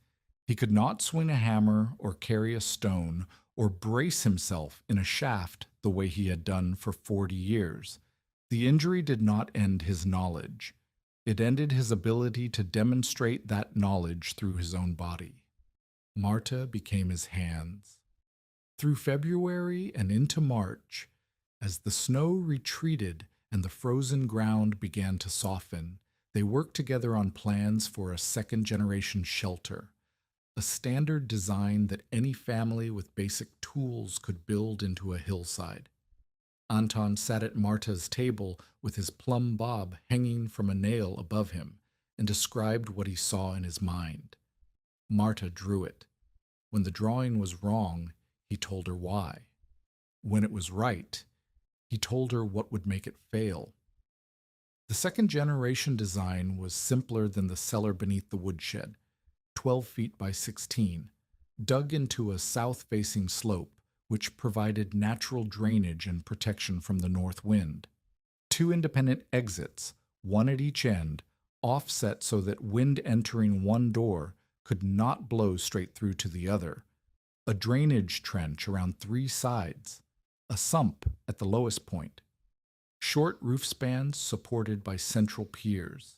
He could not swing a hammer or carry a stone or brace himself in a shaft the way he had done for 40 years. The injury did not end his knowledge. It ended his ability to demonstrate that knowledge through his own body. Marta became his hands. Through February and into March, as the snow retreated and the frozen ground began to soften, they worked together on plans for a second-generation shelter, a standard design that any family with basic tools could build into a hillside. Anton sat at Marta's table with his plumb bob hanging from a nail above him and described what he saw in his mind. Marta drew it. When the drawing was wrong, he told her why. When it was right, he told her what would make it fail. The second-generation design was simpler than the cellar beneath the woodshed, 12 feet by 16, dug into a south-facing slope, which provided natural drainage and protection from the north wind. 2 independent exits, one at each end, offset so that wind entering one door could not blow straight through to the other. A drainage trench around 3 sides, a sump at the lowest point. Short roof spans supported by central piers.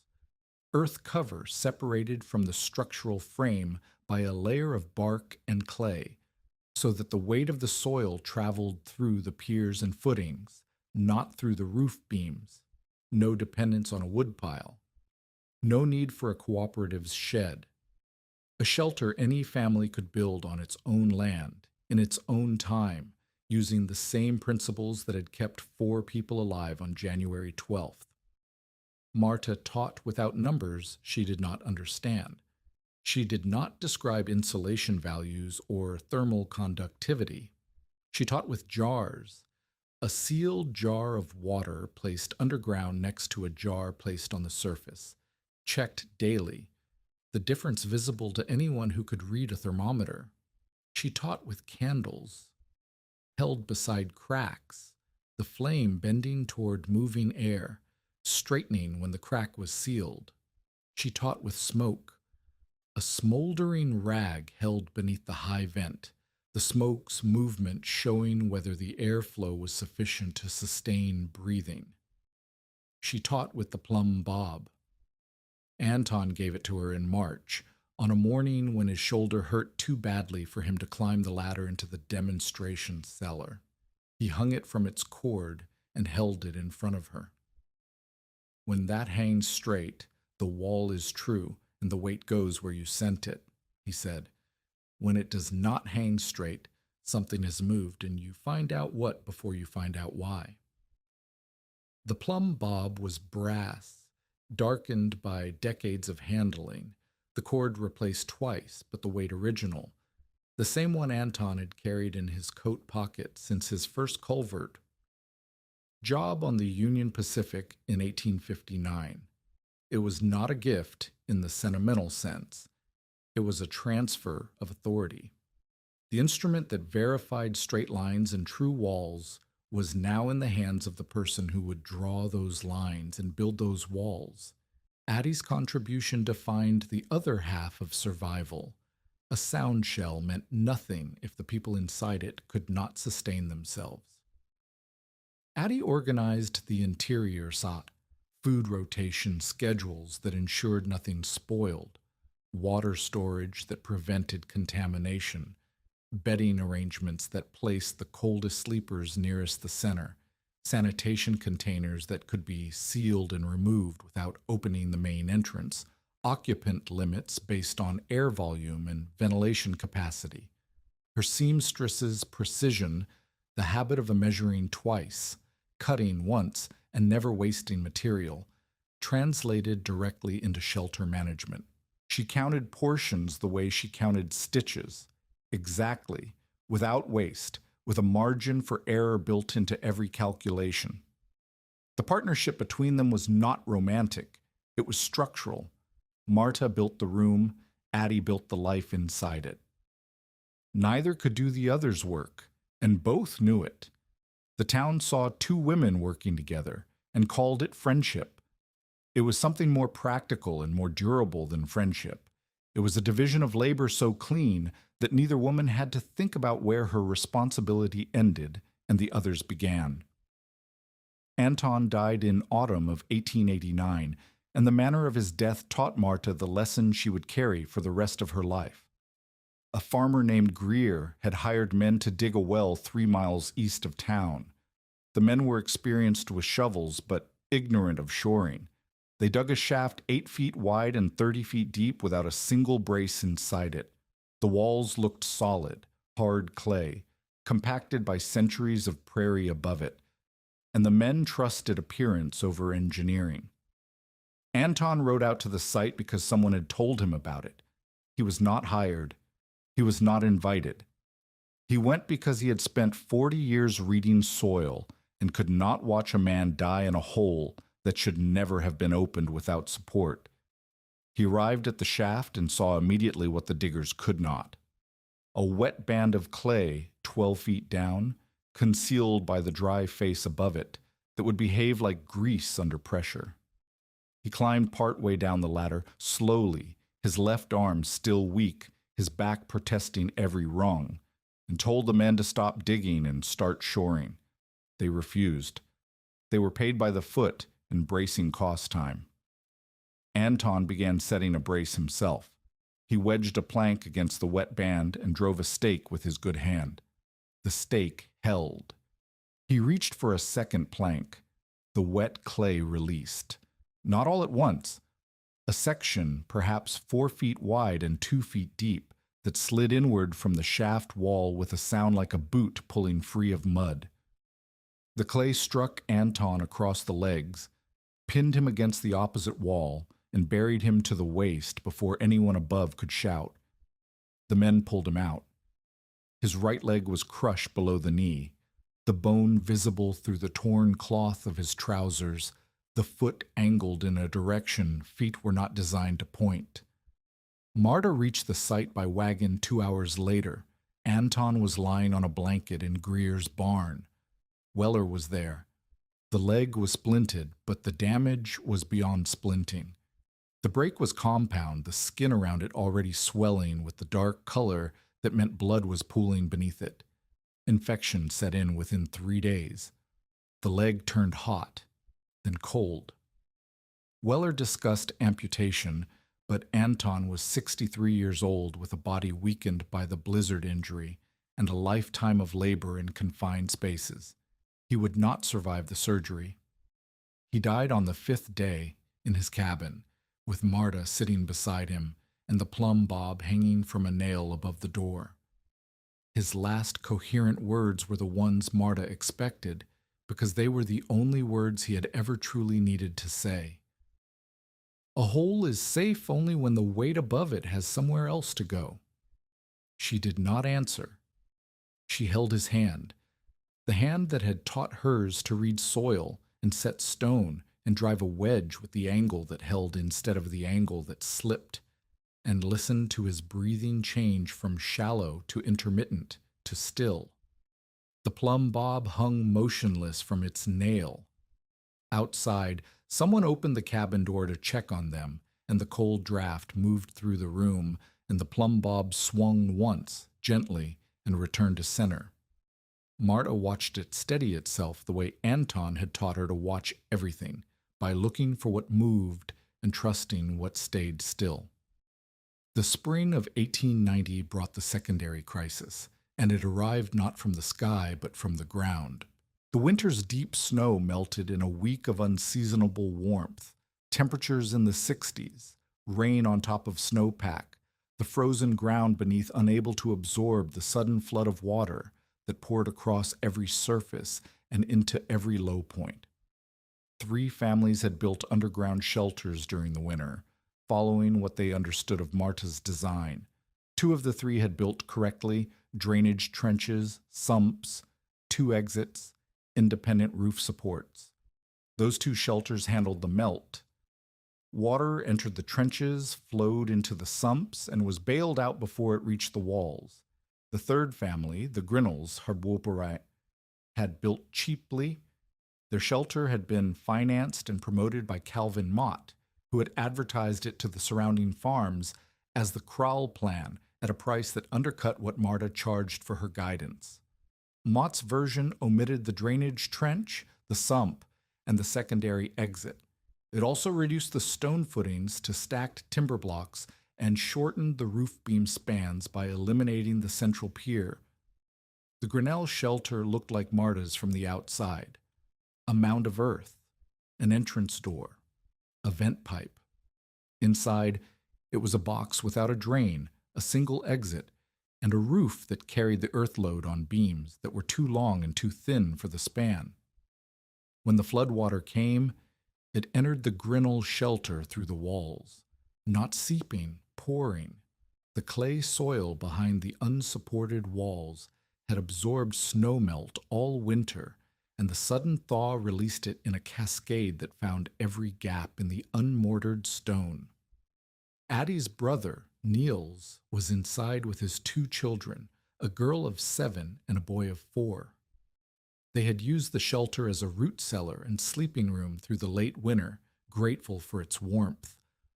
Earth cover separated from the structural frame by a layer of bark and clay, so that the weight of the soil traveled through the piers and footings, not through the roof beams. No dependence on a woodpile. No need for a cooperative's shed. A shelter any family could build on its own land, in its own time, using the same principles that had kept 4 people alive on January 12th. Marta taught without numbers she did not understand. She did not describe insulation values or thermal conductivity. She taught with jars, a sealed jar of water placed underground next to a jar placed on the surface, checked daily, the difference visible to anyone who could read a thermometer. She taught with candles, held beside cracks, the flame bending toward moving air, straightening when the crack was sealed. She taught with smoke, a smoldering rag held beneath the high vent, the smoke's movement showing whether the airflow was sufficient to sustain breathing. She taught with the plumb bob. Anton gave it to her in March, On a morning when his shoulder hurt too badly for him to climb the ladder into the demonstration cellar, he hung it from its cord and held it in front of her. When that hangs straight, the wall is true and the weight goes where you sent it, he said. When it does not hang straight, something has moved and you find out what before you find out why. The plumb bob was brass, darkened by decades of handling, the cord replaced twice, but the weight original, the same one Anton had carried in his coat pocket since his first culvert job on the Union Pacific in 1859. It was not a gift in the sentimental sense. It was a transfer of authority. The instrument that verified straight lines and true walls was now in the hands of the person who would draw those lines and build those walls. Addie's contribution defined the other half of survival. A sound shell meant nothing if the people inside it could not sustain themselves. Addie organized the interior sought, food rotation schedules that ensured nothing spoiled, water storage that prevented contamination, bedding arrangements that placed the coldest sleepers nearest the center, sanitation containers that could be sealed and removed without opening the main entrance, occupant limits based on air volume and ventilation capacity. Her seamstress's precision, the habit of measuring twice, cutting once, and never wasting material, translated directly into shelter management. She counted portions the way she counted stitches, exactly, without waste, with a margin for error built into every calculation. The partnership between them was not romantic, it was structural. Marta built the room, Addie built the life inside it. Neither could do the other's work, and both knew it. The town saw two women working together and called it friendship. It was something more practical and more durable than friendship. It was a division of labor so clean that neither woman had to think about where her responsibility ended and the other's began. Anton died in autumn of 1889, and the manner of his death taught Marta the lesson she would carry for the rest of her life. A farmer named Greer had hired men to dig a well 3 miles east of town. The men were experienced with shovels, but ignorant of shoring. They dug a shaft 8 feet wide and 30 feet deep without a single brace inside it. The walls looked solid, hard clay, compacted by centuries of prairie above it, and the men trusted appearance over engineering. Anton rode out to the site because someone had told him about it. He was not hired. He was not invited. He went because he had spent 40 years reading soil and could not watch a man die in a hole that should never have been opened without support. He arrived at the shaft and saw immediately what the diggers could not. A wet band of clay, 12 feet down, concealed by the dry face above it, that would behave like grease under pressure. He climbed part way down the ladder, slowly, his left arm still weak, his back protesting every rung, and told the men to stop digging and start shoring. They refused. They were paid by the foot and bracing cost time. Anton began setting a brace himself. He wedged a plank against the wet band and drove a stake with his good hand. The stake held. He reached for a second plank. The wet clay released. Not all at once. A section, perhaps 4 feet wide and 2 feet deep, that slid inward from the shaft wall with a sound like a boot pulling free of mud. The clay struck Anton across the legs, pinned him against the opposite wall, and buried him to the waist before anyone above could shout. The men pulled him out. His right leg was crushed below the knee, the bone visible through the torn cloth of his trousers, the foot angled in a direction feet were not designed to point. Marta reached the site by wagon 2 hours later. Anton was lying on a blanket in Greer's barn. Weller was there. The leg was splinted, but the damage was beyond splinting. The break was compound, the skin around it already swelling with the dark color that meant blood was pooling beneath it. Infection set in within 3 days. The leg turned hot, then cold. Weller discussed amputation, But Anton was 63 years old with a body weakened by the blizzard injury and a lifetime of labor in confined spaces. He would not survive the surgery. He died on the fifth day in his cabin, with Marta sitting beside him and the plumb bob hanging from a nail above the door. His last coherent words were the ones Marta expected, because they were the only words he had ever truly needed to say. A hole is safe only when the weight above it has somewhere else to go. She did not answer. She held his hand, the hand that had taught hers to read soil and set stone and drive a wedge with the angle that held instead of the angle that slipped, and listened to his breathing change from shallow to intermittent to still. The plumb bob hung motionless from its nail. Outside, someone opened the cabin door to check on them, and the cold draft moved through the room, and the plumb bob swung once, gently, and returned to center. Marta watched it steady itself the way Anton had taught her to watch everything, by looking for what moved and trusting what stayed still. The spring of 1890 brought the secondary crisis, and it arrived not from the sky but from the ground. The winter's deep snow melted in a week of unseasonable warmth, temperatures in the 60s, rain on top of snowpack, the frozen ground beneath unable to absorb the sudden flood of water that poured across every surface and into every low point. 3 families had built underground shelters during the winter, following what they understood of Marta's design. 2 of the 3 had built correctly drainage trenches, sumps, 2 exits, independent roof supports. Those 2 shelters handled the melt. Water entered the trenches, flowed into the sumps, and was bailed out before it reached the walls. The 3rd family, the Grinnells, had built cheaply. Their shelter had been financed and promoted by Calvin Mott, who had advertised it to the surrounding farms as the Kral plan at a price that undercut what Marta charged for her guidance. Mott's version omitted the drainage trench, the sump, and the secondary exit. It also reduced the stone footings to stacked timber blocks and shortened the roof beam spans by eliminating the central pier. The Grinnell shelter looked like Marta's from the outside. A mound of earth, an entrance door, a vent pipe. Inside, it was a box without a drain, a single exit, and a roof that carried the earth load on beams that were too long and too thin for the span. When the floodwater came, it entered the Grinnell shelter through the walls, not seeping, pouring. The clay soil behind the unsupported walls had absorbed snowmelt all winter, and the sudden thaw released it in a cascade that found every gap in the unmortared stone. Addie's brother, Niels, was inside with his 2 children, a girl of 7 and a boy of 4. They had used the shelter as a root cellar and sleeping room through the late winter, grateful for its warmth,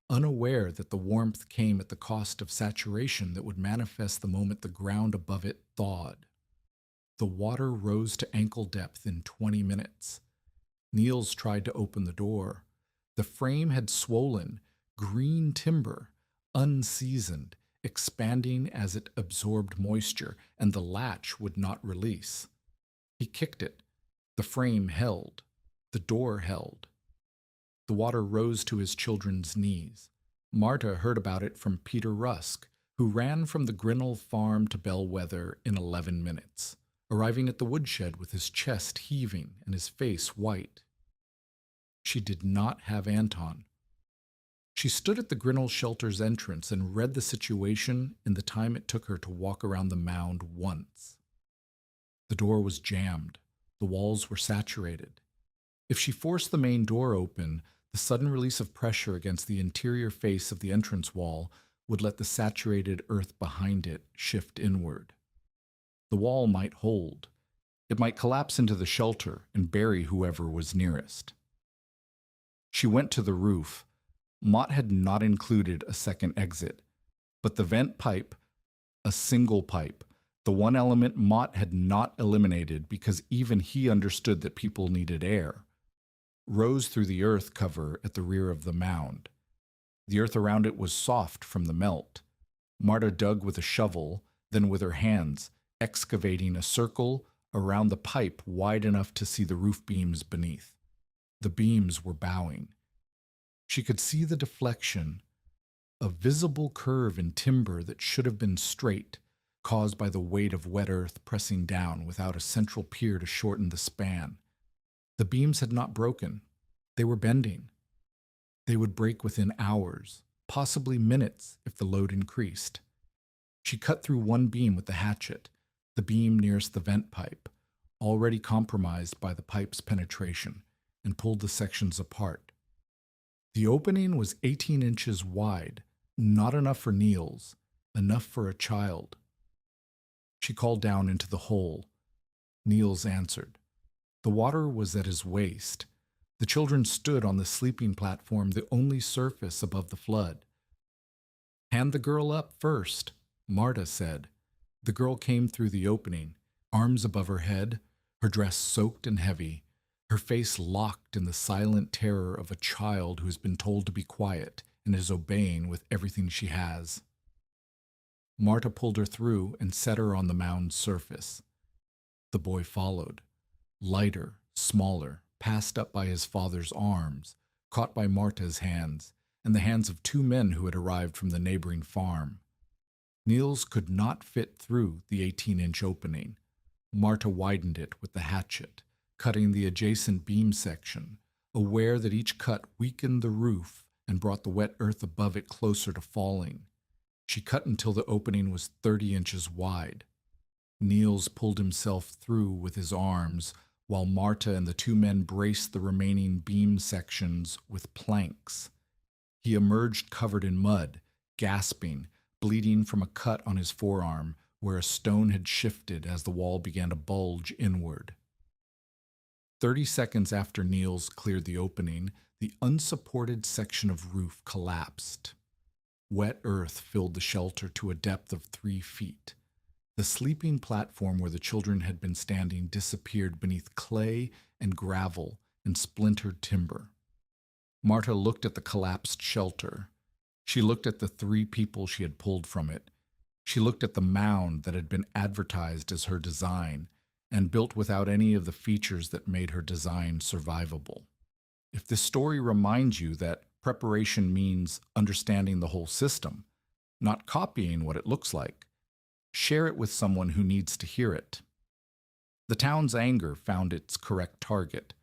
unaware that the warmth came at the cost of saturation that would manifest the moment the ground above it thawed. The water rose to ankle depth in 20 minutes. Niels tried to open the door. The frame had swollen, green timber, unseasoned, expanding as it absorbed moisture, and the latch would not release. He kicked it. The frame held. The door held. The water rose to his children's knees. Marta heard about it from Peter Rusk, who ran from the Grinnell farm to Bellwether in 11 minutes, arriving at the woodshed with his chest heaving and his face white. She did not have Anton. She stood at the Grinnell shelter's entrance and read the situation in the time it took her to walk around the mound once. The door was jammed. The walls were saturated. If she forced the main door open, the sudden release of pressure against the interior face of the entrance wall would let the saturated earth behind it shift inward. The wall might hold. It might collapse into the shelter and bury whoever was nearest. She went to the roof. Mott had not included a second exit, but the vent pipe, a single pipe, the one element Mott had not eliminated because even he understood that people needed air, rose through the earth cover at the rear of the mound. The earth around it was soft from the melt. Marta dug with a shovel, then with her hands, excavating a circle around the pipe wide enough to see the roof beams beneath. The beams were bowing. She could see the deflection, a visible curve in timber that should have been straight, caused by the weight of wet earth pressing down without a central pier to shorten the span. The beams had not broken. They were bending. They would break within hours, possibly minutes if the load increased. She cut through one beam with the hatchet, the beam nearest the vent pipe, already compromised by the pipe's penetration, and pulled the sections apart. The opening was 18 inches wide, not enough for Niels, enough for a child. She called down into the hole. Niels answered. The water was at his waist. The children stood on the sleeping platform, the only surface above the flood. "Hand the girl up first," Marta said. The girl came through the opening, arms above her head, her dress soaked and heavy, her face locked in the silent terror of a child who has been told to be quiet and is obeying with everything she has. Marta pulled her through and set her on the mound's surface. The boy followed, lighter, smaller, passed up by his father's arms, caught by Marta's hands, and the hands of two men who had arrived from the neighboring farm. Niels could not fit through the 18-inch opening. Marta widened it with the hatchet, cutting the adjacent beam section, aware that each cut weakened the roof and brought the wet earth above it closer to falling. She cut until the opening was 30 inches wide. Niels pulled himself through with his arms, while Marta and the two men braced the remaining beam sections with planks. He emerged covered in mud, gasping, bleeding from a cut on his forearm where a stone had shifted as the wall began to bulge inward. 30 seconds after Niels cleared the opening, the unsupported section of roof collapsed. Wet earth filled the shelter to a depth of 3 feet. The sleeping platform where the children had been standing disappeared beneath clay and gravel and splintered timber. Marta looked at the collapsed shelter. She looked at the 3 people she had pulled from it. She looked at the mound that had been advertised as her design and built without any of the features that made her design survivable. If this story reminds you that preparation means understanding the whole system, not copying what it looks like, share it with someone who needs to hear it. The town's anger found its correct target.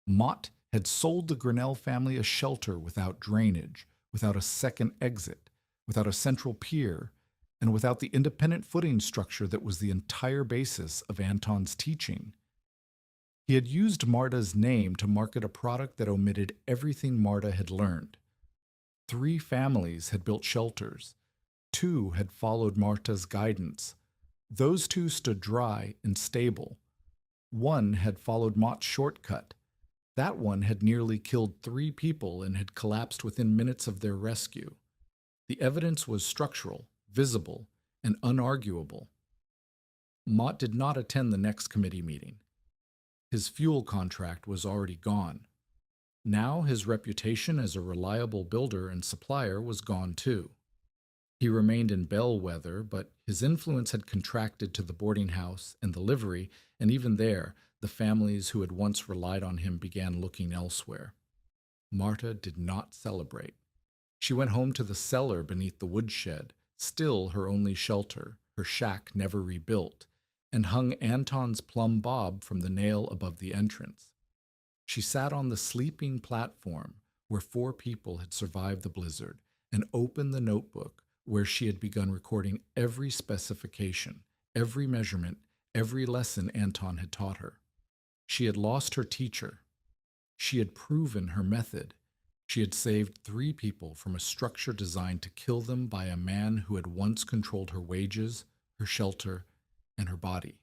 Mott had sold the Grinnell family a shelter without drainage, without a second exit, without a central pier, and without the independent footing structure that was the entire basis of Anton's teaching. He had used Marta's name to market a product that omitted everything Marta had learned. 3 families had built shelters. 2 had followed Marta's guidance. Those 2 stood dry and stable. 1 had followed Mott's shortcut. That one had nearly killed 3 people and had collapsed within minutes of their rescue. The evidence was structural, visible, and unarguable. Mott did not attend the next committee meeting. His fuel contract was already gone. Now his reputation as a reliable builder and supplier was gone too. He remained in Bellwether, but his influence had contracted to the boarding house and the livery, and even there, the families who had once relied on him began looking elsewhere. Marta did not celebrate. She went home to the cellar beneath the woodshed, still her only shelter, her shack never rebuilt, and hung Anton's plumb bob from the nail above the entrance. She sat on the sleeping platform where 4 people had survived the blizzard and opened the notebook where she had begun recording every specification, every measurement, every lesson Anton had taught her. She had lost her teacher. She had proven her method. She had saved 3 people from a structure designed to kill them by a man who had once controlled her wages, her shelter, and her body.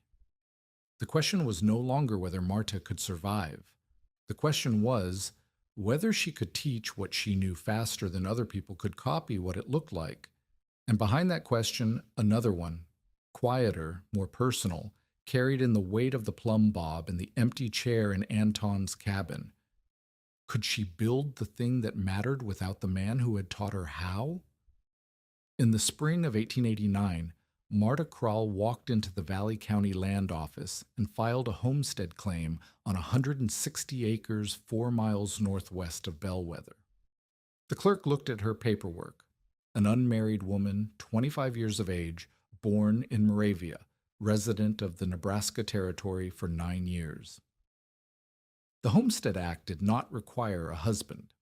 The question was no longer whether Marta could survive. The question was whether she could teach what she knew faster than other people could copy what it looked like. And behind that question, another one, quieter, more personal, carried in the weight of the plumb bob and the empty chair in Anton's cabin. Could she build the thing that mattered without the man who had taught her how? In the spring of 1889, Marta Kral walked into the Valley County Land Office and filed a homestead claim on 160 acres 4 miles northwest of Bellwether. The clerk looked at her paperwork. An unmarried woman, 25 years of age, born in Moravia, resident of the Nebraska Territory for 9 years. The Homestead Act did not require a husband.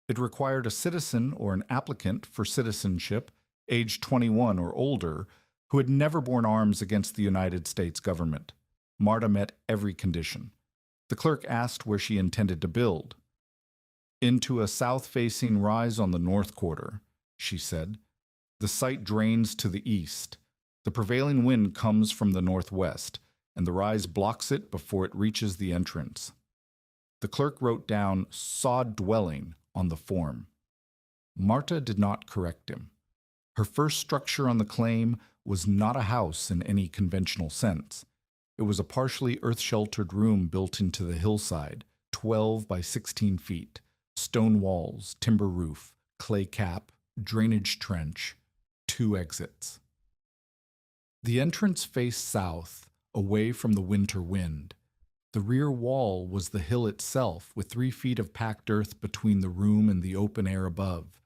It required a citizen or an applicant for citizenship, age 21 or older, who had never borne arms against the United States government. Marta met every condition. The clerk asked where she intended to build. Into a south-facing rise on the north quarter, she said. The site drains to the east. The prevailing wind comes from the northwest, and the rise blocks it before it reaches the entrance. The clerk wrote down sod dwelling on the form. Marta did not correct him. Her first structure on the claim was not a house in any conventional sense. It was a partially earth-sheltered room built into the hillside, 12 by 16 feet, stone walls, timber roof, clay cap, drainage trench, 2 exits. The entrance faced south, away from the winter wind. The rear wall was the hill itself, with 3 feet of packed earth between the room and the open air above.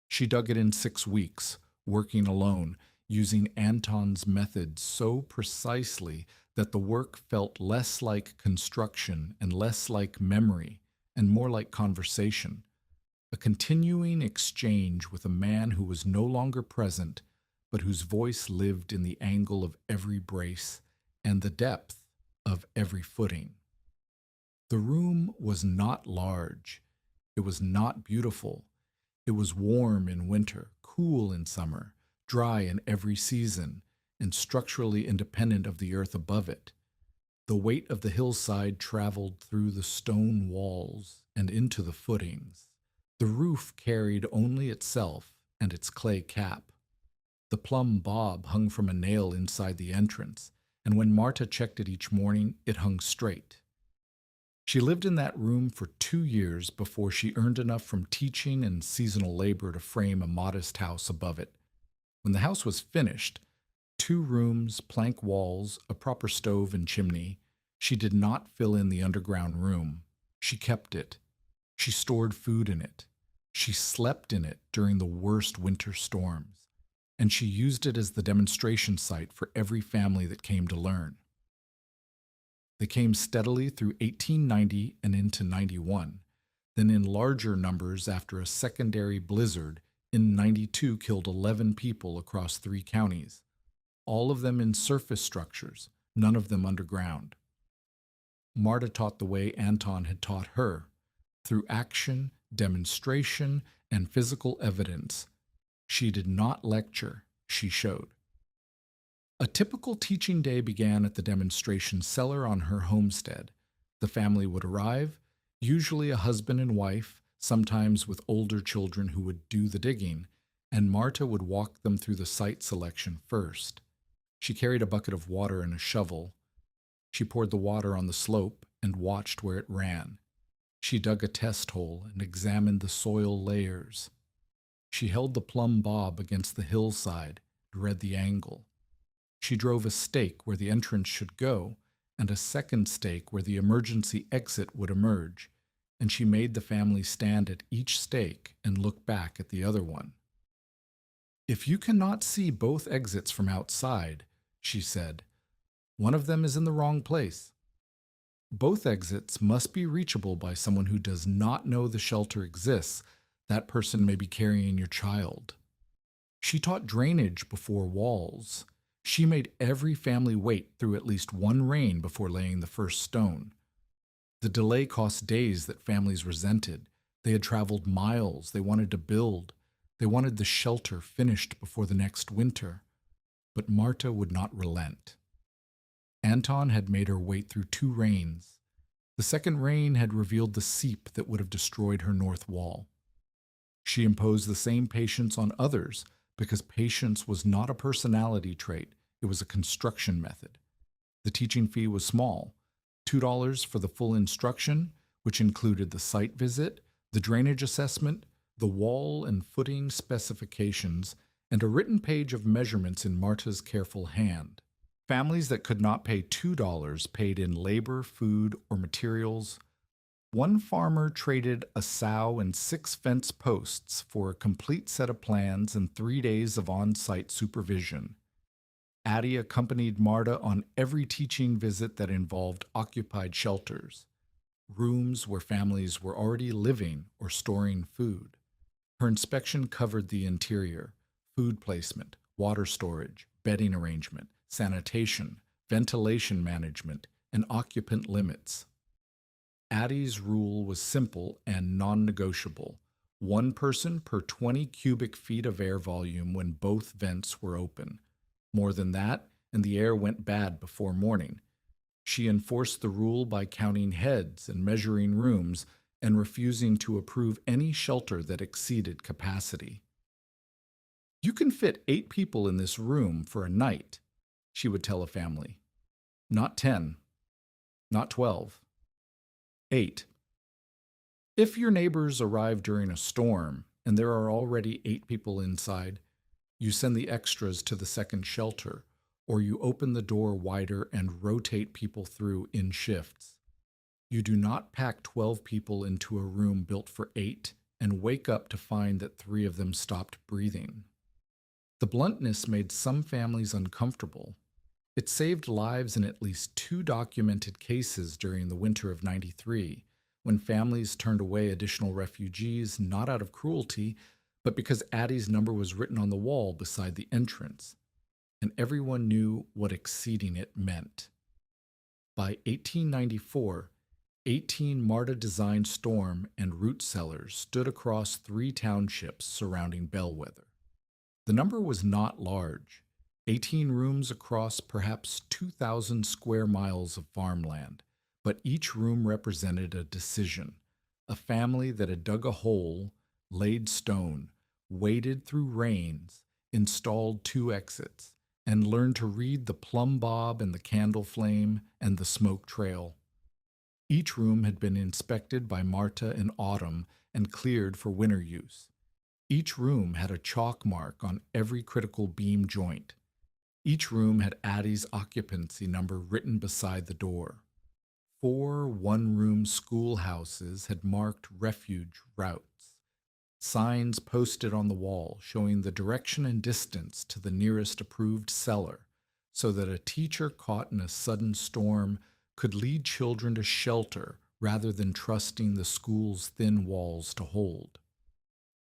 She dug it in 6 weeks, working alone, using Anton's method so precisely that the work felt less like construction and less like memory and more like conversation, a continuing exchange with a man who was no longer present, but whose voice lived in the angle of every brace and the depth of every footing. The room was not large. It was not beautiful. It was warm in winter, cool in summer, dry in every season, and structurally independent of the earth above it. The weight of the hillside traveled through the stone walls and into the footings. The roof carried only itself and its clay cap. The plumb bob hung from a nail inside the entrance, and when Marta checked it each morning, it hung straight. She lived in that room for 2 years before she earned enough from teaching and seasonal labor to frame a modest house above it. When the house was finished, 2 rooms, plank walls, a proper stove and chimney, she did not fill in the underground room. She kept it. She stored food in it. She slept in it during the worst winter storms. And she used it as the demonstration site for every family that came to learn. They came steadily through 1890 and into 91, then in larger numbers after a secondary blizzard in 92 killed 11 people across 3 counties, all of them in surface structures, none of them underground. Marta taught the way Anton had taught her, through action, demonstration, and physical evidence. She did not lecture, she showed. A typical teaching day began at the demonstration cellar on her homestead. The family would arrive, usually a husband and wife, sometimes with older children who would do the digging, and Marta would walk them through the site selection first. She carried a bucket of water and a shovel. She poured the water on the slope and watched where it ran. She dug a test hole and examined the soil layers. She held the plumb bob against the hillside and read the angle. She drove a stake where the entrance should go and a second stake where the emergency exit would emerge, and she made the family stand at each stake and look back at the other one. "If you cannot see both exits from outside," she said, "one of them is in the wrong place. Both exits must be reachable by someone who does not know the shelter exists. That person may be carrying your child." She taught drainage before walls. She made every family wait through at least one rain before laying the first stone. The delay cost days that families resented. They had traveled miles. They wanted to build. They wanted the shelter finished before the next winter. But Marta would not relent. Anton had made her wait through 2 rains. The second rain had revealed the seep that would have destroyed her north wall. She imposed the same patience on others because patience was not a personality trait, it was a construction method. The teaching fee was small, $2 for the full instruction, which included the site visit, the drainage assessment, the wall and footing specifications, and a written page of measurements in Marta's careful hand. Families that could not pay $2 paid in labor, food, or materials. One farmer traded a sow and 6 fence posts for a complete set of plans and 3 days of on-site supervision. Addie accompanied Marta on every teaching visit that involved occupied shelters, rooms where families were already living or storing food. Her inspection covered the interior, food placement, water storage, bedding arrangement, sanitation, ventilation management, and occupant limits. Addie's rule was simple and non-negotiable: 1 person per 20 cubic feet of air volume when both vents were open. More than that, and the air went bad before morning. She enforced the rule by counting heads and measuring rooms and refusing to approve any shelter that exceeded capacity. "You can fit 8 people in this room for a night," she would tell a family. "Not 10, not 12. 8. If your neighbors arrive during a storm and there are already 8 people inside, you send the extras to the second shelter, or you open the door wider and rotate people through in shifts. You do not pack 12 people into a room built for 8 and wake up to find that 3 of them stopped breathing." The bluntness made some families uncomfortable. It saved lives in at least 2 documented cases during the winter of '93, when families turned away additional refugees not out of cruelty, but because Addie's number was written on the wall beside the entrance, and everyone knew what exceeding it meant. By 1894, 18 Marta-designed storm and root cellars stood across 3 townships surrounding Bellwether. The number was not large: 18 rooms across perhaps 2,000 square miles of farmland, but each room represented a decision, a family that had dug a hole, laid stone, waded through rains, installed 2 exits, and learned to read the plumb bob and the candle flame and the smoke trail. Each room had been inspected by Marta in autumn and cleared for winter use. Each room had a chalk mark on every critical beam joint. Each room had Addie's occupancy number written beside the door. 4 one-room schoolhouses had marked refuge routes. Signs posted on the wall showing the direction and distance to the nearest approved cellar, so that a teacher caught in a sudden storm could lead children to shelter rather than trusting the school's thin walls to hold.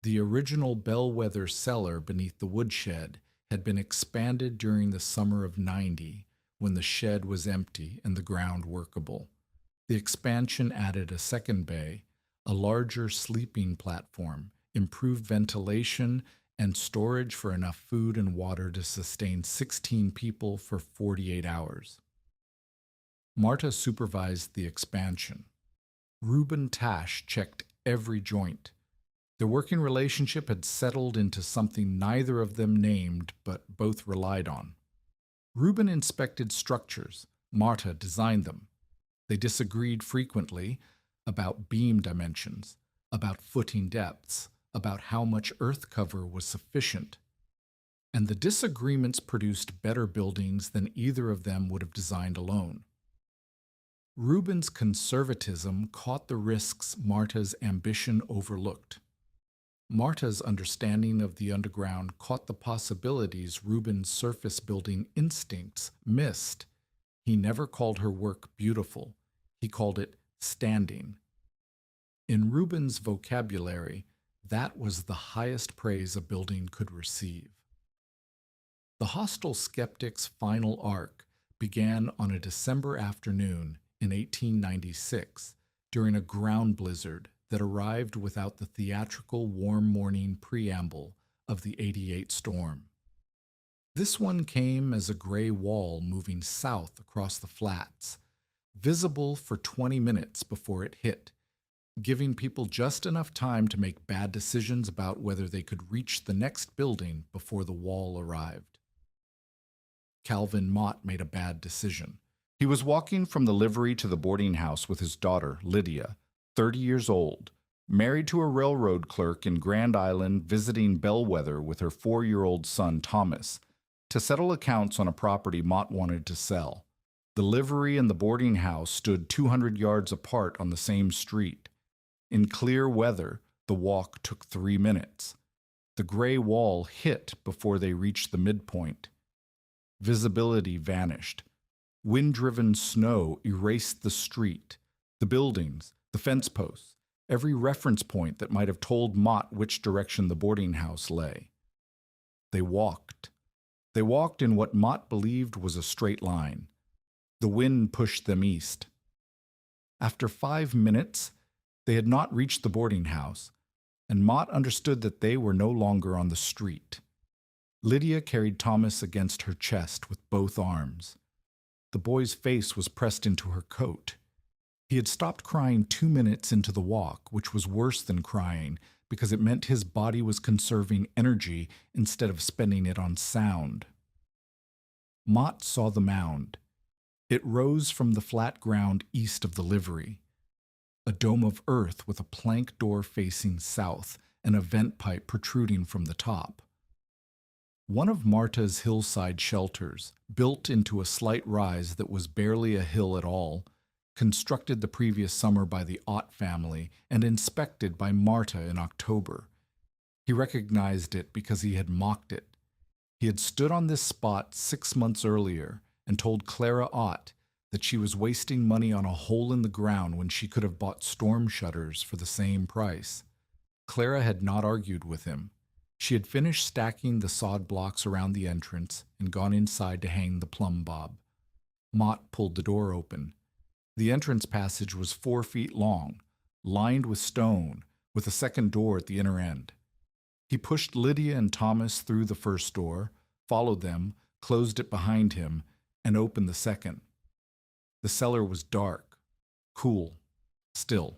The original Bellwether cellar beneath the Woodshed had been expanded during the summer of '90, when the shed was empty and the ground workable. The expansion added a second bay, a larger sleeping platform, improved ventilation, and storage for enough food and water to sustain 16 people for 48 hours. Marta supervised the expansion. Reuben Tash checked every joint. Their working relationship had settled into something neither of them named but both relied on. Reuben inspected structures. Marta designed them. They disagreed frequently about beam dimensions, about footing depths, about how much earth cover was sufficient. And the disagreements produced better buildings than either of them would have designed alone. Reuben's conservatism caught the risks Marta's ambition overlooked. Marta's understanding of the underground caught the possibilities Reuben's surface building instincts missed. He never called her work beautiful. He called it standing. In Reuben's vocabulary, that was the highest praise a building could receive. The hostile skeptic's final arc began on a December afternoon in 1896 during a ground blizzard that arrived without the theatrical warm morning preamble of the '88 storm. This one came as a gray wall moving south across the flats, visible for 20 minutes before it hit, giving people just enough time to make bad decisions about whether they could reach the next building before the wall arrived. Calvin Mott made a bad decision. He was walking from the livery to the boarding house with his daughter, Lydia, 30 years old, married to a railroad clerk in Grand Island, visiting Bellwether with her 4-year-old son Thomas, to settle accounts on a property Mott wanted to sell. The livery and the boarding house stood 200 yards apart on the same street. In clear weather, the walk took 3 minutes. The gray wall hit before they reached the midpoint. Visibility vanished. Wind-driven snow erased the street, the buildings, the fence posts, every reference point that might have told Mott which direction the boarding house lay. They walked. They walked in what Mott believed was a straight line. The wind pushed them east. After 5 minutes, they had not reached the boarding house, and Mott understood that they were no longer on the street. Lydia carried Thomas against her chest with both arms. The boy's face was pressed into her coat. He had stopped crying 2 minutes into the walk, which was worse than crying because it meant his body was conserving energy instead of spending it on sound. Mott saw the mound. It rose from the flat ground east of the livery. A dome of earth with a plank door facing south and a vent pipe protruding from the top. One of Marta's hillside shelters, built into a slight rise that was barely a hill at all, constructed the previous summer by the Ott family and inspected by Marta in October. He recognized it because he had mocked it. He had stood on this spot 6 months earlier and told Clara Ott that she was wasting money on a hole in the ground when she could have bought storm shutters for the same price. Clara had not argued with him. She had finished stacking the sod blocks around the entrance and gone inside to hang the plumb bob. Mott pulled the door open. The entrance passage was 4 feet long, lined with stone, with a second door at the inner end. He pushed Lydia and Thomas through the first door, followed them, closed it behind him, and opened the second. The cellar was dark, cool, still.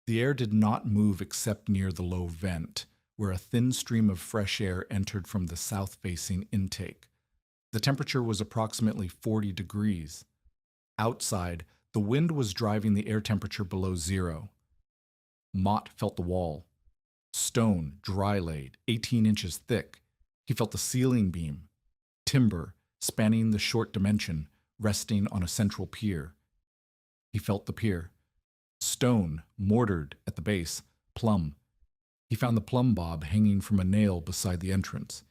The air did not move except near the low vent, where a thin stream of fresh air entered from the south-facing intake. The temperature was approximately 40 degrees. Outside, the wind was driving the air temperature below zero. Mott felt the wall. Stone, dry-laid, 18 inches thick. He felt the ceiling beam. Timber, spanning the short dimension, resting on a central pier. He felt the pier. Stone, mortared at the base, plumb. He found the plumb bob hanging from a nail beside the entrance.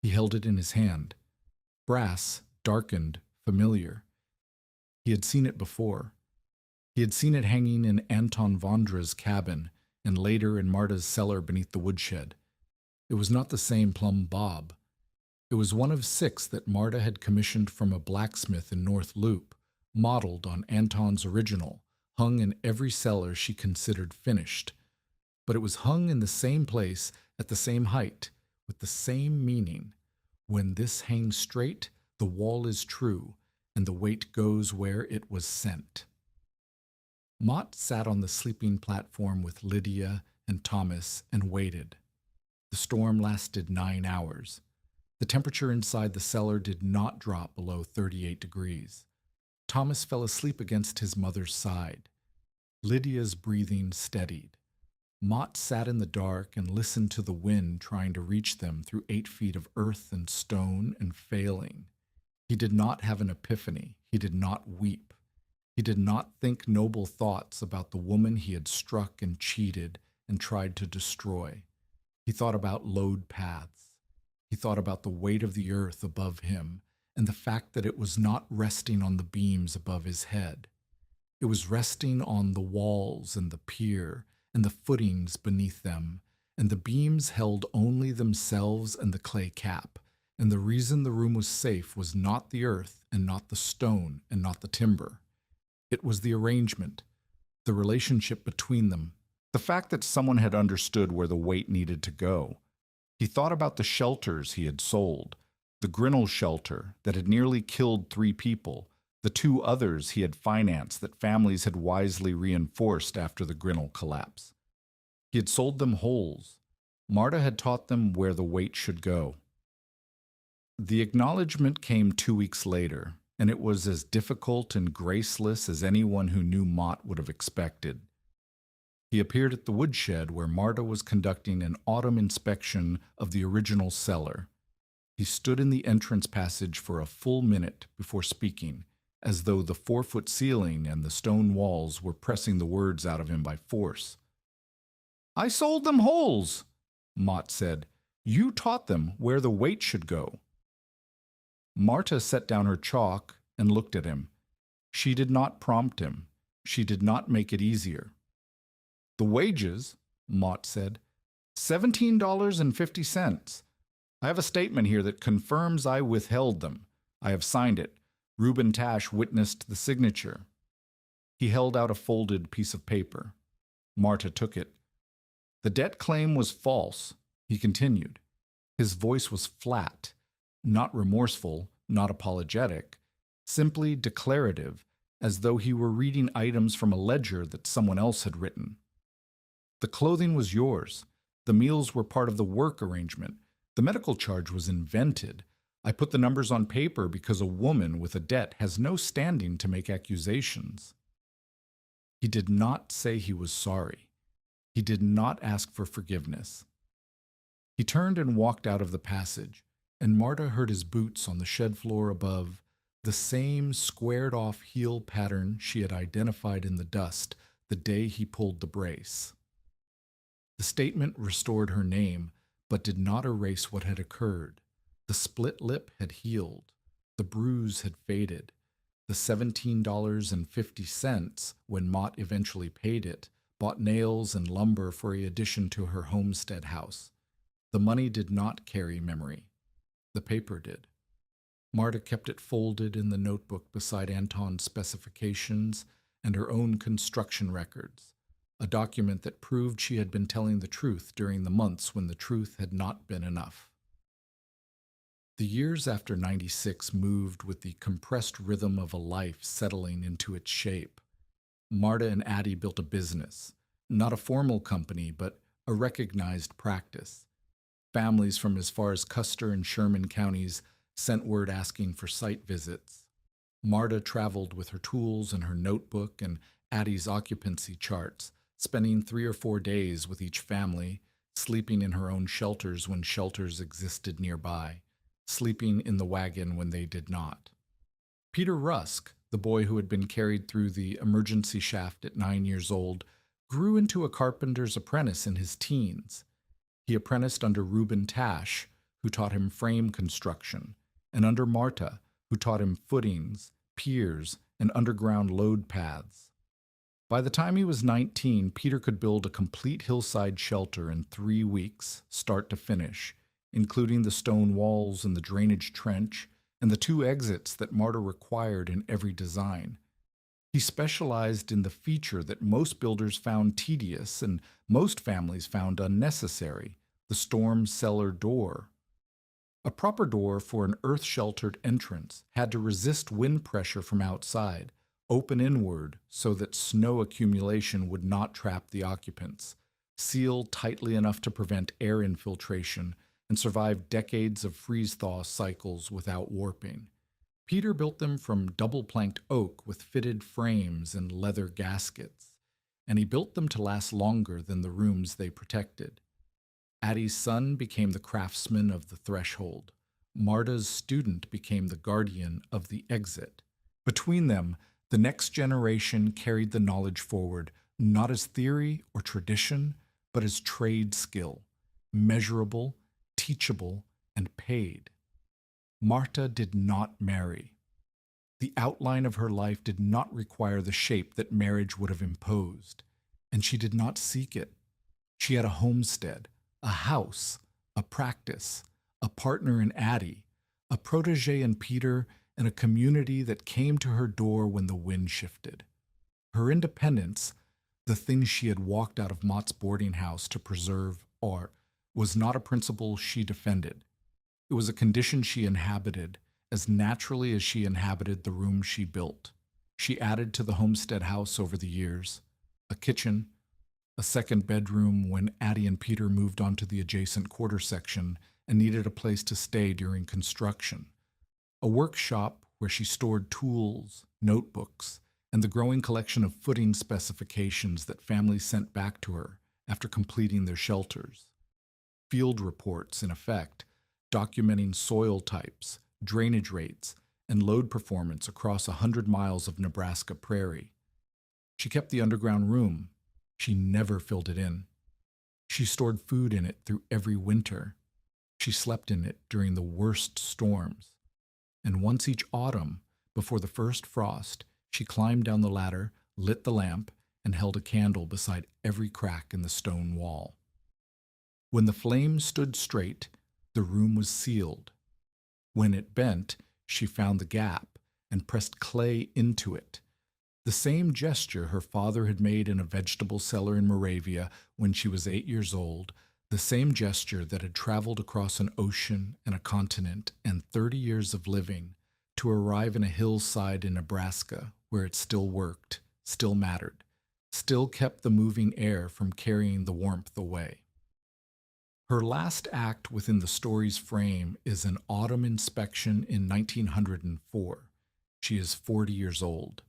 He held it in his hand. Brass, darkened, familiar. He had seen it before. He had seen it hanging in Anton Vondra's cabin and later in Marta's cellar beneath the woodshed. It was not the same plumb bob. It was one of 6 that Marta had commissioned from a blacksmith in North Loop, modeled on Anton's original, hung in every cellar she considered finished. But it was hung in the same place, at the same height, with the same meaning. When this hangs straight, the wall is true, and the weight goes where it was sent. Mott sat on the sleeping platform with Lydia and Thomas and waited. The storm lasted 9 hours. The temperature inside the cellar did not drop below 38 degrees. Thomas fell asleep against his mother's side. Lydia's breathing steadied. Mott sat in the dark and listened to the wind trying to reach them through 8 feet of earth and stone and failing. He did not have an epiphany. He did not weep. He did not think noble thoughts about the woman he had struck and cheated and tried to destroy. He thought about load paths. He thought about the weight of the earth above him and the fact that it was not resting on the beams above his head. It was resting on the walls and the pier and the footings beneath them, and the beams held only themselves and the clay cap, and the reason the room was safe was not the earth and not the stone and not the timber. It was the arrangement, the relationship between them, the fact that someone had understood where the weight needed to go. He thought about the shelters he had sold, the Grinnell shelter that had nearly killed 3 people, the 2 others he had financed that families had wisely reinforced after the Grinnell collapse. He had sold them holes. Marta had taught them where the weight should go. The acknowledgement came 2 weeks later, and it was as difficult and graceless as anyone who knew Mott would have expected. He appeared at the woodshed where Marta was conducting an autumn inspection of the original cellar. He stood in the entrance passage for a full minute before speaking, as though the 4-foot ceiling and the stone walls were pressing the words out of him by force. "I sold them holes," Mott said. "You taught them where the weight should go." Marta set down her chalk and looked at him. She did not prompt him. She did not make it easier. "The wages," Mott said, $17.50. I have a statement here that confirms I withheld them. I have signed it. Reuben Tash witnessed the signature. He held out a folded piece of paper. Marta took it. "The debt claim was false," he continued. His voice was flat, not remorseful, not apologetic, simply declarative, as though he were reading items from a ledger that someone else had written. "The clothing was yours. The meals were part of the work arrangement. The medical charge was invented. I put the numbers on paper because a woman with a debt has no standing to make accusations." He did not say he was sorry. He did not ask for forgiveness. He turned and walked out of the passage, and Marta heard his boots on the shed floor above, the same squared-off heel pattern she had identified in the dust the day he pulled the brace. The statement restored her name, but did not erase what had occurred. The split lip had healed. The bruise had faded. The $17.50, when Mott eventually paid it, bought nails and lumber for a addition to her homestead house. The money did not carry memory. The paper did. Marta kept it folded in the notebook beside Anton's specifications and her own construction records, a document that proved she had been telling the truth during the months when the truth had not been enough. The years after 96 moved with the compressed rhythm of a life settling into its shape. Marta and Addie built a business, not a formal company, but a recognized practice. Families from as far as Custer and Sherman counties sent word asking for site visits. Marta traveled with her tools and her notebook and Addie's occupancy charts, spending 3 or 4 days with each family, sleeping in her own shelters when shelters existed nearby, sleeping in the wagon when they did not. Peter Rusk, the boy who had been carried through the emergency shaft at 9 years old, grew into a carpenter's apprentice in his teens. He apprenticed under Reuben Tash, who taught him frame construction, and under Marta, who taught him footings, piers, and underground load paths. By the time he was 19, Peter could build a complete hillside shelter in 3 weeks, start to finish, including the stone walls and the drainage trench, and the 2 exits that Marta required in every design. He specialized in the feature that most builders found tedious and most families found unnecessary, the storm cellar door. A proper door for an earth-sheltered entrance had to resist wind pressure from outside, open inward so that snow accumulation would not trap the occupants, seal tightly enough to prevent air infiltration, and survive decades of freeze-thaw cycles without warping. Peter built them from double-planked oak with fitted frames and leather gaskets, and he built them to last longer than the rooms they protected. Addie's son became the craftsman of the threshold. Marta's student became the guardian of the exit. Between them, the next generation carried the knowledge forward, not as theory or tradition, but as trade skill, measurable, teachable, and paid. Marta did not marry. The outline of her life did not require the shape that marriage would have imposed, and she did not seek it. She had a homestead, a house, a practice, a partner in Addie, a protege in Peter, and a community that came to her door when the wind shifted. Her independence, the thing she had walked out of Mott's boarding house to preserve art, was not a principle she defended. It was a condition she inhabited, as naturally as she inhabited the room she built. She added to the homestead house over the years: a kitchen, a second bedroom when Addie and Peter moved onto the adjacent quarter section and needed a place to stay during construction, a workshop where she stored tools, notebooks, and the growing collection of footing specifications that families sent back to her after completing their shelters. Field reports, in effect, documenting soil types, drainage rates, and load performance across 100 miles of Nebraska prairie. She kept the underground room. She never filled it in. She stored food in it through every winter. She slept in it during the worst storms. And once each autumn, before the first frost, she climbed down the ladder, lit the lamp, and held a candle beside every crack in the stone wall. When the flame stood straight, the room was sealed. When it bent, she found the gap and pressed clay into it. The same gesture her father had made in a vegetable cellar in Moravia when she was 8 years old, the same gesture that had traveled across an ocean and a continent and 30 years of living to arrive in a hillside in Nebraska where it still worked, still mattered, still kept the moving air from carrying the warmth away. Her last act within the story's frame is an autumn inspection in 1904. She is 40 years old.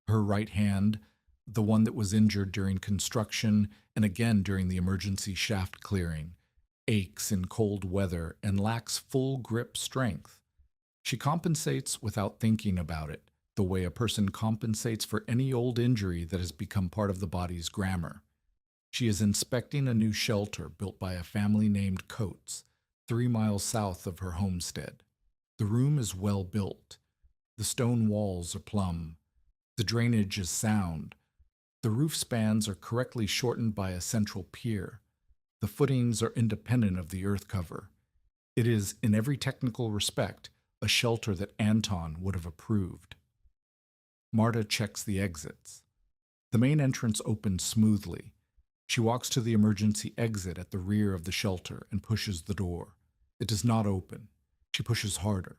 Her right hand, the one that was injured during construction and again during the emergency shaft clearing, aches in cold weather and lacks full grip strength. She compensates without thinking about it, the way a person compensates for any old injury that has become part of the body's grammar. She is inspecting a new shelter built by a family named Coates, 3 miles south of her homestead. The room is well built. The stone walls are plumb. The drainage is sound. The roof spans are correctly shortened by a central pier. The footings are independent of the earth cover. It is, in every technical respect, a shelter that Anton would have approved. Marta checks the exits. The main entrance opens smoothly. She walks to the emergency exit at the rear of the shelter and pushes the door. It does not open. She pushes harder.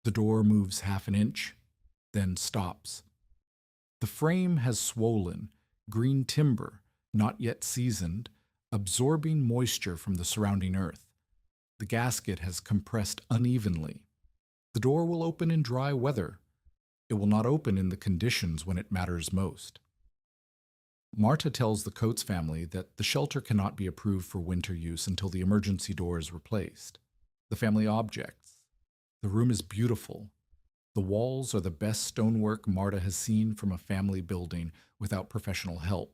The door moves half an inch, then stops. The frame has swollen, green timber, not yet seasoned, absorbing moisture from the surrounding earth. The gasket has compressed unevenly. The door will open in dry weather. It will not open in the conditions when it matters most. Marta tells the Coates family that the shelter cannot be approved for winter use until the emergency door is replaced. The family objects. The room is beautiful. The walls are the best stonework Marta has seen from a family building without professional help.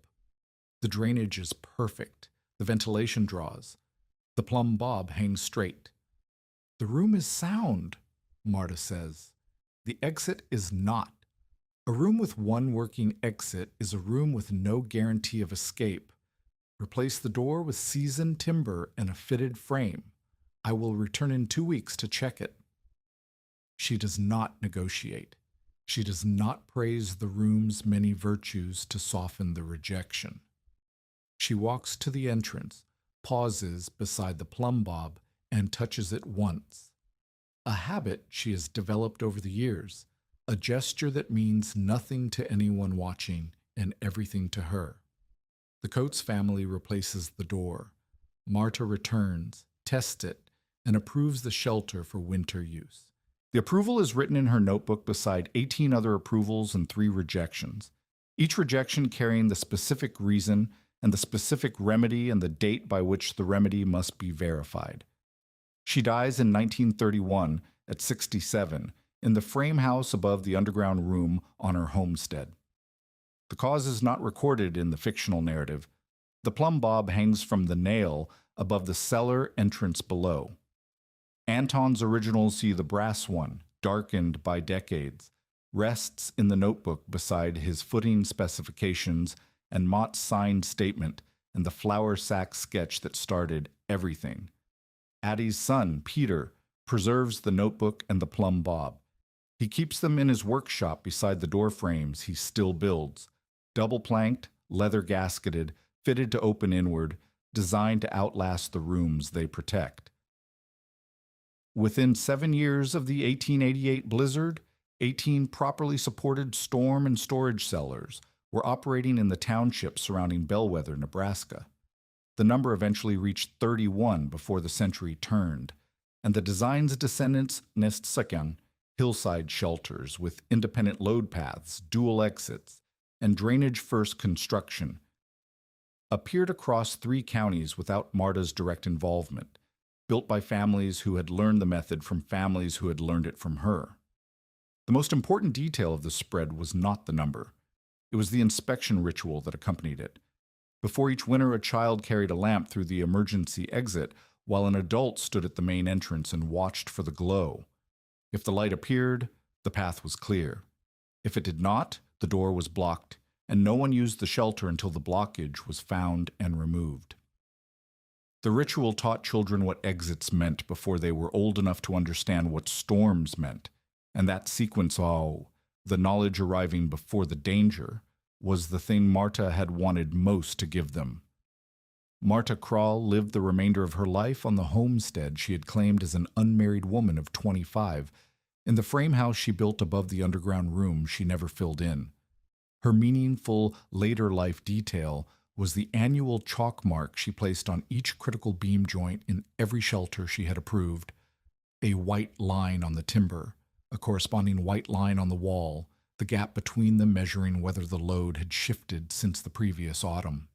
The drainage is perfect. The ventilation draws. The plumb bob hangs straight. The room is sound, Marta says. The exit is not. A room with one working exit is a room with no guarantee of escape. Replace the door with seasoned timber and a fitted frame. I will return in 2 weeks to check it. She does not negotiate. She does not praise the room's many virtues to soften the rejection. She walks to the entrance, pauses beside the plumb bob, and touches it once. A habit she has developed over the years, a gesture that means nothing to anyone watching and everything to her. The Coates family replaces the door. Marta returns, tests it, and approves the shelter for winter use. The approval is written in her notebook beside 18 other approvals and 3 rejections, each rejection carrying the specific reason and the specific remedy and the date by which the remedy must be verified. She dies in 1931 at 67 in the frame house above the underground room on her homestead. The cause is not recorded in the fictional narrative. The plumb bob hangs from the nail above the cellar entrance below. Anton's originals see the brass one, darkened by decades, rests in the notebook beside his footing specifications and Mott's signed statement and the flour sack sketch that started everything. Addie's son, Peter, preserves the notebook and the plumb bob. He keeps them in his workshop beside the door frames he still builds, double-planked, leather-gasketed, fitted to open inward, designed to outlast the rooms they protect. Within 7 years of the 1888 blizzard, 18 properly supported storm and storage cellars were operating in the township surrounding Bellwether, Nebraska. The number eventually reached 31 before the century turned, and the design's descendants, Nestsakan, hillside shelters with independent load paths, dual exits, and drainage-first construction appeared across 3 counties without Marta's direct involvement, built by families who had learned the method from families who had learned it from her. The most important detail of the spread was not the number. It was the inspection ritual that accompanied it. Before each winter, a child carried a lamp through the emergency exit, while an adult stood at the main entrance and watched for the glow. If the light appeared, the path was clear. If it did not, the door was blocked, and no one used the shelter until the blockage was found and removed. The ritual taught children what exits meant before they were old enough to understand what storms meant, and that sequence, the knowledge arriving before the danger, was the thing Marta had wanted most to give them. Marta Kral lived the remainder of her life on the homestead she had claimed as an unmarried woman of 25, in the frame house she built above the underground room she never filled in. Her meaningful later life detail was the annual chalk mark she placed on each critical beam joint in every shelter she had approved, a white line on the timber, a corresponding white line on the wall, the gap between them measuring whether the load had shifted since the previous autumn.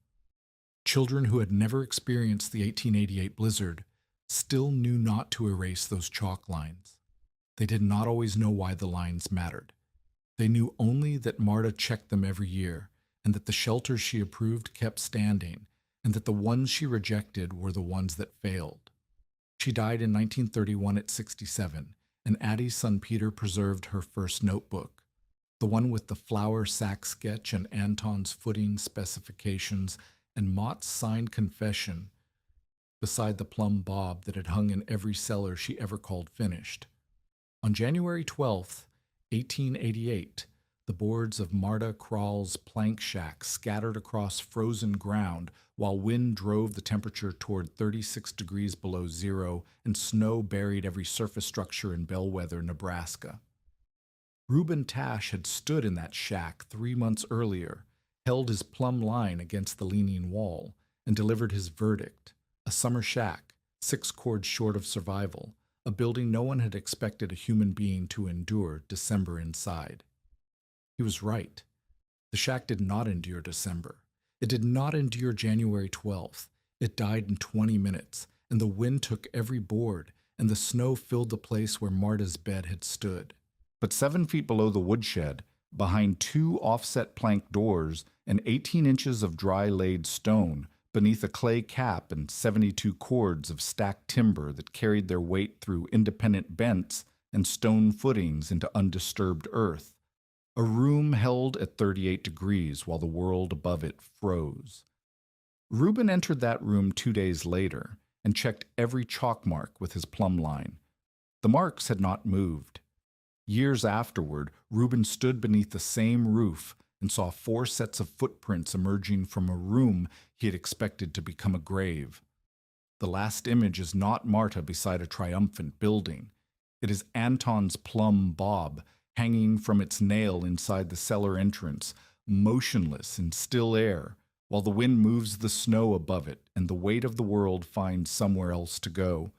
Children who had never experienced the 1888 blizzard still knew not to erase those chalk lines. They did not always know why the lines mattered. They knew only that Marta checked them every year, and that the shelters she approved kept standing, and that the ones she rejected were the ones that failed. She died in 1931 at 67, and Addie's son Peter preserved her first notebook, the one with the flour sack sketch and Anton's footing specifications and Mott's signed confession beside the plumb bob that had hung in every cellar she ever called finished. On January 12th, 1888, the boards of Marta Kral's plank shack scattered across frozen ground while wind drove the temperature toward 36 degrees below zero and snow buried every surface structure in Bellwether, Nebraska. Reuben Tash had stood in that shack 3 months earlier, held his plumb line against the leaning wall, and delivered his verdict: a summer shack, 6 cords short of survival, a building no one had expected a human being to endure December inside. He was right. The shack did not endure December. It did not endure January 12th. It died in 20 minutes, and the wind took every board, and the snow filled the place where Marta's bed had stood. But 7 feet below the woodshed, behind 2 offset plank doors and 18 inches of dry laid stone, beneath a clay cap and 72 cords of stacked timber that carried their weight through independent bents and stone footings into undisturbed earth, a room held at 38 degrees while the world above it froze. Reuben entered that room 2 days later and checked every chalk mark with his plumb line. The marks had not moved. Years afterward, Reuben stood beneath the same roof and saw 4 sets of footprints emerging from a room he had expected to become a grave. The last image is not Marta beside a triumphant building. It is Anton's plumb bob, hanging from its nail inside the cellar entrance, motionless in still air, while the wind moves the snow above it and the weight of the world finds somewhere else to go.